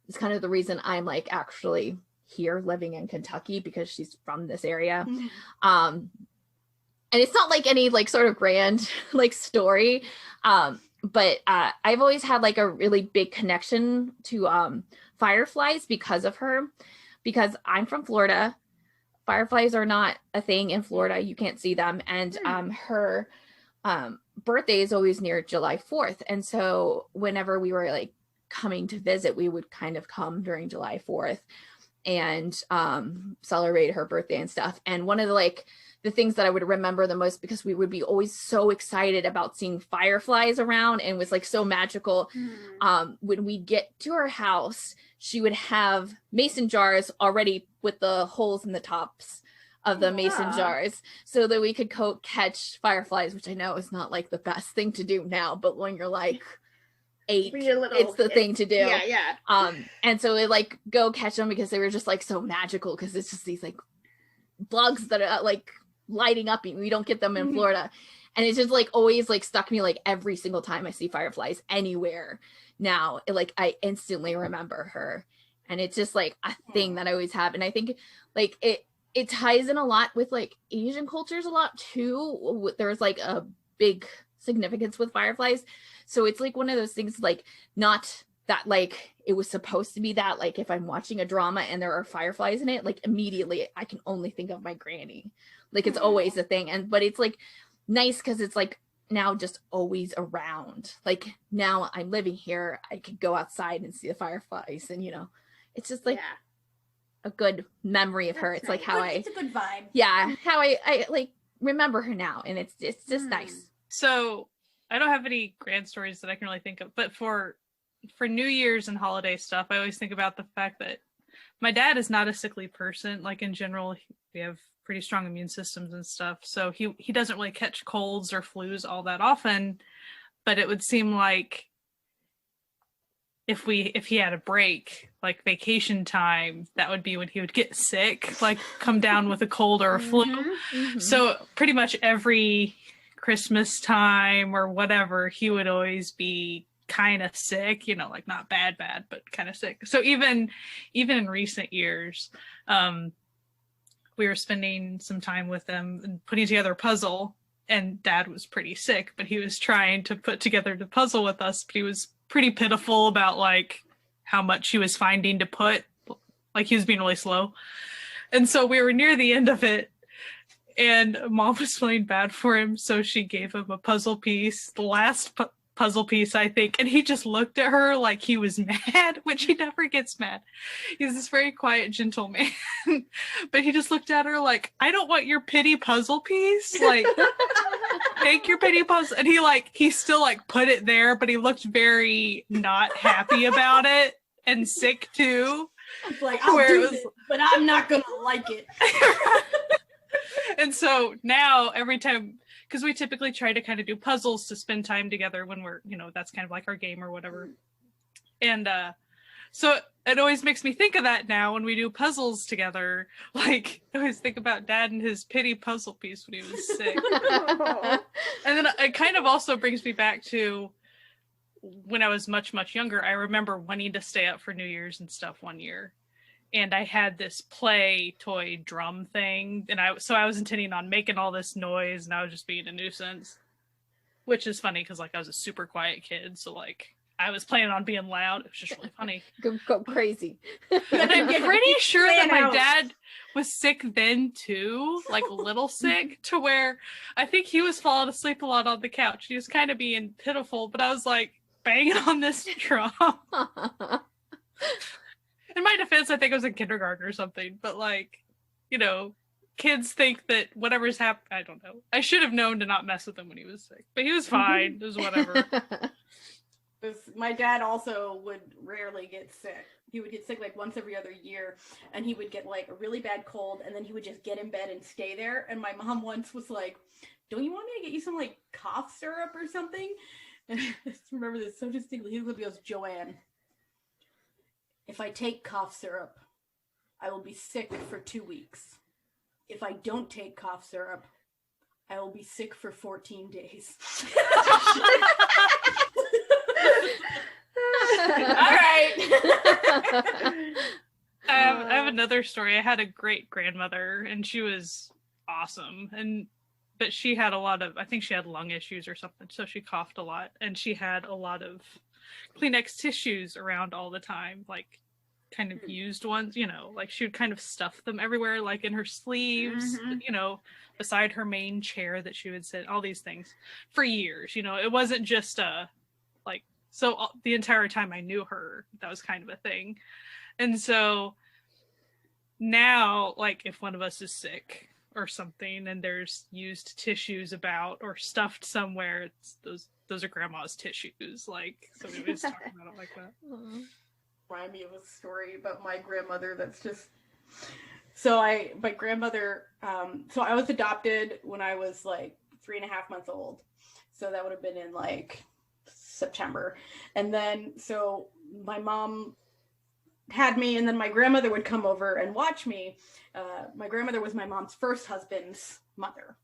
Speaker 3: is kind of the reason I'm like actually here living in Kentucky, because she's from this area. And it's not like any like sort of grand like story. But I've always had like a really big connection to fireflies because of her, because I'm from Florida. Fireflies are not a thing in Florida. You can't see them. And her birthday is always near July 4th. And so whenever we were like coming to visit, we would kind of come during July 4th and celebrate her birthday and stuff. And one of the things that I would remember the most, because we would be always so excited about seeing fireflies around, and it was like so magical. When we get to her house, she would have mason jars already with the holes in the tops of the mason jars, so that we could catch fireflies, which I know is not like the best thing to do now, but when you're like 8, it's the thing to do.
Speaker 2: Yeah.
Speaker 3: And so we like go catch them because they were just like so magical, because it's just these like bugs that are like lighting up, and we don't get them in Florida. And it's just like always like stuck me, like every single time I see fireflies anywhere now, I instantly remember her. And it's just like a thing that I always have. And I think like it ties in a lot with like Asian cultures a lot too. There's like a big significance with fireflies. So it's like one of those things, like not that like it was supposed to be that, like if I'm watching a drama and there are fireflies in it, like immediately I can only think of my granny. Like it's always a thing. But it's like nice because it's like now just always around. Like now I'm living here, I could go outside and see the fireflies, and it's just like a good memory of her. It's like how
Speaker 1: it's a good vibe.
Speaker 3: Yeah, how I like remember her now, and it's just nice.
Speaker 4: So I don't have any grand stories that I can really think of, but for New Year's and holiday stuff, I always think about the fact that my dad is not a sickly person. Like in general, we have pretty strong immune systems and stuff, so he doesn't really catch colds or flus all that often. But it would seem like if he had a break, like vacation time, that would be when he would get sick, like come down with a cold or a flu. So pretty much every Christmas time or whatever, he would always be kind of sick, like not bad, but kind of sick. So even in recent years, we were spending some time with them and putting together a puzzle, and Dad was pretty sick, but he was trying to put together the puzzle with us, but he was pretty pitiful about like how much he was finding to put, like he was being really slow. And so we were near the end of it, and Mom was feeling bad for him, so she gave him a puzzle piece, the last puzzle piece, I think, and he just looked at her like he was mad, which he never gets mad. He's this very quiet, gentle man. But he just looked at her like, I don't want your pity puzzle piece. Like, take your pity puzzle. And he still like put it there, but he looked very not happy about it and sick too.
Speaker 1: It's like, I'll do this, but I'm not gonna like it.
Speaker 4: And so now every time, because we typically try to kind of do puzzles to spend time together when we're, that's kind of like our game or whatever. And so it always makes me think of that now when we do puzzles together. Like, I always think about Dad and his pity puzzle piece when he was sick. And then it kind of also brings me back to when I was much, much younger. I remember wanting to stay up for New Year's and stuff one year. And I had this play toy drum thing. And I was intending on making all this noise, and I was just being a nuisance. Which is funny because, like, I was a super quiet kid. So, like, I was planning on being loud. It was just really funny.
Speaker 3: Go crazy.
Speaker 4: And I'm pretty sure that my dad was sick then too, like a little sick, to where I think he was falling asleep a lot on the couch. He was kind of being pitiful, but I was like banging on this drum. In my defense, I think I was in kindergarten or something, but like, kids think that whatever's happened, I don't know. I should have known to not mess with him when he was sick, but he was fine. It was whatever.
Speaker 1: My dad also would rarely get sick. He would get sick like once every other year, and he would get like a really bad cold, and then he would just get in bed and stay there. And my mom once was like, "Don't you want me to get you some like cough syrup or something?" And I just remember this so distinctly. He goes, "Joanne, if I take cough syrup, I will be sick for 2 weeks. If I don't take cough syrup, I will be sick for 14 days. All right.
Speaker 4: I have another story. I had a great grandmother, and she was awesome. But she had I think she had lung issues or something, so she coughed a lot, and she had a lot of Kleenex tissues around all the time, like kind of used ones, like she would kind of stuff them everywhere, like in her sleeves, beside her main chair that she would sit, all these things for years. It wasn't just so the entire time I knew her, that was kind of a thing. And so now, like, if one of us is sick or something and there's used tissues about or stuffed somewhere, it's those are grandma's tissues. Like, so we always talk about it like that.
Speaker 1: Remind me of a story about my grandmother that's just... my grandmother, so I was adopted when I was like 3.5 months old. So that would have been in like September. And then, so my mom had me, and then my grandmother would come over and watch me. My grandmother was my mom's first husband's mother.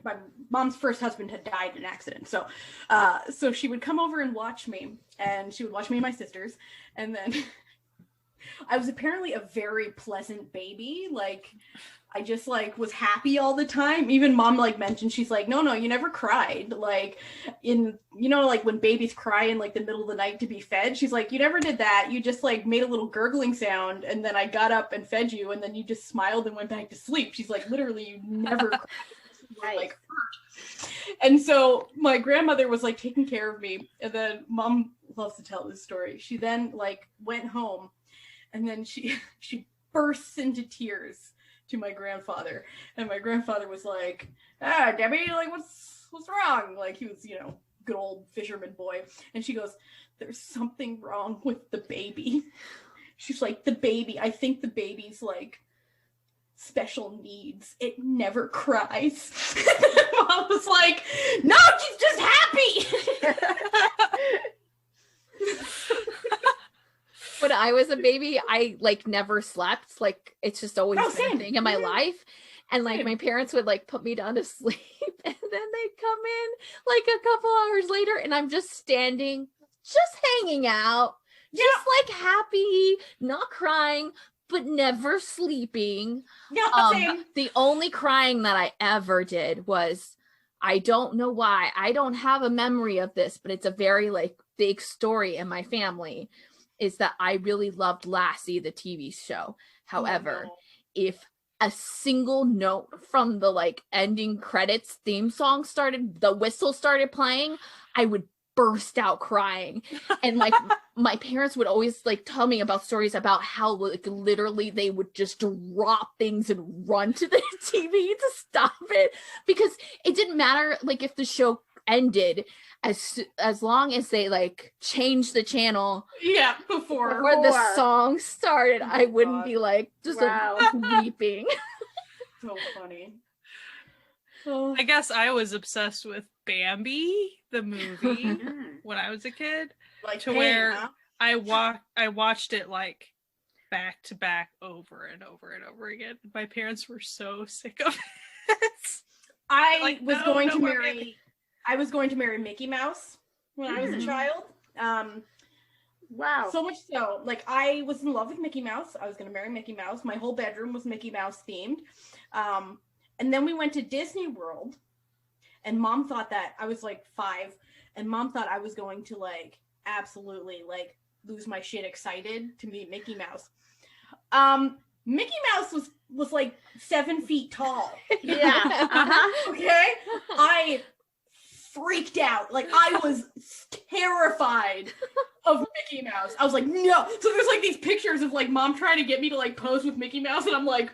Speaker 1: My mom's first husband had died in an accident. So she would come over and watch me, and she would watch me and my sisters. And then I was apparently a very pleasant baby. Like, I just like was happy all the time. Even mom like mentioned, she's like, no, you never cried. Like like when babies cry in like the middle of the night to be fed, she's like, you never did that. You just like made a little gurgling sound, and then I got up and fed you, and then you just smiled and went back to sleep. She's like, literally, you never cried.
Speaker 2: Right.
Speaker 1: Like hurt. And so my grandmother was like taking care of me, and then mom loves to tell this story. She then like went home, and then she bursts into tears to my grandfather, and my grandfather was like, Debbie, like what's wrong? Like he was, good old fisherman boy. And she goes, there's something wrong with the baby. She's like, the baby, I think the baby's like special needs. It never cries. Mom was like, no, she's just happy.
Speaker 3: When I was a baby, I like never slept. Like it's just always been a thing in my life. And like my parents would like put me down to sleep, and then they'd come in like a couple hours later, and I'm just standing, just hanging out, just like happy, not crying, but never sleeping. The only crying that I ever did was, I don't know why, I don't have a memory of this, but it's a very like big story in my family, is that I really loved Lassie, the TV show. However, if a single note from the like ending credits theme song started, the whistle started playing, I would burst out crying. And like my parents would always like tell me about stories about how like literally they would just drop things and run to the TV to stop it, because it didn't matter like if the show ended, as long as they like changed the channel
Speaker 1: before
Speaker 3: the song started, I wouldn't be like just weeping.
Speaker 1: So funny.
Speaker 4: I guess I was obsessed with Bambi, the movie, when I was a kid,
Speaker 1: Like
Speaker 4: to where I watched it like back to back over and over and over again. My parents were so sick of it.
Speaker 1: I was going to marry Mickey Mouse when I was a child.
Speaker 2: Wow.
Speaker 1: So much so, like I was in love with Mickey Mouse. I was going to marry Mickey Mouse. My whole bedroom was Mickey Mouse themed. And then we went to Disney World, and Mom thought that I was like 5, and Mom thought I was going to like absolutely like lose my shit excited to meet Mickey Mouse. Mickey Mouse was like 7 feet tall.
Speaker 2: Yeah.
Speaker 1: Okay. I freaked out. Like I was terrified of Mickey Mouse. I was like, no. So there's like these pictures of like Mom trying to get me to like pose with Mickey Mouse, and I'm like,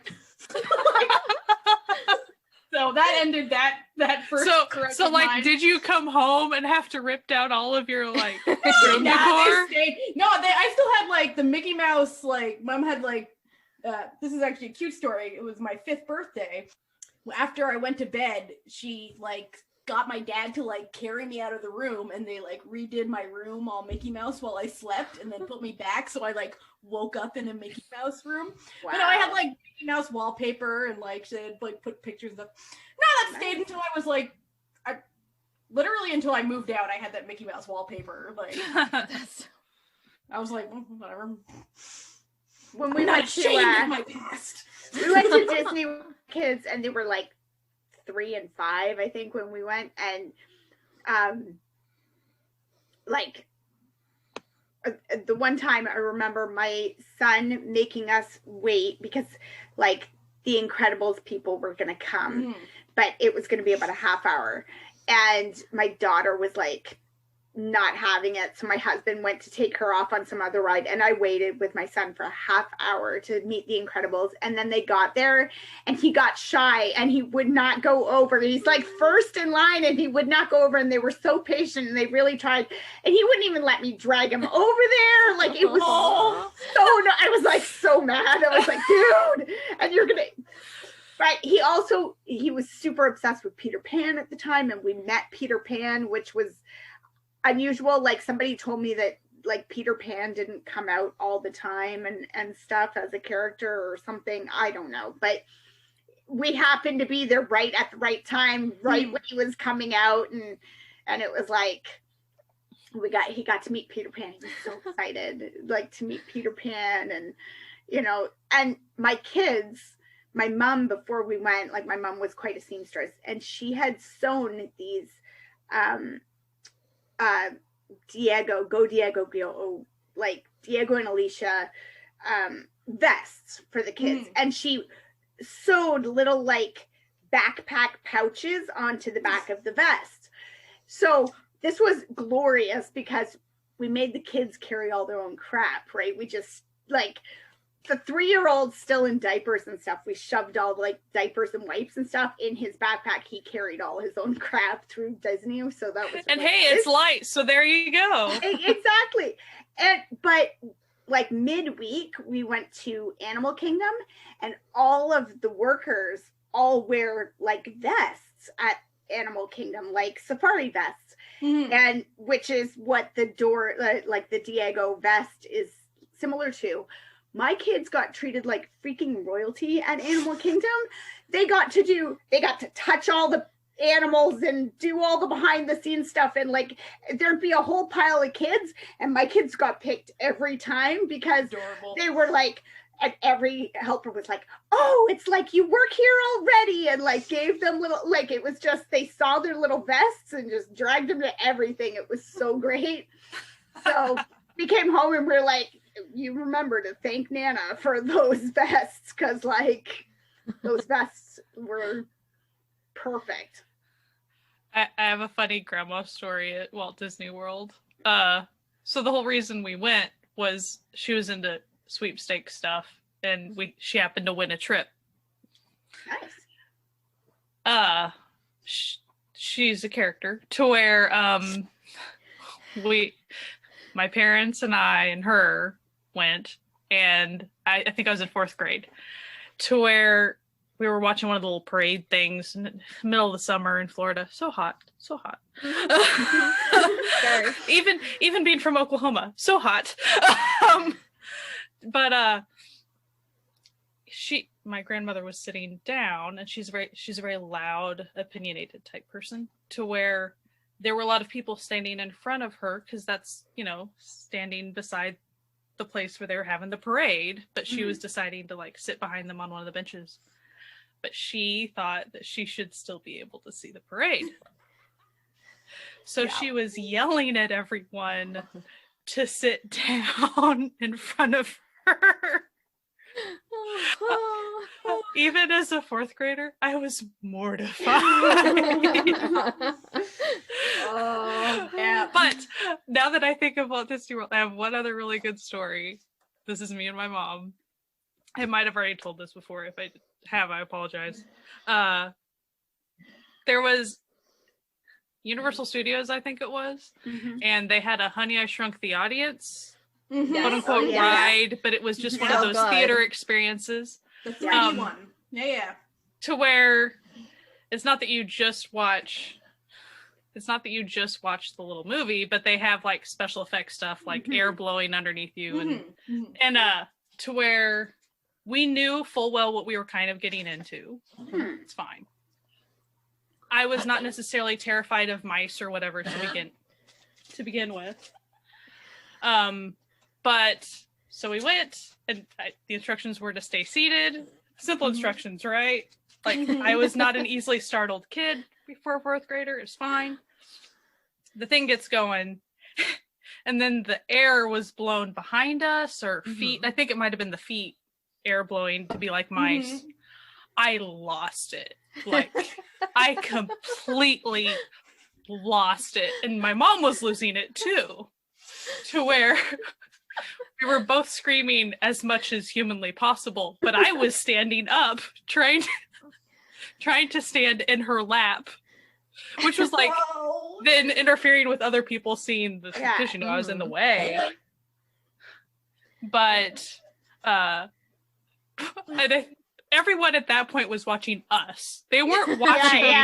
Speaker 1: so that ended that first.
Speaker 4: So like,
Speaker 1: mine.
Speaker 4: Did you come home and have to rip down all of your like room decor?
Speaker 1: I still had like the Mickey Mouse. Like Mom had like, this is actually a cute story. It was my 5th birthday. After I went to bed, she like got my dad to like carry me out of the room, and they like redid my room all Mickey Mouse while I slept, and then put me back. So I like woke up in a Mickey Mouse room. Wow. But no, I had like Mickey Mouse wallpaper, and like they had like put pictures of. No, that stayed until I was like, literally until I moved out. I had that Mickey Mouse wallpaper. Like, I was like, whatever.
Speaker 2: When we went to
Speaker 1: my past,
Speaker 2: we went to Disney with kids, and they were like 3 and 5, I think, when we went, and like the one time I remember my son making us wait because like the Incredibles people were gonna come, but it was gonna be about a half hour, and my daughter was like not having it, so my husband went to take her off on some other ride, and I waited with my son for a half hour to meet the Incredibles. And then they got there, and he got shy, and he would not go over. He's like first in line, and he would not go over, and they were so patient, and they really tried, and he wouldn't even let me drag him over there. Like, it was I was like so mad. I was like, dude, and you're gonna. But he was super obsessed with Peter Pan at the time, and we met Peter Pan, which was unusual. Like, somebody told me that like Peter Pan didn't come out all the time and stuff as a character or something. I don't know, but we happened to be there right at the right time, right when he was coming out, and it was like he got to meet Peter Pan. He was so excited, like, to meet Peter Pan. And and my kids, my mom, before we went, like, my mom was quite a seamstress, and she had sewn these Diego, like Diego and Alicia vests for the kids, and she sewed little like backpack pouches onto the back of the vest. So this was glorious because we made the kids carry all their own crap, right? We just, like, the 3-year-old still in diapers and stuff, we shoved all like diapers and wipes and stuff in his backpack. He carried all his own crap through Disney, so that was
Speaker 4: and hey, it's light, so there you go.
Speaker 2: Exactly. But like midweek we went to Animal Kingdom, and all of the workers all wear like vests at Animal Kingdom, like safari vests, and which is what the like the Diego vest is similar to. My kids got treated like freaking royalty at Animal Kingdom. They got to touch all the animals and do all the behind the scenes stuff. And like, there'd be a whole pile of kids, and my kids got picked every time because they were like, and every helper was like, oh, it's like you work here already. And like gave them little, like, it was just, they saw their little vests and just dragged them to everything. It was so great. So we came home and we're like, you remember to thank Nana for those vests, because like those vests were perfect.
Speaker 4: I have a funny grandma story at Walt Disney World. So the whole reason we went was she was into sweepstake stuff, and she happened to win a trip.
Speaker 2: Nice.
Speaker 4: She's a character to where my parents and I and her went, and I think I was in 4th grade, to where we were watching one of the little parade things in the middle of the summer in Florida. So hot. Even being from Oklahoma, so hot. But my grandmother was sitting down, and she's a very loud, opinionated type person, to where there were a lot of people standing in front of her, because that's, standing beside the place where they were having the parade, but she was deciding to like sit behind them on one of the benches. But she thought that she should still be able to see the parade. So she was yelling at everyone to sit down in front of her. Even as a 4th grader, I was mortified. But now that I think about Disney World, I have one other really good story. This is me and my mom. I might have already told this before. If I have, I apologize. There was Universal Studios, I think it was, and they had a Honey, I Shrunk the Audience quote unquote ride, but it was just one of those theater experiences.
Speaker 1: The 3D one. Yeah.
Speaker 4: To where it's not that you just watch the little movie, but they have like special effects stuff, like air blowing underneath you, and to where we knew full well what we were kind of getting into. It's fine. I was not necessarily terrified of mice or whatever to begin with. But so we went, and the instructions were to stay seated. Simple instructions, right? Like, I was not an easily startled kid before a 4th grader. It's fine. The thing gets going, and then the air was blown behind us, or feet. I think it might have been the feet air blowing to be like mice. I lost it. Like, I completely lost it. And my mom was losing it too. To where we were both screaming as much as humanly possible, but I was standing up, trying to stand in her lap, which was like then interfering with other people seeing the because I was in the way. But everyone at that point was watching us. They weren't watching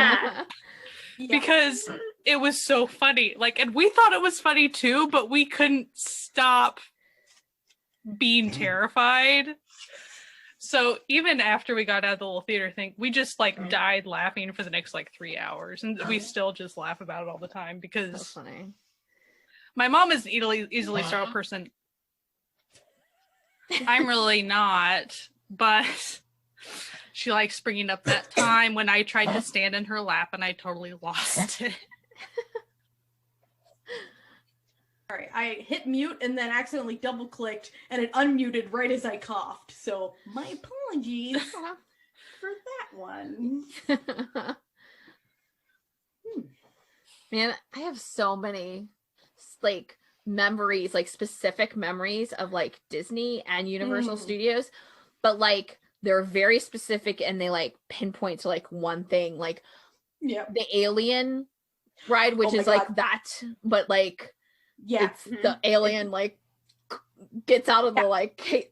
Speaker 4: because it was so funny. Like, and we thought it was funny too, but we couldn't stop being terrified. So even after we got out of the little theater thing, we just like died laughing for the next like 3 hours, and we still just laugh about it all the time because
Speaker 3: so funny.
Speaker 4: My mom is an easily startled person. I'm really not, but she likes bringing up that time when I tried to stand in her lap and I totally lost it.
Speaker 1: All right, I hit mute and then accidentally double clicked and it unmuted right as I coughed. So my apologies for that one.
Speaker 3: Man, I have so many like memories, like specific memories of like Disney and Universal Studios, but like they're very specific and they like pinpoint to like one thing, like the Alien ride, which is like that, but like it's the alien like gets out of the like it's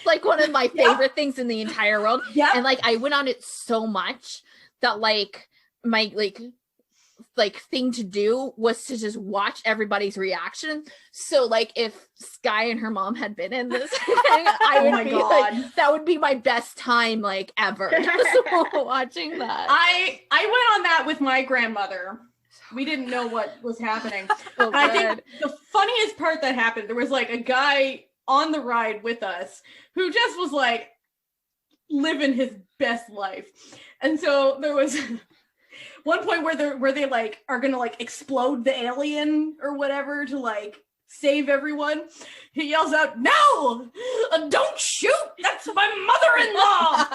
Speaker 3: like one of my favorite things in the entire world. And like I went on it so much that like my like thing to do was to just watch everybody's reaction. So like if Sky and her mom had been in this thing, I would be like, that would be my best time like ever watching that.
Speaker 1: I went on that with my grandmother. We didn't know what was happening. I think the funniest part that happened, there was like a guy on the ride with us who just was like living his best life. And so there was one point where they like are gonna like explode the alien or whatever to like save everyone. He yells out, "No! Don't shoot! That's my mother-in-law!"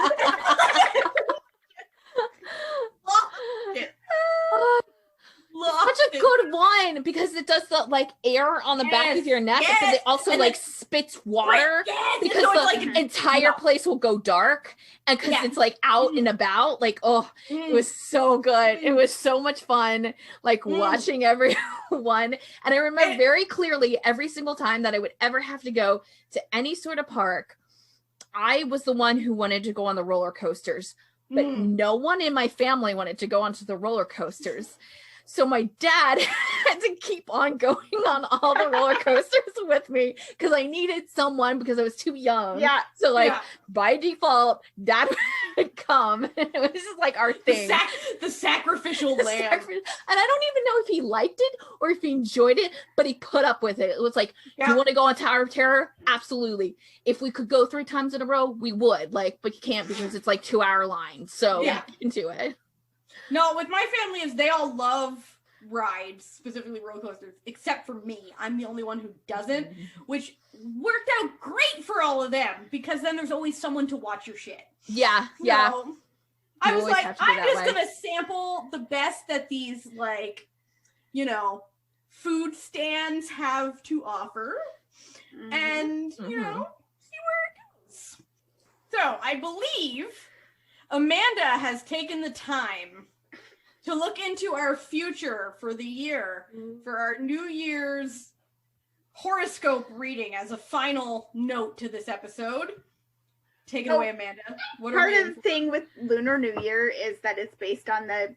Speaker 1: Lost
Speaker 3: such a good one because it does the like air on the back of your neck, and it also
Speaker 1: and
Speaker 3: like spits water because
Speaker 1: so
Speaker 3: the
Speaker 1: it's like
Speaker 3: entire place will go dark, and because it's like out and about, like it was so good. It was so much fun, like watching everyone. And I remember very clearly every single time that I would ever have to go to any sort of park, I was the one who wanted to go on the roller coasters, but no one in my family wanted to go onto the roller coasters. So my dad had to keep on going on all the roller coasters with me because I needed someone because I was too young.
Speaker 2: Yeah.
Speaker 3: So by default, dad would come. It was just like our thing.
Speaker 1: The sacrificial lamb. And
Speaker 3: I don't even know if he liked it or if he enjoyed it, but he put up with it. It was like, do you want to go on Tower of Terror? Absolutely. If we could go 3 times in a row, we would. Like, but you can't because it's like 2-hour lines. So you can do it.
Speaker 1: No, with my family is they all love rides, specifically roller coasters, except for me. I'm the only one who doesn't, which worked out great for all of them because then there's always someone to watch your shit.
Speaker 3: Yeah.
Speaker 1: So, I was like, I'm just gonna sample the best that these like, food stands have to offer, and see where it goes. So I believe Amanda has taken the time to look into our future for the year, for our New Year's horoscope reading as a final note to this episode. Take it away, Amanda.
Speaker 2: Part of the thing with Lunar New Year is that it's based on the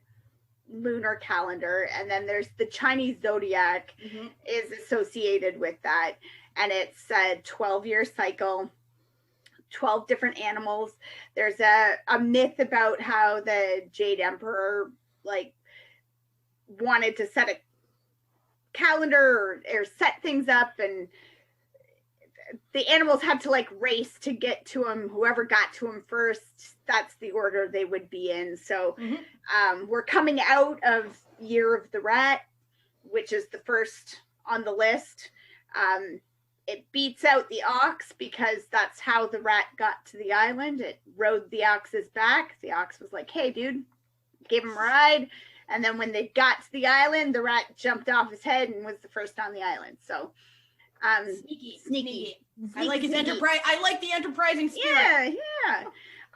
Speaker 2: lunar calendar, and then there's the Chinese Zodiac is associated with that, and it's a 12-year cycle. 12 different animals. There's a myth about how the Jade Emperor wanted to set a calendar or set things up, and the animals had to race to get to him. Whoever got to him first, that's the order they would be in. So we're coming out of Year of the Rat, which is the first on the list. It beats out the ox because that's how the rat got to the island. It rode the ox's back. The ox was like, hey, dude, gave him a ride. And then when they got to the island, the rat jumped off his head and was the first on the island. So sneaky.
Speaker 1: I like his enterprise. I like the enterprising spirit.
Speaker 2: Yeah.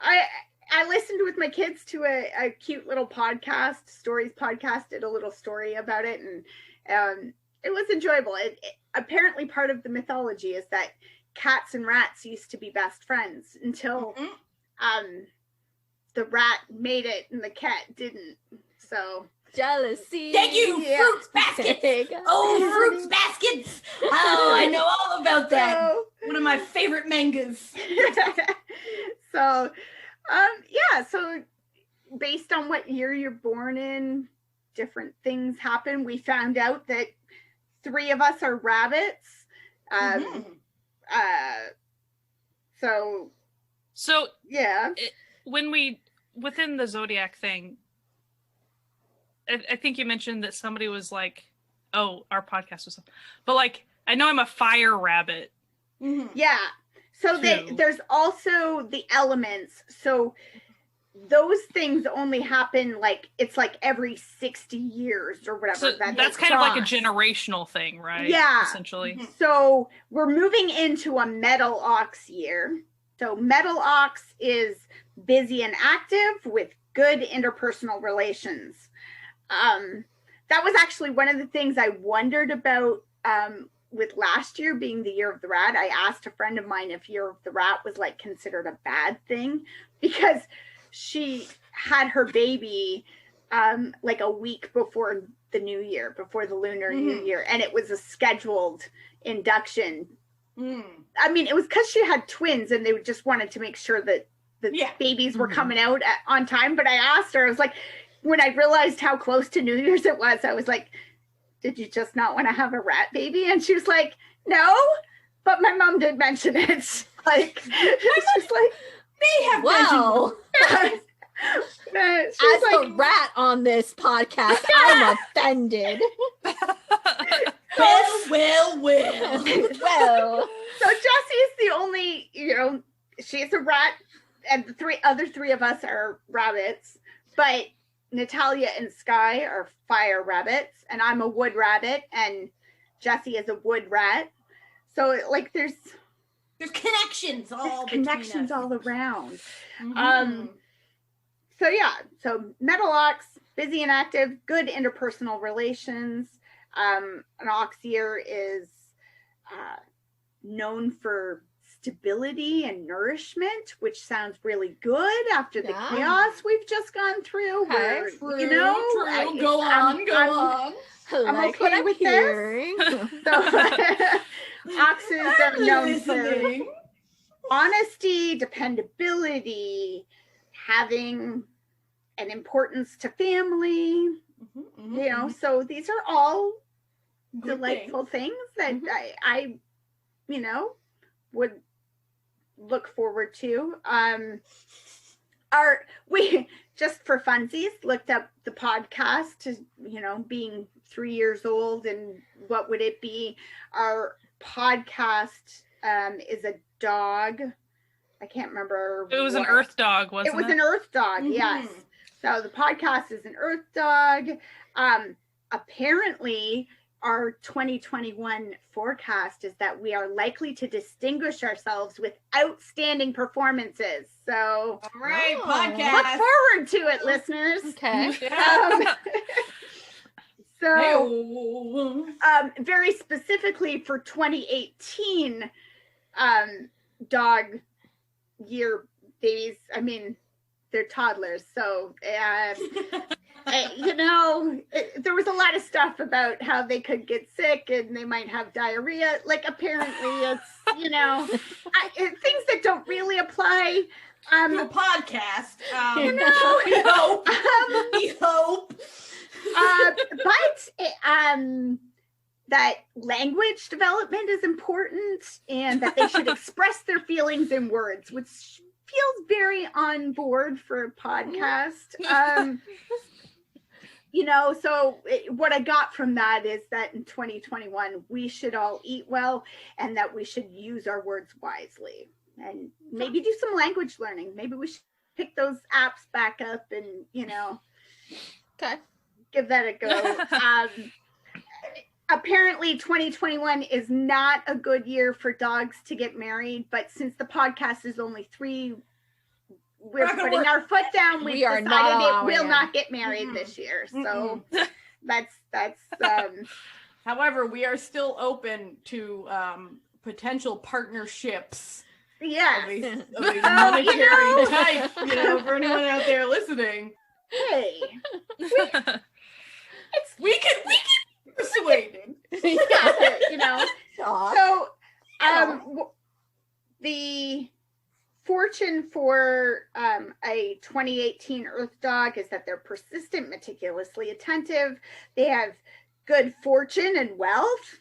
Speaker 2: I listened with my kids to a cute little podcast, Stories podcast, did a little story about it, and it was enjoyable. It apparently part of the mythology is that cats and rats used to be best friends until the rat made it and the cat didn't. So
Speaker 3: jealousy.
Speaker 1: Thank you, fruits baskets. Oh, fruits baskets. Oh, I know all about that. One of my favorite mangas.
Speaker 2: So, so based on what year you're born in, different things happen. We found out that 3 of us are rabbits.
Speaker 4: So
Speaker 2: yeah.
Speaker 4: Within the Zodiac thing, I think you mentioned that somebody was like, oh, our podcast was, but I know I'm a fire rabbit.
Speaker 2: Yeah. So there's also the elements. So those things only happen it's every 60 years or whatever.
Speaker 4: So that's kind of like a generational thing, right?
Speaker 2: Yeah.
Speaker 4: Essentially.
Speaker 2: So we're moving into a metal ox year. So metal ox is busy and active with good interpersonal relations. That was actually one of the things I wondered about with last year being the Year of the Rat. I asked a friend of mine if Year of the Rat was considered a bad thing because she had her baby a week before the new year, before the Lunar New Year, and it was a scheduled induction. I mean, it was because she had twins and they just wanted to make sure that the babies were coming out on time. But I asked her, I was like, when I realized how close to New Year's it was, I was like, did you just not want to have a rat baby? And she was like, no, but my mom did mention it. She's like,
Speaker 1: they have mentioned
Speaker 3: as a rat on this podcast, I'm offended.
Speaker 1: Well.
Speaker 2: So Jessie's the only, she's a rat, and the 3 of us are rabbits. But Natalia and Sky are fire rabbits, and I'm a wood rabbit, and Jessie is a wood rat. So like there's
Speaker 1: connections
Speaker 2: all around.
Speaker 1: Mm-hmm.
Speaker 2: So yeah, so metal ox, busy and active, good interpersonal relations. An ox year is known for stability and nourishment, which sounds really good after the chaos we've just gone through.
Speaker 3: Okay.
Speaker 2: Where,
Speaker 1: Go on.
Speaker 2: I'm okay with this. So oxes are known for honesty, dependability, having an importance to family. You know, so these are all delightful things that I you know, would look forward to. We just for funsies looked up the podcast, you know, being 3 years old, and what would it be? Our podcast is a dog. I can't remember.
Speaker 4: It was an earth dog, wasn't it?
Speaker 2: It was an earth dog, yes. So the podcast is an earth dog. Apparently, our 2021 forecast is that we are likely to distinguish ourselves with outstanding performances. So,
Speaker 1: all right, podcast.
Speaker 2: Look forward to it, listeners.
Speaker 3: Okay.
Speaker 2: So, very specifically for 2018, dog year babies. I mean, they're toddlers, so. You know, there was a lot of stuff about how they could get sick and they might have diarrhea. Like, apparently it's, you know, things that don't really apply.
Speaker 1: To a podcast.
Speaker 2: You know.
Speaker 1: We hope. We hope.
Speaker 2: But that language development is important and that they should express their feelings in words, which feels very on board for a podcast. You know, so what I got from that is that in 2021, we should all eat well and that we should use our words wisely and maybe do some language learning. Maybe we should pick those apps back up and, you know, give that a go. Apparently 2021 is not a good year for dogs to get married, but since the podcast is only 3, we're putting our foot down. We've decided it will not get married this year. So that's
Speaker 1: however, we are still open to potential partnerships.
Speaker 2: Yeah.
Speaker 1: Of a monetary type, you know, for anyone out there listening.
Speaker 2: Hey.
Speaker 1: We can be persuaded.
Speaker 2: You know. So the fortune for a 2018 Earth dog is that they're persistent, meticulously attentive. They have good fortune and wealth.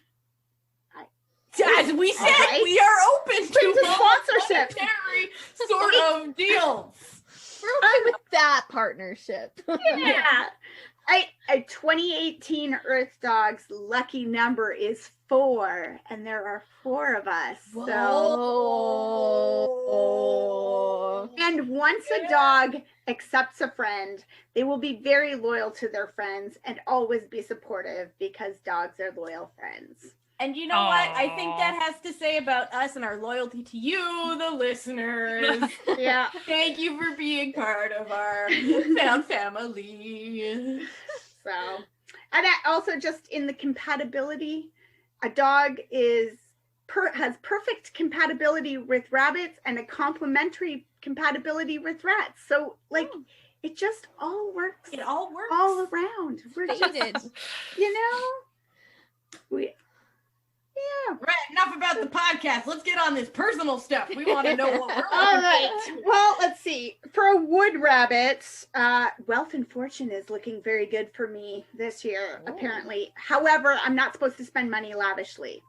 Speaker 1: As we said, we are open to
Speaker 2: sponsorship,
Speaker 1: monetary sort of deals.
Speaker 3: We're okay with that partnership.
Speaker 2: Yeah. A 2018 Earth dog's lucky number is 4, and there are 4 of us.
Speaker 3: Whoa.
Speaker 2: So, and once a dog accepts a friend, they will be very loyal to their friends and always be supportive because dogs are loyal friends.
Speaker 1: And you know what? I think that has to say about us and our loyalty to you, the listeners.
Speaker 2: Yeah.
Speaker 1: Thank you for being part of our sound family.
Speaker 2: So, and also just in the compatibility, a dog has perfect compatibility with rabbits and a complementary compatibility with rats. So, like, it just all works.
Speaker 1: It all works
Speaker 2: all around. We're just, you know, yeah.
Speaker 1: Right, enough about the podcast. Let's get on this personal stuff. We want to know what we're
Speaker 2: all right. Well, let's see. For a wood rabbit, wealth and fortune is looking very good for me this year, apparently. However, I'm not supposed to spend money lavishly.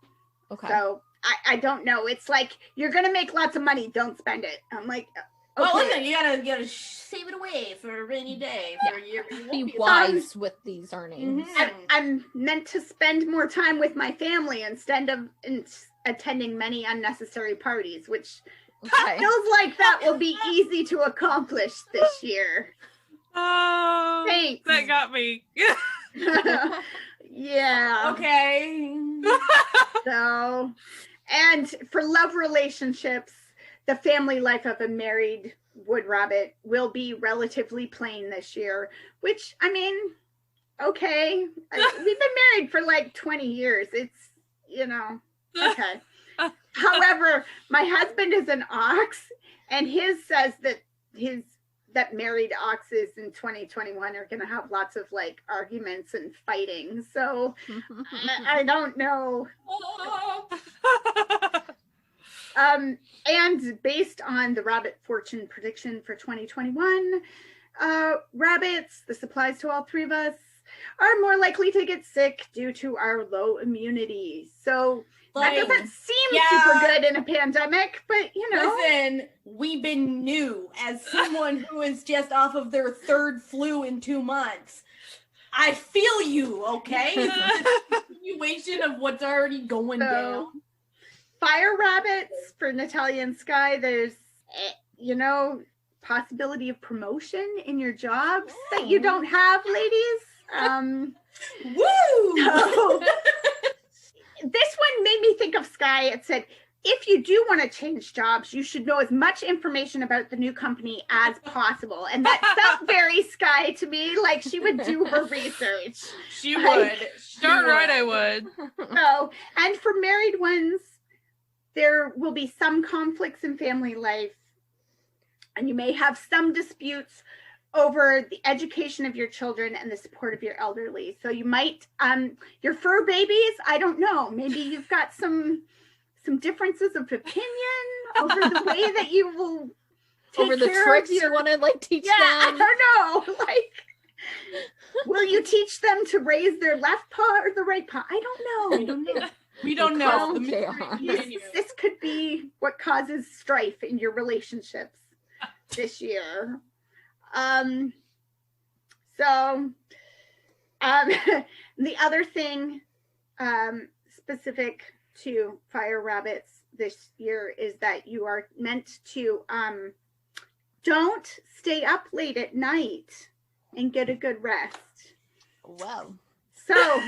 Speaker 2: Okay. So I don't know. It's like, you're going to make lots of money. Don't spend it. I'm like, okay.
Speaker 1: Well, listen, you gotta save it away for a rainy day. For a year.
Speaker 3: Be wise with these earnings.
Speaker 2: I'm meant to spend more time with my family instead of attending many unnecessary parties, which feels like that will be easy to accomplish this year.
Speaker 4: Oh,
Speaker 2: Thanks.
Speaker 4: that got me.
Speaker 2: Yeah.
Speaker 1: Okay.
Speaker 2: So, and for love relationships, the family life of a married wood rabbit will be relatively plain this year, which, I mean, okay. We've been married for like 20 years. It's, okay. However, my husband is an ox, and his says that married oxes in 2021 are going to have lots of like arguments and fighting. So I don't know. And based on the rabbit fortune prediction for 2021, rabbits, this applies to all three of us, are more likely to get sick due to our low immunity. So that doesn't seem super good in a pandemic, but
Speaker 1: Listen, we've been new. As someone who is just off of their third flu in 2 months, I feel you, okay? It's a continuation of what's already going down.
Speaker 2: Fire rabbits for Natalia and Sky, there's, possibility of promotion in your jobs that you don't have, ladies.
Speaker 1: Woo!
Speaker 2: So, this one made me think of Sky. It said, if you do want to change jobs, you should know as much information about the new company as possible. And that felt very Sky to me, like she would do her research.
Speaker 1: She would.
Speaker 4: Darn right I would.
Speaker 2: So, and for married ones, there will be some conflicts in family life, and you may have some disputes over the education of your children and the support of your elderly. So you might, your fur babies, I don't know, maybe you've got some differences of opinion over the way that you will take
Speaker 3: over the
Speaker 2: care
Speaker 3: tricks
Speaker 2: of your,
Speaker 3: you want to like teach them.
Speaker 2: I don't know, like, will you teach them to raise their left paw or the right paw? I don't know.
Speaker 1: We don't know.
Speaker 2: This could be what causes strife in your relationships this year. The other thing specific to fire rabbits this year is that you are meant to don't stay up late at night and get a good rest.
Speaker 3: Wow.
Speaker 2: So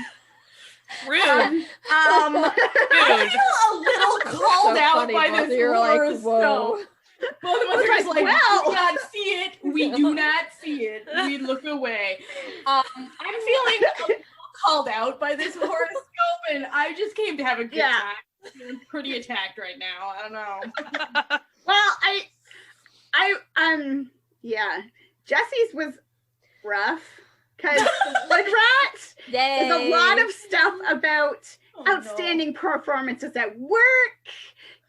Speaker 4: Rude.
Speaker 1: I feel a little called
Speaker 3: So
Speaker 1: out
Speaker 3: funny,
Speaker 1: by
Speaker 3: both
Speaker 1: this
Speaker 3: of you are like,
Speaker 1: horoscope.
Speaker 3: whoa.
Speaker 1: Both of us are just like,
Speaker 2: well.
Speaker 1: we do not see it. We do not see it. We look away. I'm feeling a little called out by this horoscope, and I just came to have a good time. I'm feeling pretty attacked right now. I don't know.
Speaker 2: Well, Jesse's was rough because Wood Rat is a lot of stuff about outstanding performances at work,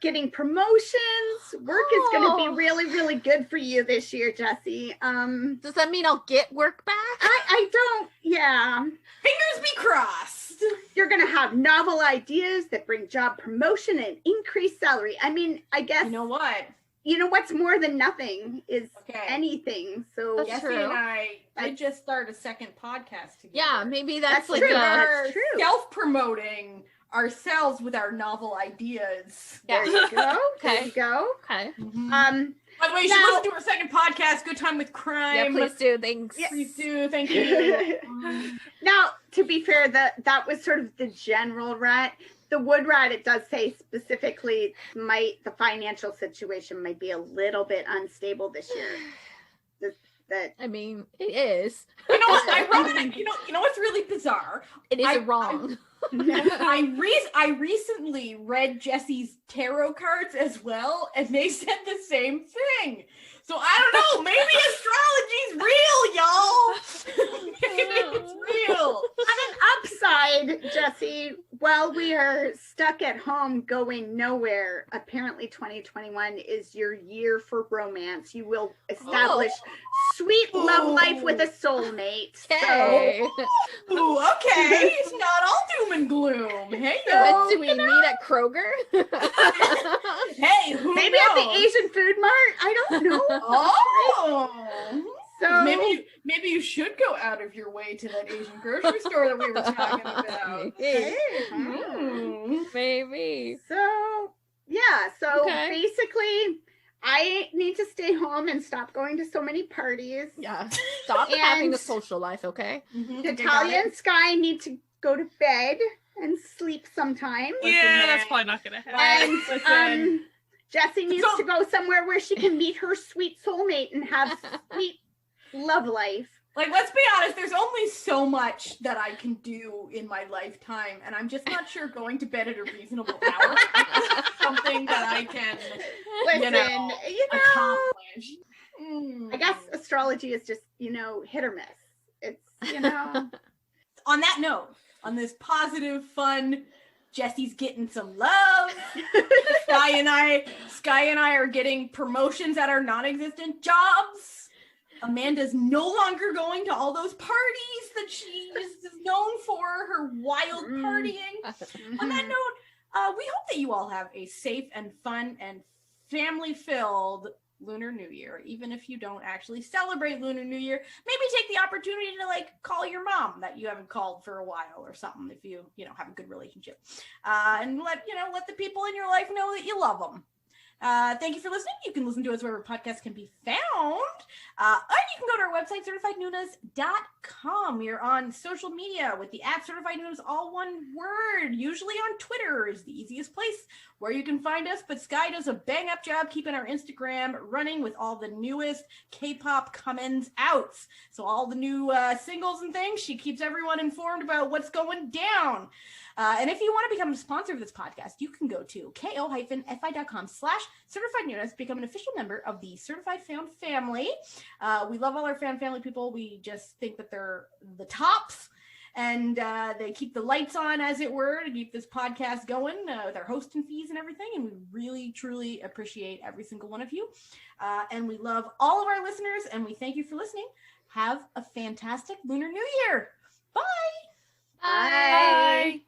Speaker 2: getting promotions. Work is going to be really, really good for you this year, Jesse.
Speaker 3: Does that mean I'll get work back?
Speaker 2: I don't,
Speaker 1: Fingers be crossed.
Speaker 2: You're going to have novel ideas that bring job promotion and increased salary. I mean, I guess.
Speaker 1: You know what?
Speaker 2: You know what's more than nothing is anything. So
Speaker 3: That's
Speaker 1: Jesse
Speaker 3: true.
Speaker 1: and I did just start a second podcast together.
Speaker 3: Yeah, maybe that's like
Speaker 2: true.
Speaker 3: a
Speaker 2: That's true.
Speaker 1: Self-promoting ourselves with our novel ideas.
Speaker 2: There you go.
Speaker 3: Okay.
Speaker 2: There you go.
Speaker 3: okay.
Speaker 1: By the way, you should listen to our second podcast, Good Time with Crime.
Speaker 3: Yeah, please do. Thanks.
Speaker 1: Please do. Thank you.
Speaker 2: Now, to be fair, that was sort of the general rat. The wood rat, it does say specifically, the financial situation might be a little bit unstable this year.
Speaker 3: I mean, it is.
Speaker 1: You know what? I wrote it. You know what's really bizarre?
Speaker 3: It is wrong.
Speaker 1: I recently read Jesse's tarot cards as well, and they said the same thing. So I don't know. Maybe astrology's real, y'all. Maybe it's real.
Speaker 2: On an upside, Jesse, while we are stuck at home going nowhere, apparently 2021 is your year for romance. You will establish sweet love life with a soulmate.
Speaker 3: Okay.
Speaker 1: So, ooh, okay. It's not all doom and gloom. Hey,
Speaker 3: What do we meet at Kroger?
Speaker 1: hey, who
Speaker 2: Maybe
Speaker 1: knows?
Speaker 2: at the Asian food mart. I don't know.
Speaker 1: Oh,
Speaker 2: So
Speaker 1: maybe you should go out of your way to that Asian grocery store that we were talking about.
Speaker 3: Maybe.
Speaker 2: Hmm.
Speaker 3: Maybe.
Speaker 2: So basically, I need to stay stay home and stop going to so many parties.
Speaker 3: Yeah. Stop having a social life, okay?
Speaker 2: Natalia and Sky need to go to bed and sleep sometime.
Speaker 4: Yeah, that's probably not gonna happen.
Speaker 2: And Jessie needs to go somewhere where she can meet her sweet soulmate and have sweet love life.
Speaker 1: Like, let's be honest, there's only so much that I can do in my lifetime, and I'm just not sure going to bed at a reasonable hour is something that I can, accomplish.
Speaker 2: I guess astrology is just, hit or miss. It's,
Speaker 1: On that note, on this positive, fun, Jessie's getting some love. Sky and I are getting promotions at our non-existent jobs. Amanda's no longer going to all those parties that she is known for, her wild partying. On that note, we hope that you all have a safe and fun and family-filled Lunar New Year. Even if you don't actually celebrate Lunar New Year, maybe take the opportunity to call your mom that you haven't called for a while or something if you have a good relationship, and let the people in your life know that you love them. Thank you for listening. You can listen to us wherever podcasts can be found. And you can go to our website, certifiednoonas.com. We are on social media with the @certifiednoonas, all one word. Usually on Twitter is the easiest place where you can find us. But Sky does a bang-up job keeping our Instagram running with all the newest K-pop comings out. So all the new singles and things, she keeps everyone informed about what's going down. And if you want to become a sponsor of this podcast, you can go to ko-fi.com/certifiednoonas, become an official member of the Certified Fan family. We love all our fan family people. We just think that they're the tops, and they keep the lights on, as it were, to keep this podcast going with our hosting fees and everything. And we really, truly appreciate every single one of you. And we love all of our listeners, and we thank you for listening. Have a fantastic Lunar New Year. Bye.
Speaker 3: Bye.
Speaker 1: Bye.